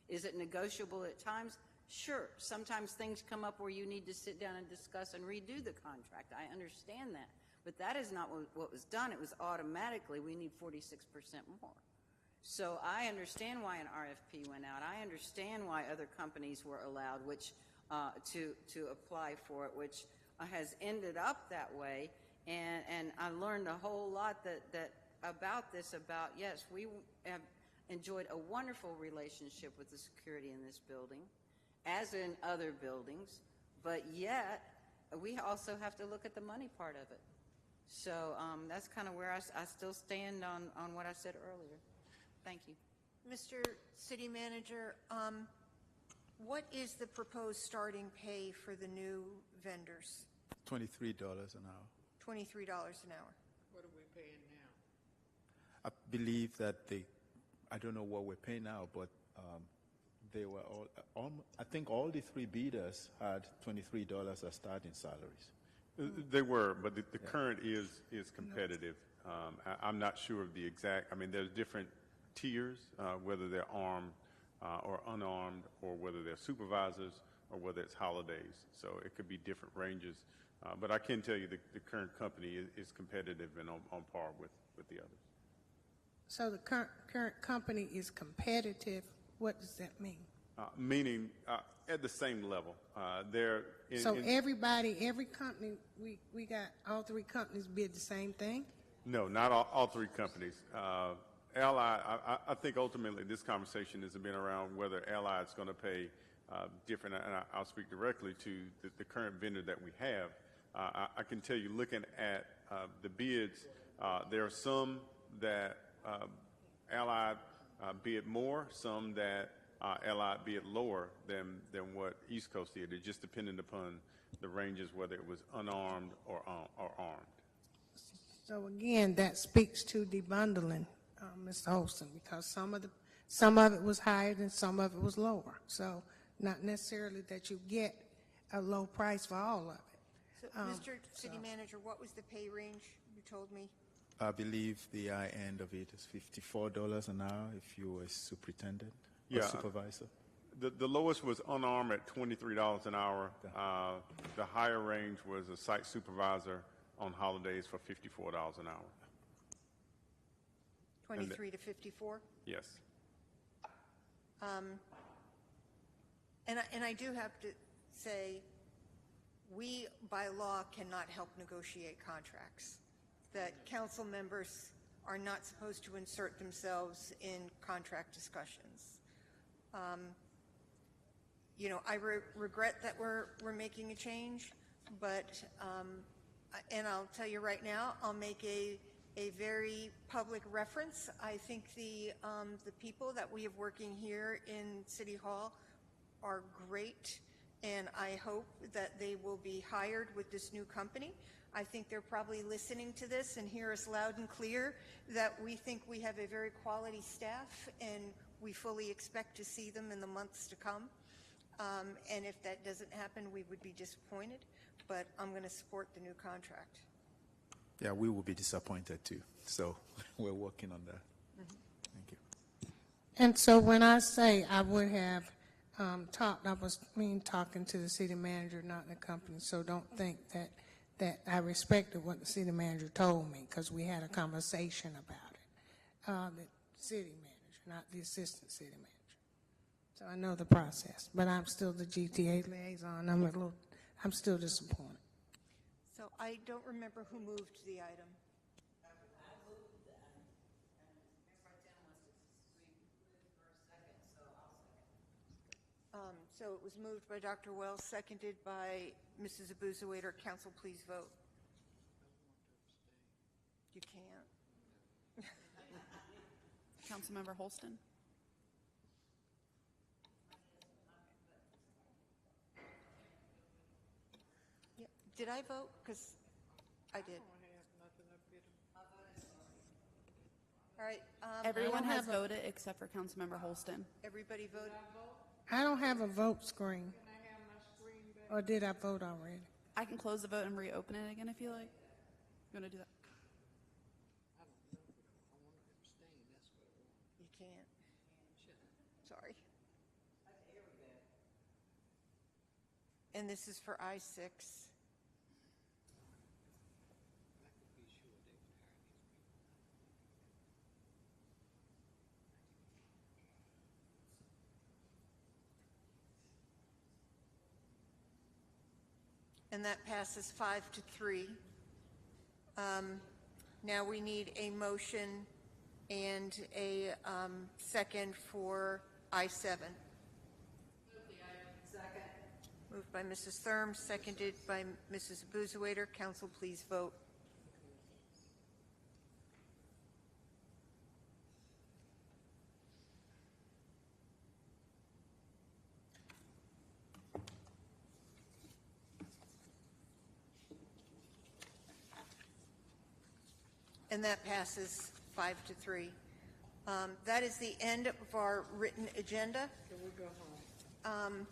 Is it negotiable at times? Sure. Sometimes things come up where you need to sit down and discuss and redo the contract. I understand that. But that is not what was done. It was automatically, we need 46% more. So I understand why an RFP went out. I understand why other companies were allowed to apply for it, which has ended up that way. And I learned a whole lot about this, yes, we have enjoyed a wonderful relationship with the security in this building, as in other buildings, but yet we also have to look at the money part of it. So that's kind of where I still stand on what I said earlier. Thank you. Mr. City Manager, what is the proposed starting pay for the new vendors? $23 an hour. $23 an hour. What are we paying now? I believe that I don't know what we're paying now, but they were I think all the three bidders had $23 as starting salaries. They were, but the current is competitive. I'm not sure of the exact, there's different tiers, whether they're armed or unarmed, or whether they're supervisors, or whether it's holidays. So it could be different ranges. But I can tell you the current company is competitive and on par with the others. So the current company is competitive. What does that mean? Meaning at the same level. Every company, we got all three companies bid the same thing? No, not all three companies. Allied, I think ultimately this conversation has been around whether Allied's going to pay different, and I'll speak directly to the current vendor that we have. I can tell you, looking at the bids, there are some that Allied bid more, some that Allied bid lower than what East Coast did. It just depended upon the ranges, whether it was unarmed or armed. So again, that speaks to debundling, Mr. Holston, because some of it was higher and some of it was lower. So not necessarily that you get a low price for all of it. So, Mr. City Manager, what was the pay range you told me? I believe the high end of it is $54 an hour if you were a superintendent or supervisor. The lowest was unarmed at $23 an hour. The higher range was a site supervisor on holidays for $54 an hour. 23 to 54? Yes. And I do have to say, we by law cannot help negotiate contracts. That council members are not supposed to insert themselves in contract discussions. I regret that we're making a change, but and I'll tell you right now, I'll make a very public reference. I think the people that we have working here in City Hall are great, and I hope that they will be hired with this new company. I think they're probably listening to this and hear us loud and clear that we think we have a very quality staff, and we fully expect to see them in the months to come. And if that doesn't happen, we would be disappointed, but I'm going to support the new contract. Yeah, we will be disappointed too. So we're working on that. Thank you. And so when I say I would have talked, I was talking to the city manager, not the company. So don't think that I respected what the city manager told me, because we had a conversation about it. The city manager, not the assistant city manager. So I know the process, but I'm still the GTA liaison. I'm still disappointed. So I don't remember who moved the item. So it was moved by Dr. Wells, seconded by Mrs. Abuzawader. Council, please vote. You can't. Councilmember Holston? Yeah, Did I vote? Because I did. All right. Everyone has voted except for Councilmember Holston. Everybody voted? I don't have a vote screen. Or did I vote already? I can close the vote and reopen it again if you like. You want to do that? You can't. Sorry. And this is for I-6. And that passes 5-3. Now we need a motion and a second for I-7. Second. Moved by Mrs. Thurm, seconded by Mrs. Abuzawader. Council, please vote. And that passes 5-3. That is the end of our written agenda. Can we go home?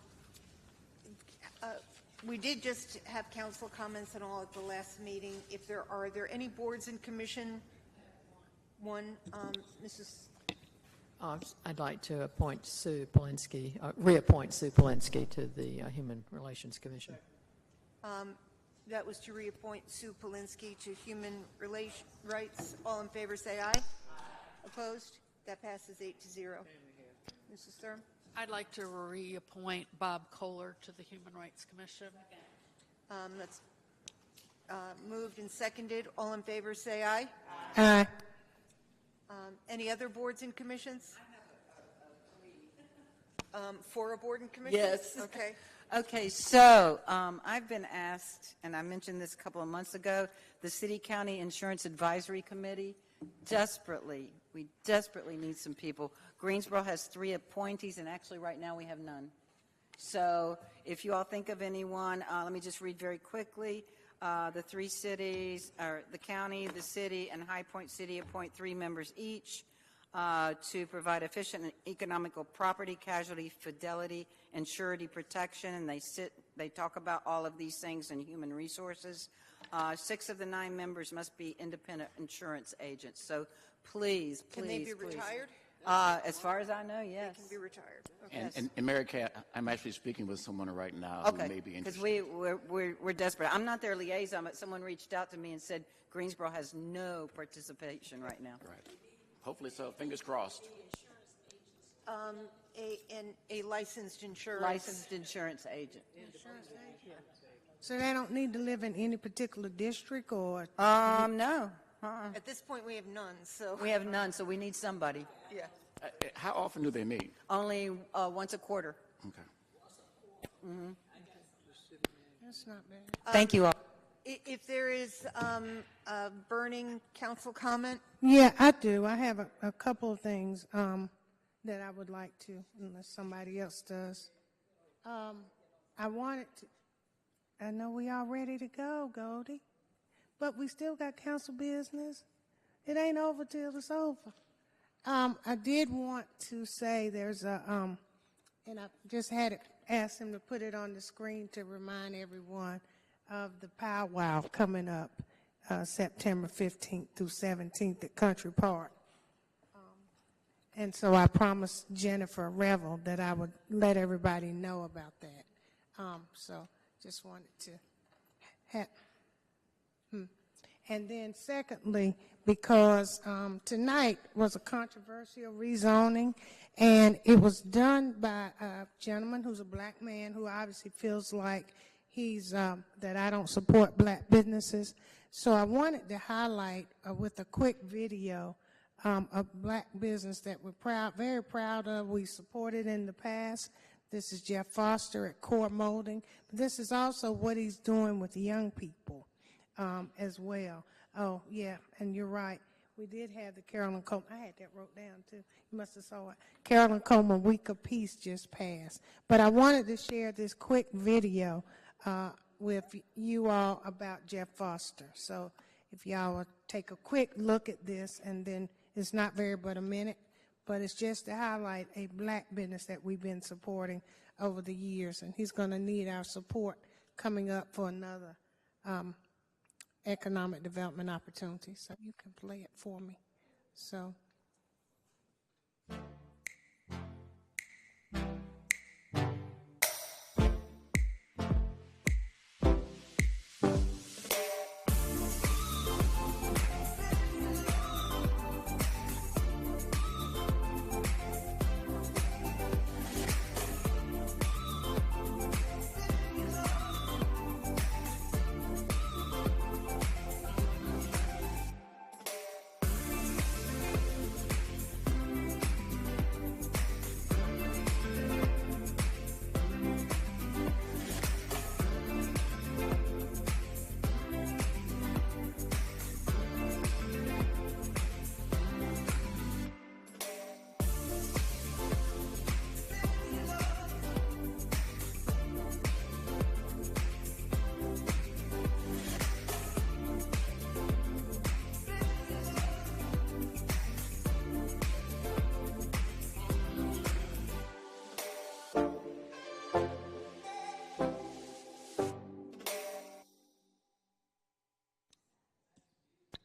We did just have council comments and all at the last meeting. If there are there any boards and commission? One, Mrs. I'd like to appoint Sue Polinsky, reappoint Sue Polinsky to the Human Relations Commission. That was to reappoint Sue Polinsky to Human Rights. All in favor say aye. Opposed? That passes 8-0. Mrs. Thurm? I'd like to reappoint Bob Kohler to the Human Rights Commission. That's moved and seconded. All in favor say aye. Aye. Any other boards and commissions? For a board and commission? Yes. Okay. Okay, so I've been asked, and I mentioned this a couple of months ago, the City County Insurance Advisory Committee, we desperately need some people. Greensboro has 3 appointees, and actually right now we have none. So if you all think of anyone, let me just read very quickly. The 3 cities, or the county, the city, and High Point City appoint 3 members each to provide efficient and economical property, casualty, fidelity, and surety protection. And they talk about all of these things in human resources. 6 of the 9 members must be independent insurance agents. So please, Can they be retired? As far as I know, yes. They can be retired. Okay. And Mary Kay, I'm actually speaking with someone right now who may be because interested. we're desperate. I'm not their liaison, but someone reached out to me and said Greensboro has no participation right now. Right. Hopefully so. Fingers crossed. A licensed insurance. Licensed insurance agent. So they don't need to live in any particular district or? No. At this point, we have none, so. We have none, so we need somebody. Yeah. How often do they meet? Only once a quarter. Okay. Mm-hmm. That's not bad. Thank you all. If there is a burning council comment? Yeah, I do. I have a couple of things that I would like to, unless somebody else does. I wanted to, I know we all ready to go, Goldie, but we still got council business. It ain't over till it's over. I did want to say there's a, and I just had it, asked him to put it on the screen to remind everyone of the powwow coming up September 15th through 17th at Country Park. And so I promised Jennifer Revel that I would let everybody know about that. So just wanted to have. And then secondly, because tonight was a controversial rezoning, and it was done by a gentleman who's a black man who obviously feels like he's, that I don't support black businesses. So I wanted to highlight with a quick video a black business that we're very proud of. We supported in the past. This is Jeff Foster at Core Molding. But this is also what he's doing with young people as well. Oh, yeah, and you're right. We did have the Carolyn Coleman. I had that wrote down, too. You must have saw it. Carolyn Coleman Week of Peace just passed. But I wanted to share this quick video with you all about Jeff Foster. So if y'all will take a quick look at this, and then it's not very but a minute, but it's just to highlight a black business that we've been supporting over the years, and he's going to need our support coming up for another economic development opportunity. So you can play it for me. So.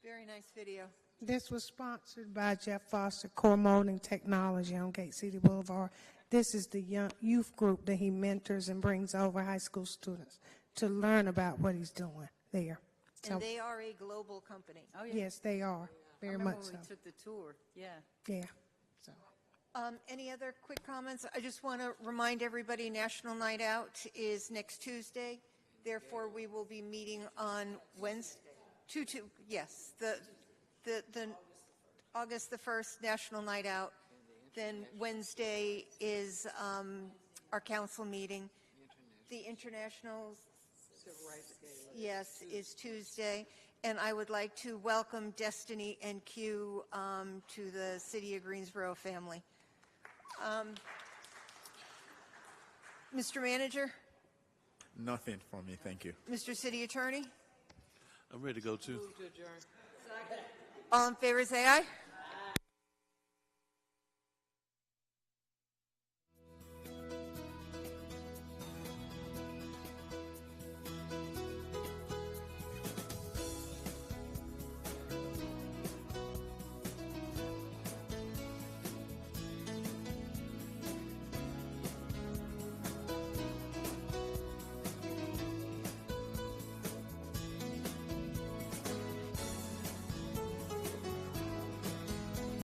Very nice video. This was sponsored by Jeff Foster, Core Molding Technology on Gate City Boulevard. This is the young youth group that he mentors and brings over high school students to learn about what he's doing there. So, And they are a global company. Oh, yeah. yes, they are, very I remember much when so. we took the tour, yeah. Yeah. So. Any other quick comments? I just want to remind everybody National Night Out is next Tuesday. Therefore, we will be meeting on Wednesday. Yes, the August the 1st National Night Out. Then Wednesday is our council meeting. The International Civil Rights Day, yes, is Tuesday. And I would like to welcome Destiny and Q to the City of Greensboro family. Mr. Manager? Nothing for me, thank you. Mr. City Attorney? I'm ready to go too. All in favor, say aye.